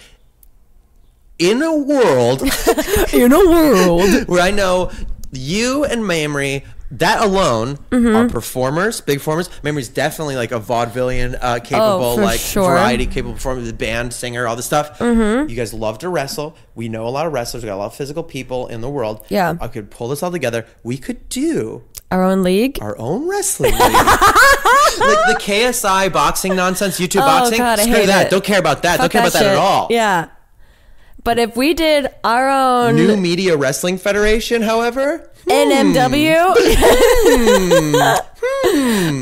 in a world where I know you and Mamrie, that alone are performers, big performers. Mamrie's definitely like a vaudevillian capable, variety capable performer, the band, singer, all this stuff. You guys love to wrestle. We know a lot of wrestlers. We got a lot of physical people in the world. Yeah. I could pull this all together. We could do our own league, our own wrestling league. Like the KSI boxing nonsense, YouTube boxing. God, Screw that. Don't care about that. Don't care about that at all. Yeah. But if we did our own New Media Wrestling Federation, however, NMW.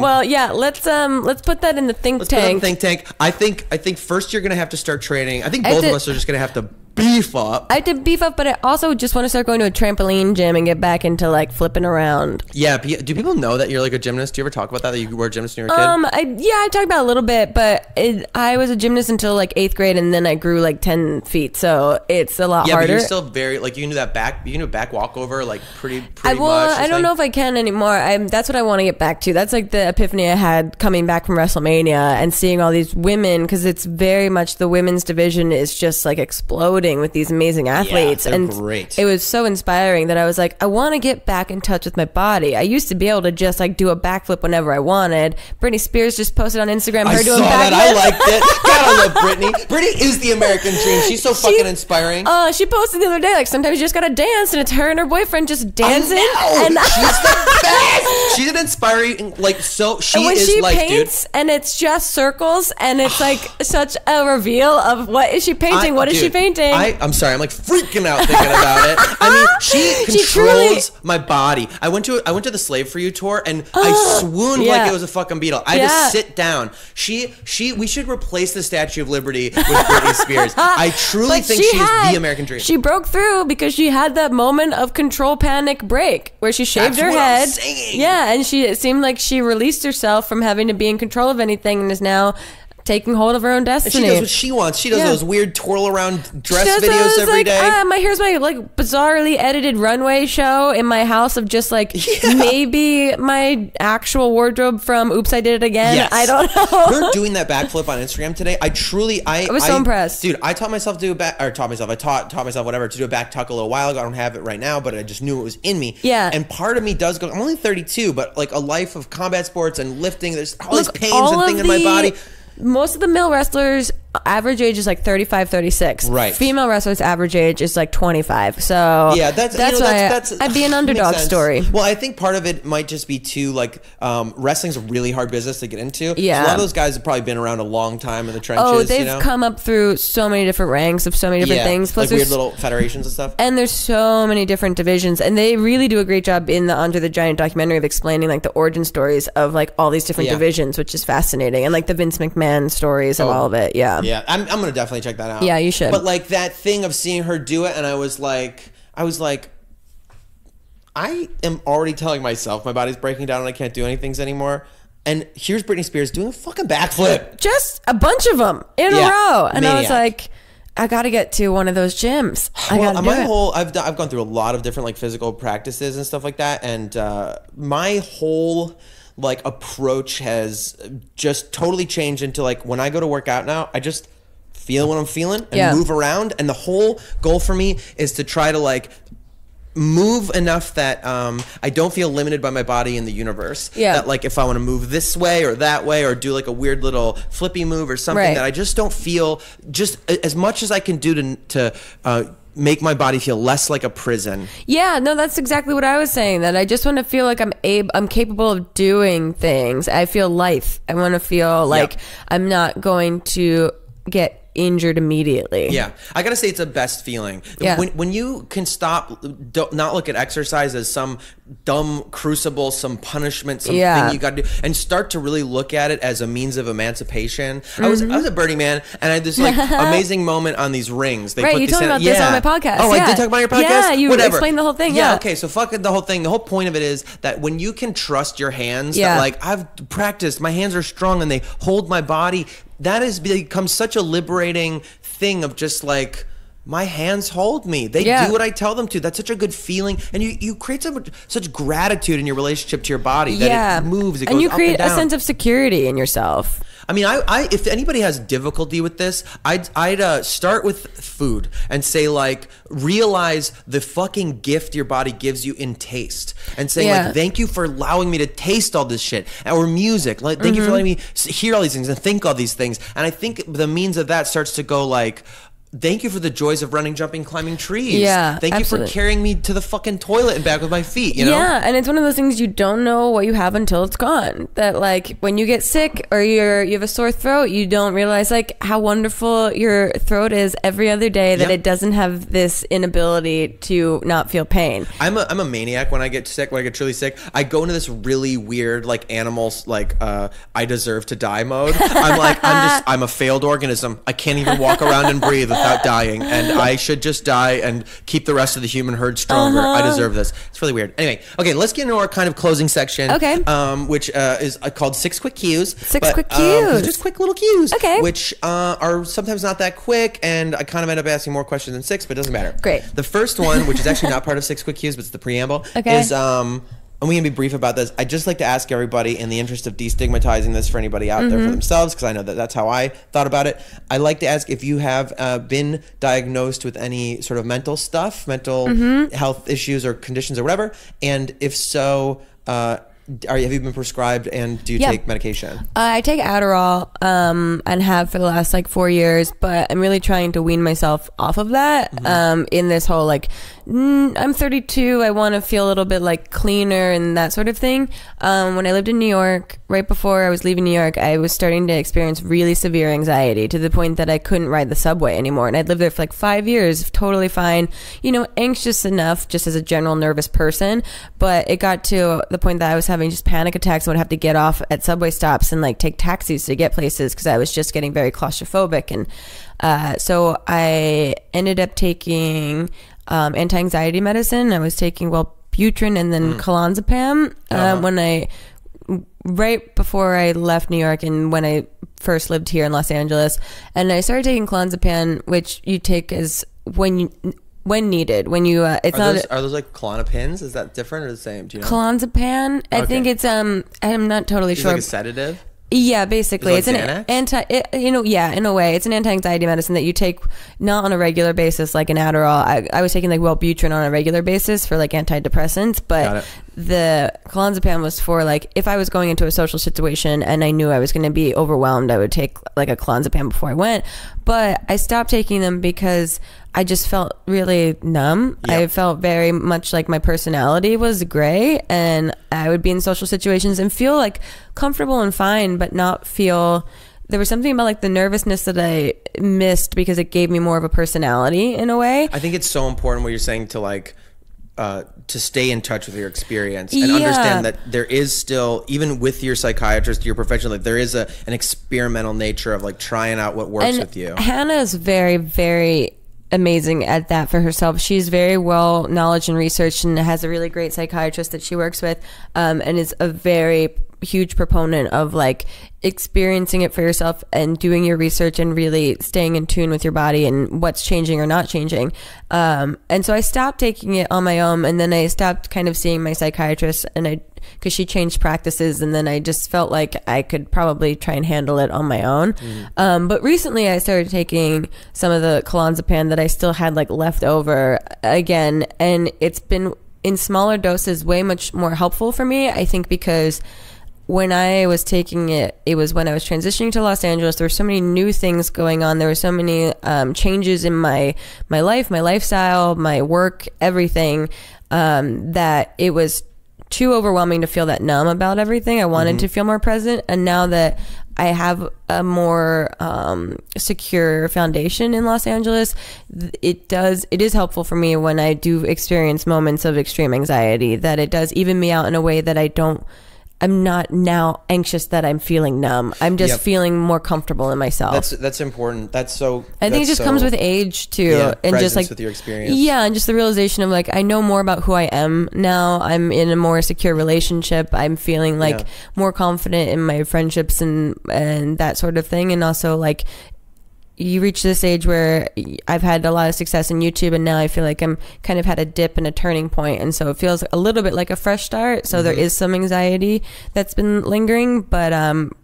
Well, yeah, let's put that in the think tank. I think first you're gonna have to start training. I think both of us are just gonna have to beef up. I did beef up, but I also just want to start going to a trampoline gym and get back into like flipping around. Yeah, do people know that you're like a gymnast? Do you ever talk about that you were a gymnast when you were a kid? I talked about it a little bit, but I was a gymnast until like 8th grade, and then I grew like 10 feet, so it's a lot harder. Yeah, but you're still very like you can do back walkover like pretty much. I don't know if I can anymore. That's what I want to get back to. That's like the epiphany I had coming back from WrestleMania and seeing all these women, because it's very much the women's division is just like exploding with these amazing athletes. Yeah, and great. It was so inspiring that I was like, I want to get back in touch with my body. I used to be able to just like do a backflip whenever I wanted. Britney Spears just posted on Instagram her doing backflips. I liked it. God, I love Britney. Britney is the American dream. She's so fucking inspiring. She posted the other day, like, sometimes you just gotta dance, and it's her and her boyfriend just dancing. And she's the best. She's an inspiring, like, so she when is she like, paints, dude, and it's just circles, and it's like such a reveal of what is she painting? What is she painting? I'm sorry, I'm like freaking out thinking about it. I mean, she controls my body. I went to the Slave for You tour, and I swooned like it was a fucking beetle. I had to sit down. We should replace the Statue of Liberty with Britney Spears. I truly think she's the American dream. She broke through because she had that moment of control panic break where she shaved her head. Yeah, and it seemed like she released herself from having to be in control of anything and is now taking hold of her own destiny. And she does what she wants. She does those weird twirl around dress videos every day. Here's my like bizarrely edited runway show in my house of just like maybe my actual wardrobe from Oops, I Did It Again. Yes. I don't know. Her doing that backflip on Instagram today, I was so impressed. Dude, I taught myself to do I taught myself whatever to do a back tuck a little while ago. I don't have it right now, but I just knew it was in me. Yeah. And part of me does go, I'm only 32, but like a life of combat sports and lifting, there's all these pains and things in my body. Most of the male wrestlers, average age is like 35, 36. Right. Female wrestlers, average age is like 25. So yeah, that's why I'd be an underdog story. Well, I think part of it might just be too like wrestling's a really hard business to get into. Yeah. So a lot of those guys have probably been around a long time in the trenches. Oh, they've come up through so many different ranks of so many different things. Plus like weird little federations and stuff. And there's so many different divisions, and they really do a great job in the Under the Giant documentary of explaining like the origin stories of like all these different divisions, which is fascinating, and like the Vince McMahon stories of all of it. Yeah. Yeah. I'm gonna definitely check that out. Yeah, you should. But like that thing of seeing her do it, and I was like, I am already telling myself my body's breaking down and I can't do any things anymore. And here's Britney Spears doing a fucking backflip. Just a bunch of them in a row. And I was like, I got to get to one of those gyms. I've gone through a lot of different like physical practices and stuff like that. And my whole like approach has just totally changed into like when I go to work out now, I just feel what I'm feeling and move around. And the whole goal for me is to try to like move enough that I don't feel limited by my body in the universe. Yeah. That like if I want to move this way or that way or do like a weird little flippy move or something that I just don't feel, just as much as I can do to make my body feel less like a prison. Yeah, no, that's exactly what I was saying, that I just want to feel like I'm capable of doing things. I feel life. I want to feel like I'm not going to get injured immediately. Yeah, I gotta say it's the best feeling. When you can not look at exercise as some dumb crucible, some punishment, something you gotta do, and start to really look at it as a means of emancipation. I was a Burning Man, and I had this like amazing moment on these rings. They put you told me about this on my podcast. Oh, I did talk about your podcast? Yeah, you explained the whole thing. Yeah, okay, so fuck the whole thing. The whole point of it is that when you can trust your hands, that like I've practiced, my hands are strong and they hold my body, that has become such a liberating thing of just like, my hands hold me. They do what I tell them to. That's such a good feeling. And you create such gratitude in your relationship to your body that it moves, it goes up and down. And you create a sense of security in yourself. I mean, I if anybody has difficulty with this, I'd start with food and say like, realize the fucking gift your body gives you in taste, and saying like, thank you for allowing me to taste all this shit, or music, like thank you for letting me hear all these things and think all these things. And I think the means of that starts to go like, thank you for the joys of running, jumping, climbing trees. Yeah, Thank absolutely. you for carrying me to the fucking toilet and back with my feet, you know? Yeah, and it's one of those things you don't know what you have until it's gone. That like when you get sick or you have a sore throat, you don't realize like how wonderful your throat is every other day, that it doesn't have this inability to not feel pain. I'm a maniac when I get sick, when I get truly sick. I go into this really weird like animals like I deserve to die mode. I'm a failed organism. I can't even walk around and breathe without dying, and I should just die and keep the rest of the human herd stronger. I deserve this. It's really weird. Anyway, okay, let's get into our kind of closing section. Okay. Which is called 6 quick cues. Quick cues. Just quick little cues. Okay. Which are sometimes not that quick, and I kind of end up asking more questions than 6, but it doesn't matter. Great. The first one, which is actually not part of 6 quick cues, but it's the preamble, is and we can be brief about this. I'd just like to ask everybody, in the interest of destigmatizing this for anybody out there for themselves, because I know that that's how I thought about it. I'd like to ask if you have been diagnosed with any sort of mental stuff, mental health issues or conditions or whatever, and if so, have you been prescribed, and do you take medication? I take Adderall and have for the last like 4 years, but I'm really trying to wean myself off of that in this whole like I'm 32, I want to feel a little bit like cleaner and that sort of thing. When I lived in New York, right before I was leaving New York, I was starting to experience really severe anxiety to the point that I couldn't ride the subway anymore, and I'd lived there for like 5 years, totally fine, you know, anxious enough just as a general nervous person, but it got to the point that I was having just panic attacks and would have to get off at subway stops and like take taxis to get places because I was just getting very claustrophobic. And so I ended up taking anti-anxiety medicine. I was taking Wellbutrin and then clonazepam right before I left New York and when I first lived here in Los Angeles. And I started taking clonazepam, which you take as when needed, when you are those like Klonopins? Is that different or the same? Do you know? Clonazepam, I think it's I'm not totally sure. Like a sedative? Yeah, basically, it's an Xanax? in a way, it's an anti-anxiety medicine that you take not on a regular basis like an Adderall. I was taking like Wellbutrin on a regular basis for like antidepressants, but the clonazepam was for like if I was going into a social situation and I knew I was going to be overwhelmed, I would take like a clonazepam before I went. But I stopped taking them because I just felt really numb. I felt very much like my personality was gray, and I would be in social situations and feel like comfortable and fine, but not feel. There was something about like the nervousness that I missed because it gave me more of a personality in a way. I think it's so important what you're saying to like to stay in touch with your experience and understand that there is still, even with your psychiatrist, your professional, like there is an experimental nature of like trying out what works with you. Hannah is very, very amazing at that for herself. She's very well knowledge and researched and has a really great psychiatrist that she works with, and is a very huge proponent of like experiencing it for yourself and doing your research and really staying in tune with your body and what's changing or not changing. And so I stopped taking it on my own, and then I stopped kind of seeing my psychiatrist, and because she changed practices, and then I just felt like I could probably try and handle it on my own. But recently I started taking some of the clonazepam that I still had like left over again, and it's been in smaller doses way much more helpful for me, I think, because when I was taking it, it was when I was transitioning to Los Angeles. There were so many new things going on. There were so many changes in my life, my lifestyle, my work, everything, that it was too overwhelming to feel that numb about everything. I wanted to feel more present. And now that I have a more secure foundation in Los Angeles, it is helpful for me when I do experience moments of extreme anxiety, that it does even me out in a way that I'm not now anxious that I'm feeling numb. I'm just feeling more comfortable in myself. That's important. I think it just comes with age too, and just like with your experience. Yeah, and just the realization of like I know more about who I am now. I'm in a more secure relationship. I'm feeling like more confident in my friendships and that sort of thing. And also like you reach this age where I've had a lot of success in YouTube, and now I feel like I'm kind of had a dip and a turning point, and so it feels a little bit like a fresh start. So there is some anxiety that's been lingering, but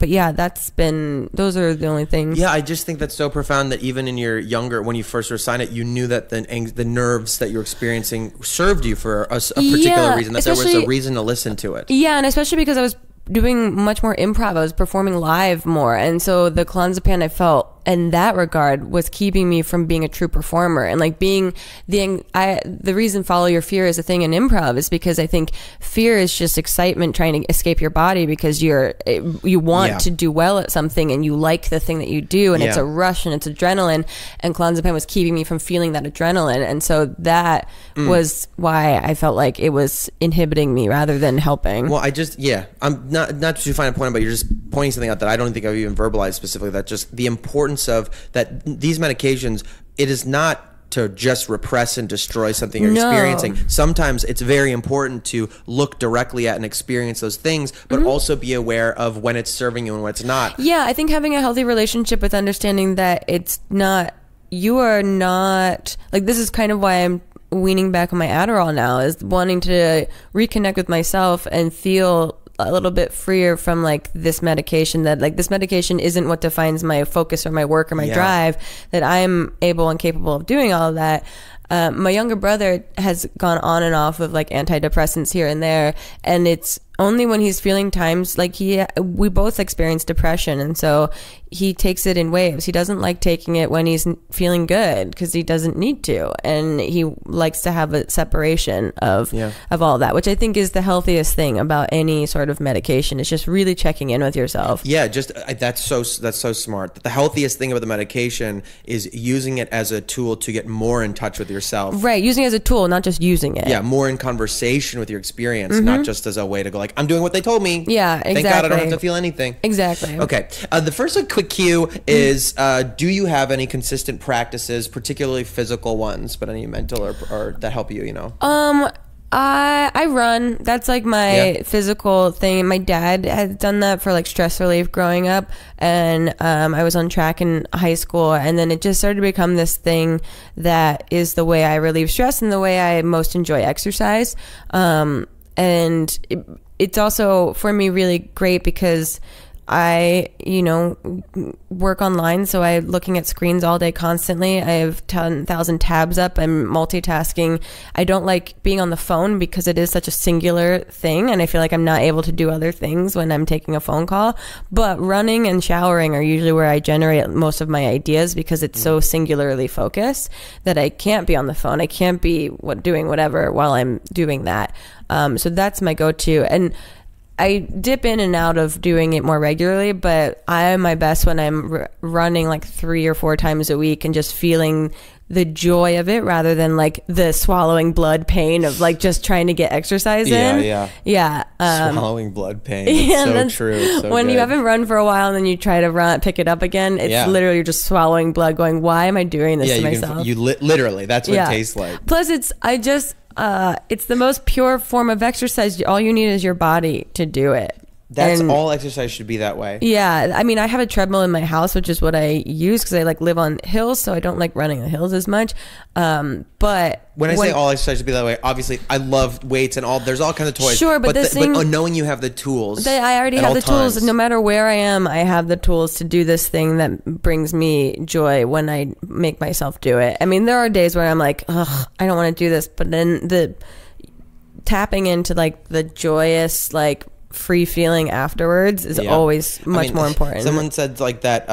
yeah, those are the only things. Yeah, I just think that's so profound that even in your younger, when you first were signed it, you knew that the nerves that you're experiencing served you for a particular reason, that there was a reason to listen to it. Yeah, and especially because I was doing much more improv. I was performing live more, and so the clonazepam, I felt in that regard was keeping me from being a true performer, and like being the reason follow your fear is a thing in improv is because I think fear is just excitement trying to escape your body because you want to do well at something and you like the thing that you do, and it's a rush and it's adrenaline, and clonazepam was keeping me from feeling that adrenaline, and so that was why I felt like it was inhibiting me rather than helping. Well, I'm not to find a point, but you're just pointing something out that I don't think I've even verbalized specifically, that just the importance of that these medications, it is not to just repress and destroy something you're experiencing. Sometimes it's very important to look directly at and experience those things, but also be aware of when it's serving you and when it's not. Yeah, I think having a healthy relationship with understanding that it's not, you are not, like, this is kind of why I'm weaning back on my Adderall now, is wanting to reconnect with myself and feel a little bit freer from like this medication, that like this medication isn't what defines my focus or my work or my drive, that I'm able and capable of doing all of that. My younger brother has gone on and off of like antidepressants here and there, and it's only when he's feeling times like we both experience depression, and so he takes it in waves. He doesn't like taking it when he's feeling good because he doesn't need to, and he likes to have a separation of all that, which I think is the healthiest thing about any sort of medication. It's just really checking in with yourself. Yeah, just that's so smart. The healthiest thing about the medication is using it as a tool to get more in touch with yourself. Right, using it as a tool, not just using it. Yeah, more in conversation with your experience, not just as a way to go like, I'm doing what they told me. Yeah, exactly. Thank God I don't have to feel anything. Exactly. Okay. The first quick cue is, do you have any consistent practices, particularly physical ones, but any mental or that help you, you know? I run. That's like my physical thing. My dad had done that for like stress relief growing up, and I was on track in high school, and then it just started to become this thing that is the way I relieve stress and the way I most enjoy exercise. And it's also for me really great because I, work online, so I'm looking at screens all day constantly. I have 10,000 tabs up. I'm multitasking. I don't like being on the phone because it is such a singular thing, and I feel like I'm not able to do other things when I'm taking a phone call. But running and showering are usually where I generate most of my ideas because it's so singularly focused that I can't be on the phone. I can't be doing whatever while I'm doing that. So that's my go-to. And I dip in and out of doing it more regularly, but I am my best when I'm running like 3 or 4 times a week and just feeling the joy of it rather than like the swallowing blood pain of like just trying to get exercise in. Yeah. Swallowing blood pain. It's so true. It's so when good. you haven't run for a while and then you try to pick it up again, it's literally just swallowing blood going, why am I doing this to myself? Literally, that's what it tastes like. Plus it's the most pure form of exercise. All you need is your body to do it. That's all exercise should be that way. Yeah. I mean, I have a treadmill in my house, which is what I use because I live on hills, so I don't like running the hills as much. But when I say all exercise should be that way, obviously I love weights and there's all kinds of toys. Sure, but knowing you have the tools. I already have the tools. No matter where I am, I have the tools to do this thing that brings me joy when I make myself do it. I mean, there are days where I'm like, ugh, I don't want to do this, but then the tapping into like the joyous free feeling afterwards is always much more important. Someone said like that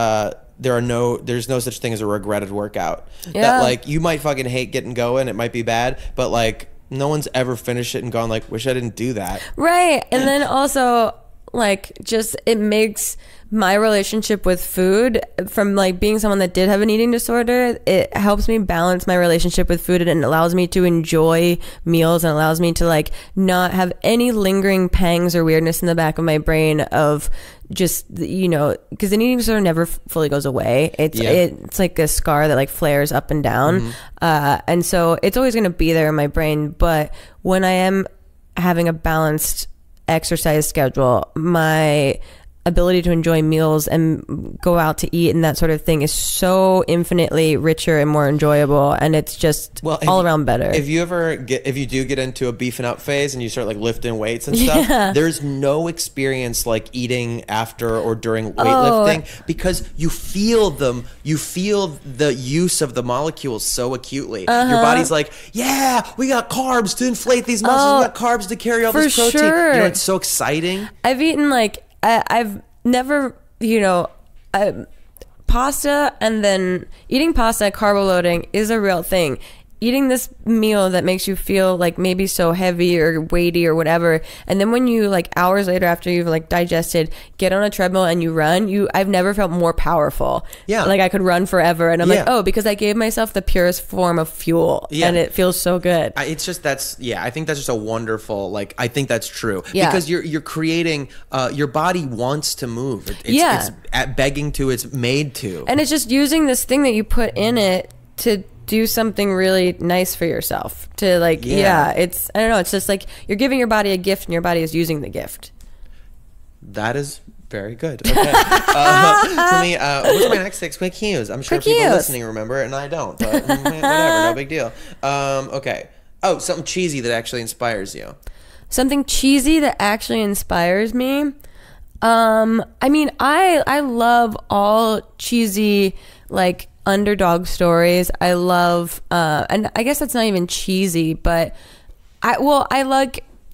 there's no such thing as a regretted workout. That you might fucking hate getting going, it might be bad, but no one's ever finished it and gone like, wish I didn't do that. Right. And then also it makes my relationship with food, from being someone that did have an eating disorder, it helps me balance my relationship with food, and it allows me to enjoy meals and allows me to not have any lingering pangs or weirdness in the back of my brain of just, because an eating disorder never fully goes away. It's like a scar that flares up and down. And so it's always going to be there in my brain. But when I am having a balanced exercise schedule, my ability to enjoy meals and go out to eat and that sort of thing is so infinitely richer and more enjoyable, and it's just all around better. If you do get into a beefing up phase and you start lifting weights and stuff, there's no experience like eating after or during weightlifting, because you feel the use of the molecules so acutely. Your body's like, yeah, we got carbs to inflate these muscles, we got carbs to carry all this protein. Sure. It's so I've exciting. eaten I've never, pasta and then eating pasta, carbo loading is a real thing. Eating this meal that makes you feel like maybe so heavy or weighty or whatever, and then when you like hours later after you've like digested, get on a treadmill and you run, I've never felt more powerful. Yeah, like I could run forever, and I'm like, oh, because I gave myself the purest form of fuel, and it feels so good. I think that's just a wonderful, like, I think that's true, because you're creating, your body wants to move. It's begging to, it's made to, and it's just using this thing that you put in it to do something really nice for yourself, to like it's, I don't know, it's just like you're giving your body a gift and your body is using the gift. That is very good. Okay. For me, what's my next 6 quick cues? I'm sure people listening remember it and I don't, but whatever, no big deal. Okay. Oh, something cheesy that actually inspires you. Something cheesy that actually inspires me. I mean, I love all cheesy, like, underdog stories. I love, and I guess that's not even cheesy, but I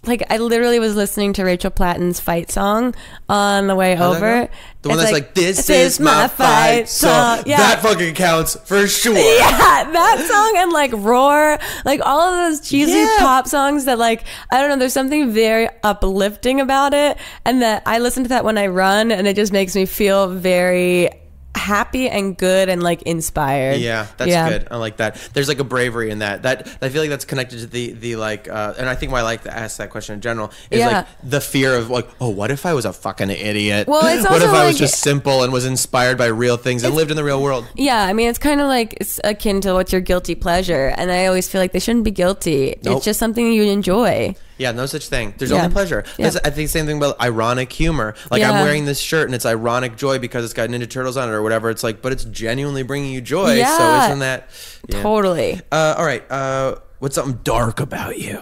literally was listening to Rachel Platten's fight song on the way over. The one that's like, this is my fight song. Yeah. That fucking counts for sure. Yeah, that song and like Roar, like all of those cheesy pop songs that, like, I don't know, there's something very uplifting about it, and that I listen to that when I run, and it just makes me feel very happy and good and like inspired. Yeah, that's good. I like that. There's like a bravery in that I feel like that's connected to the like and I think why I like to ask that question in general is like the fear of like, oh, what if I was a fucking idiot? Well, it's also what if I was like, just simple and was inspired by real things and lived in the real world? Yeah, I mean, it's kind of like, it's akin to what's your guilty pleasure, and I always feel like they shouldn't be guilty. Nope. It's just something you enjoy. Yeah, no such thing. There's only pleasure. I think the same thing about ironic humor. Like, I'm wearing this shirt and it's ironic joy because it's got Ninja Turtles on it or whatever. It's like, but it's genuinely bringing you joy. Yeah. So isn't that... Yeah. Totally. All right. What's something dark about you?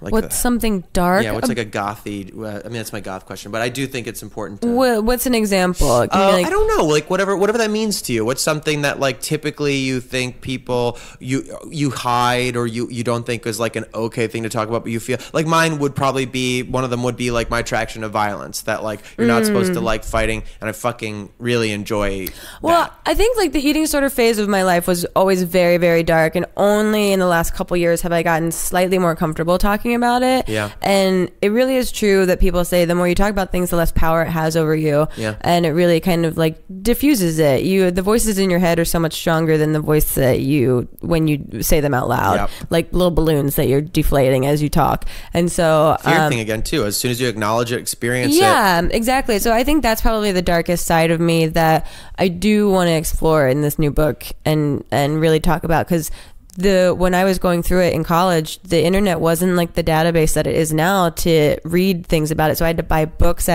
Like what's something dark? Yeah, what's like a gothy... I mean, that's my goth question, but I do think it's important to... What's an example? I don't know. Like, whatever that means to you. What's something that, like, typically you think people... You hide or you don't think is, like, an okay thing to talk about, but you feel... Like, mine would probably be... One of them would be, like, my attraction to violence. That, like, you're not supposed to like fighting, and I fucking really enjoy that. I think, like, the eating disorder phase of my life was always very, very dark, and only in the last couple years have I gotten slightly more comfortable talking about it. Yeah. And it really is true that people say the more you talk about things, the less power it has over you. Yeah. And it really kind of like diffuses it. The voices in your head are so much stronger than the voice that when you say them out loud. Yep. Like little balloons that you're deflating as you talk. And so fear thing again too. As soon as you acknowledge it, experience it. Yeah, exactly. So I think that's probably the darkest side of me that I do want to explore in this new book and really talk about, because when I was going through it in college, the internet wasn't like the database that it is now to read things about it. So I had to buy books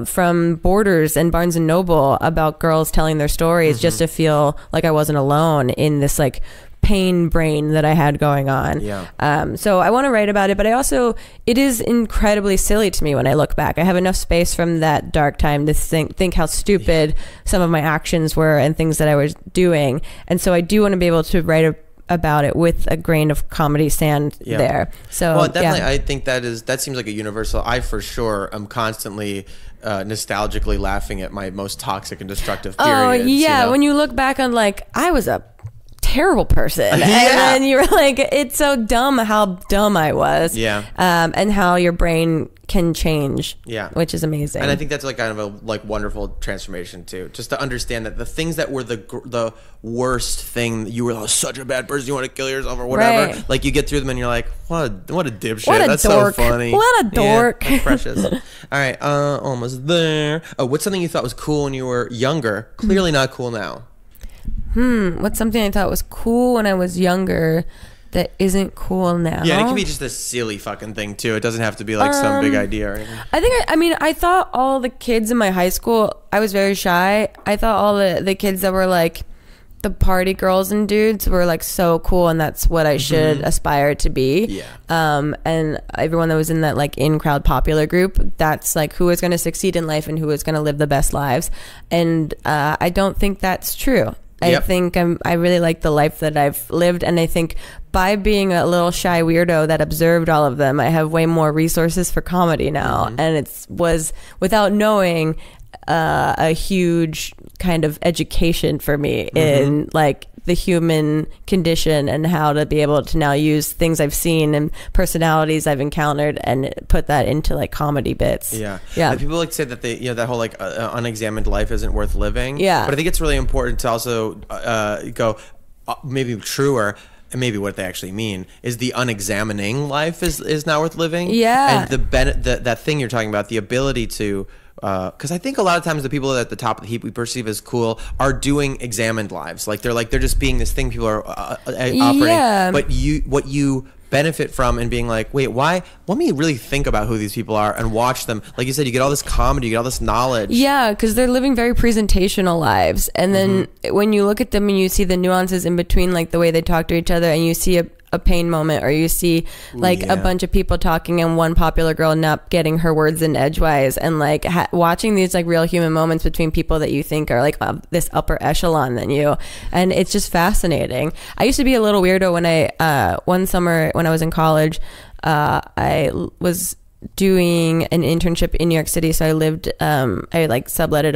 from Borders and Barnes and Noble about girls telling their stories just to feel like I wasn't alone in this like pain brain that I had going on. Yeah. So I want to write about it, but it is incredibly silly to me when I look back. I have enough space from that dark time to think how stupid some of my actions were and things that I was doing. And so I do want to be able to write about it with a grain of comedy sand there. So well, definitely, I think that seems like a universal. I for sure am constantly nostalgically laughing at my most toxic and destructive periods. Oh yeah, when you look back on like, I was a terrible person and then you're like, it's so dumb how dumb I was, and how your brain can change, which is amazing. And I think that's like kind of a like wonderful transformation too, just to understand that the things that were the worst thing, you were such a bad person, you want to kill yourself or whatever, like you get through them and you're like, what a dipshit, that's dork. So funny, what a dork. That's precious. All right, almost there. What's something you thought was cool when you were younger, clearly not cool now? What's something I thought was cool when I was younger that isn't cool now? Yeah, and it can be just a silly fucking thing too. It doesn't have to be like some big idea or anything. I thought all the kids in my high school, I was very shy. I thought all the kids that were like the party girls and dudes were like so cool, and that's what I should aspire to be. Yeah. And everyone that was in that like in-crowd popular group, that's like who is going to succeed in life and who is going to live the best lives. And I don't think that's true. I think I really like the life that I've lived, and I think by being a little shy weirdo that observed all of them, I have way more resources for comedy now. And it was without knowing, a huge kind of education for me in like the human condition and how to be able to now use things I've seen and personalities I've encountered and put that into like comedy bits. Yeah. Yeah. People like to say that that whole like unexamined life isn't worth living. Yeah. But I think it's really important to also go maybe truer. And maybe what they actually mean is the unexamining life is not worth living. Yeah. And that thing you're talking about, the ability to, because I think a lot of times the people at the top of the heap we perceive as cool are doing examined lives. Like they're just being this thing people are operating. Yeah. But what you benefit from and being like, wait, why? Let me really think about who these people are and watch them. Like you said, you get all this comedy, you get all this knowledge. Yeah, because they're living very presentational lives. And then when you look at them and you see the nuances in between, like the way they talk to each other, and you see a pain moment, or you see like a bunch of people talking and one popular girl not getting her words in edgewise, and like watching these like real human moments between people that you think are like this upper echelon than you, and it's just fascinating. I used to be a little weirdo when I one summer when I was in college, I was doing an internship in New York City, so I lived I like subletted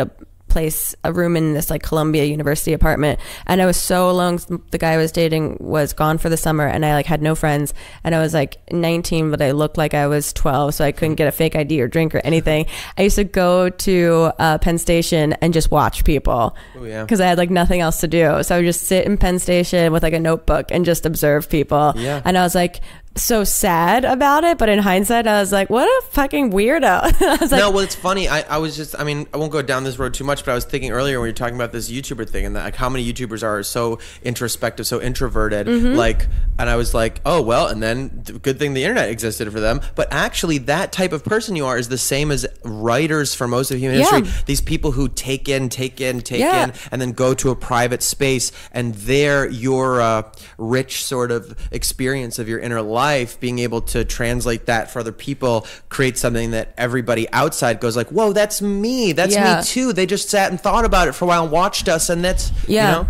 a room in this like Columbia University apartment, and I was so alone. The guy I was dating was gone for the summer, and I like had no friends, and I was like 19 but I looked like I was 12, so I couldn't get a fake ID or drink or anything. I used to go to Penn Station and just watch people because I had like nothing else to do, so I would just sit in Penn Station with like a notebook and just observe people. And I was like so sad about it, but in hindsight I was like, what a fucking weirdo. I was like, no, well, it's funny. I was just, I mean, I won't go down this road too much, but I was thinking earlier when you were talking about this YouTuber thing and that, like, how many YouTubers are so introspective, so introverted, like, and I was like, oh well, and then good thing the internet existed for them. But actually that type of person you are is the same as writers for most of human history. These people who take in and then go to a private space, and there your rich sort of experience of your inner life, being able to translate that for other people, create something that everybody outside goes like, whoa, that's me, that's me too, they just sat and thought about it for a while and watched us, and that's you know.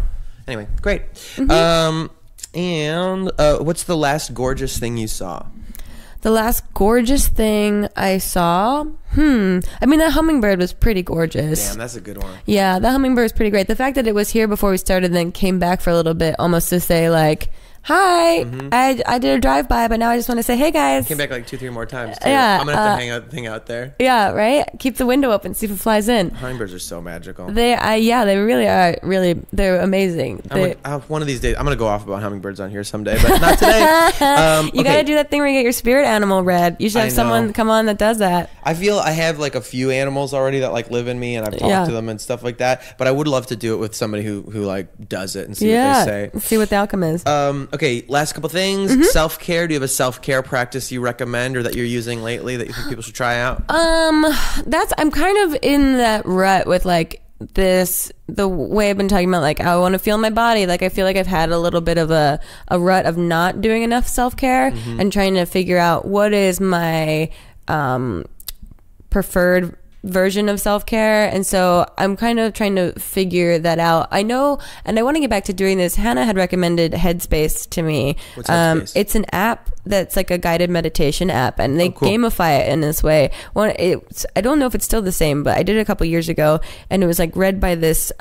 Anyway, great. And what's the last gorgeous thing you saw? The last gorgeous thing I saw, I mean, that hummingbird was pretty gorgeous. Damn, that's a good one. Yeah, that hummingbird was pretty great. The fact that it was here before we started and then came back for a little bit, almost to say like, hi, I did a drive-by, but now I just want to say, hey guys. Came back like 2-3 more times too. Yeah, I'm gonna have to hang out there. Yeah, right? Keep the window open, see if it flies in. Hummingbirds are so magical. They really are. They're amazing. One of these days, I'm gonna go off about hummingbirds on here someday, but not today. You gotta do that thing where you get your spirit animal read. You should have someone come on that does that. I feel I have like a few animals already that like live in me, and I've talked to them and stuff like that. But I would love to do it with somebody who like does it and see what they say. See what the outcome is. Okay, last couple things. Self-care. Do you have a self-care practice you recommend or that you're using lately that you think people should try out? I'm kind of in that rut with like the way I've been talking about, like I want to feel my body. Like I feel like I've had a little bit of a rut of not doing enough self-care and trying to figure out what is my preferred version of self-care, and so I'm kind of trying to figure that out. I know, and I want to get back to doing this. Hannah had recommended Headspace to me. What's Headspace? It's an app that's like a guided meditation app, and they gamify it in this way. I don't know if it's still the same, but I did it a couple years ago, and it was like read by this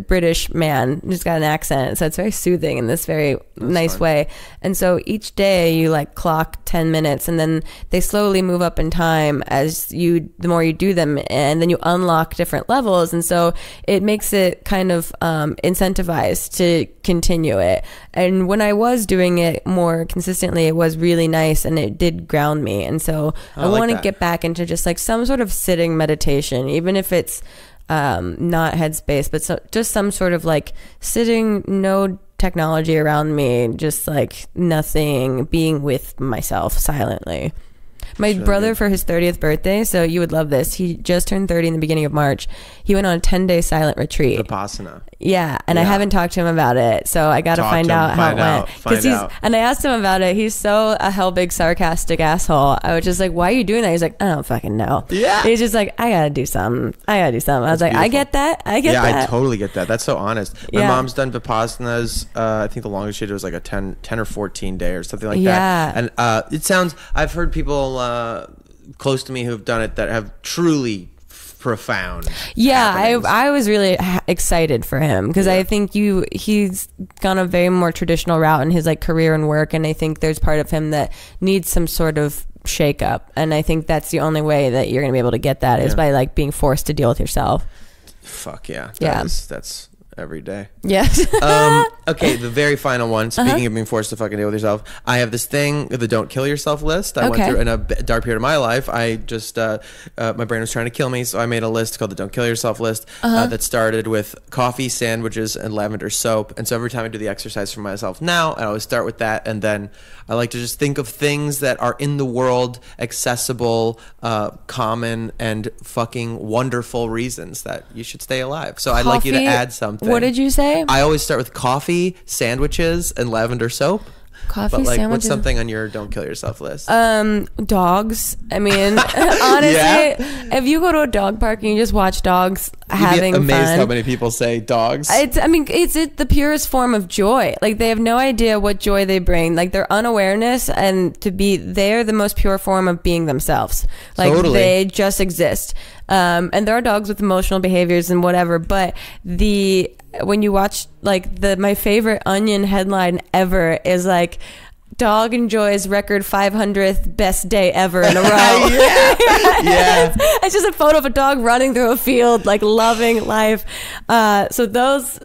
British man who's got an accent, so it's very soothing in this very nice way. And so each day you like clock 10 minutes, and then they slowly move up in time the more you do them, and then you unlock different levels, and so it makes it kind of incentivized to continue it. And when I was doing it more consistently, it was really nice, and it did ground me. And so I want to get back into just like some sort of sitting meditation, even if it's not Headspace, but just some sort of like sitting, no technology around me, just like nothing, being with myself silently. My brother, for his 30th birthday, so you would love this, he just turned 30 in the beginning of March. He went on a 10-day silent retreat. Vipassana. Yeah, and I haven't talked to him about it, so I got to find out how it went. And I asked him about it. He's so a Helbig sarcastic asshole. I was just like, why are you doing that? He's like, I don't fucking know. Yeah. He's just like, I gotta do something. I was like, beautiful. I get that. Yeah, I totally get that. That's so honest. My mom's done Vipassanas. I think the longest she did was like a 10 or 14 day or something like that. And it sounds, I've heard people close to me who've done it that have truly profound. Yeah, happenings. I was really excited for him because I think he's gone a very more traditional route in his like career and work, and I think there's part of him that needs some sort of shake up, and I think that's the only way that you're gonna be able to get that is by like being forced to deal with yourself. Fuck yeah. That's every day. Yes. Okay, the very final one. Speaking of being forced to fucking deal with yourself, I have this thing, the don't kill yourself list. I went through in a dark period of my life. I just, my brain was trying to kill me, so I made a list called the don't kill yourself list that started with coffee, sandwiches, and lavender soap. And so every time I do the exercise for myself now, I always start with that. And then I like to just think of things that are in the world, accessible, common, and fucking wonderful reasons that you should stay alive. So I'd like you to add something. What did you say? I always start with coffee, sandwiches, and lavender soap. Coffee, but like, sandwiches. what's something on your don't kill yourself list? Dogs. I mean, honestly, if you go to a dog park and you just watch dogs having You'd be amazed fun, how many people say dogs. it's the purest form of joy. Like they have no idea what joy they bring. Like their unawareness and they're the most pure form of being themselves. Like they just exist. And there are dogs with emotional behaviors and whatever, but when you watch like my favorite Onion headline ever is like, dog enjoys record 500th best day ever in a row. Yeah. It's just a photo of a dog running through a field, like loving life. So those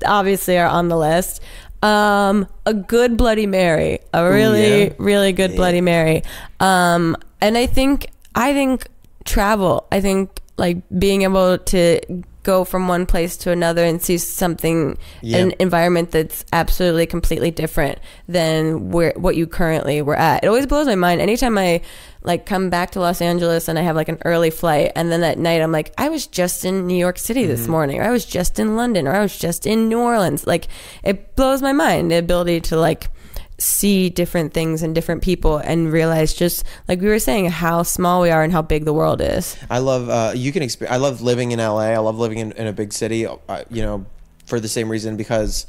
obviously are on the list. A good Bloody Mary, a really good Bloody Mary. And I think travel. I think like being able to go from one place to another and see something, an environment that's absolutely completely different than what you currently were at. It always blows my mind anytime I like come back to Los Angeles and I have like an early flight, and then at night I'm like, I was just in New York City this morning, or I was just in London, or I was just in New Orleans. Like it blows my mind, the ability to like see different things and different people and realize, just like we were saying, how small we are and how big the world is. I love I love living in LA. I love living in a big city, for the same reason, because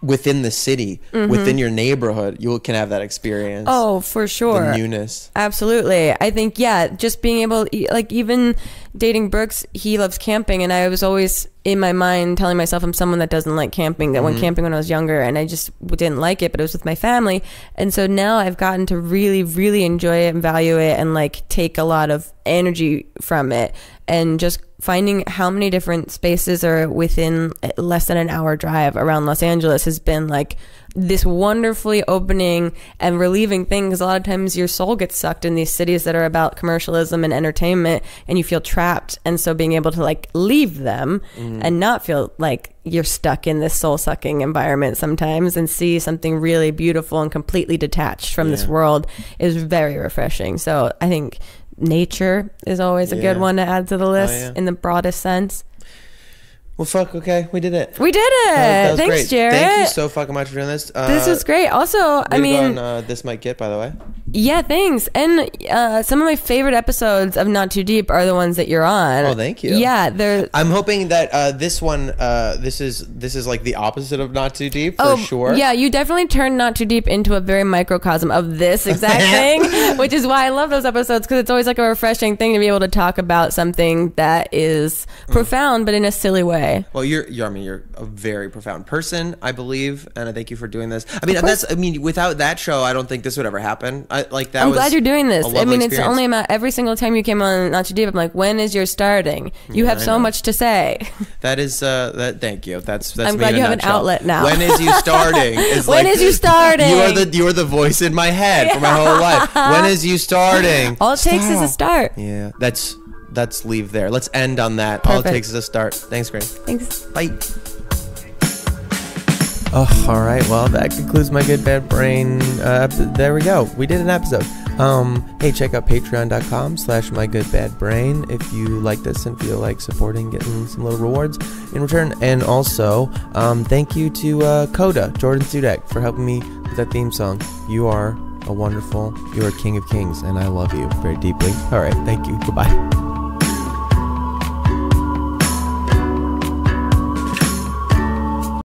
within the city, within your neighborhood, you can have that experience. Oh, for sure. The newness. Absolutely. I think, just being able, like even dating Brooks, he loves camping, and I was always in my mind telling myself I'm someone that doesn't like camping, that went camping when I was younger, and I just didn't like it, but it was with my family. And so now I've gotten to really, really enjoy it and value it and like take a lot of energy from it, and just finding how many different spaces are within less than an hour drive around Los Angeles has been like this wonderfully opening and relieving thing, because a lot of times your soul gets sucked in these cities that are about commercialism and entertainment, and you feel trapped. And so being able to like leave them and not feel like you're stuck in this soul-sucking environment sometimes, and see something really beautiful and completely detached from this world, is very refreshing. So I think nature is always a good one to add to the list in the broadest sense. Well, fuck, okay, we did it. We did it. That was Thanks, great. Jared. Thank you so fucking much for doing this. This was great. Also, I mean, This Might Get, by the way. Yeah, thanks. And some of my favorite episodes of Not Too Deep are the ones that you're on. Oh, thank you. Yeah, I'm hoping that this one, this is like the opposite of Not Too Deep, for sure. Yeah, you definitely turned Not Too Deep into a very microcosm of this exact thing, which is why I love those episodes, because it's always like a refreshing thing to be able to talk about something that is profound, but in a silly way. Well, you're a very profound person, I believe, and I thank you for doing this. I mean, without that show, I don't think this would ever happen. I'm glad you're doing this. I mean, it's only every single time you came on Not Too Deep, I'm like, when is your starting? You have so much to say. That is thank you. That's I'm glad you have an outlet now. When is you starting? When is you starting? You are the voice in my head for my whole life. When is you starting? All it takes is a start. Yeah, let's leave there. Let's end on that. Perfect. All it takes is a start. Thanks, Grace. Thanks. Bye. Oh, all right. Well, that concludes my Good Bad Brain. There we go. We did an episode. Hey, check out patreon.com/mygoodbadbrain if you like this and feel like supporting, getting some little rewards in return. And also, thank you to Coda, Jordan Sudek, for helping me with that theme song. You are king of kings, and I love you very deeply. All right. Thank you. Goodbye.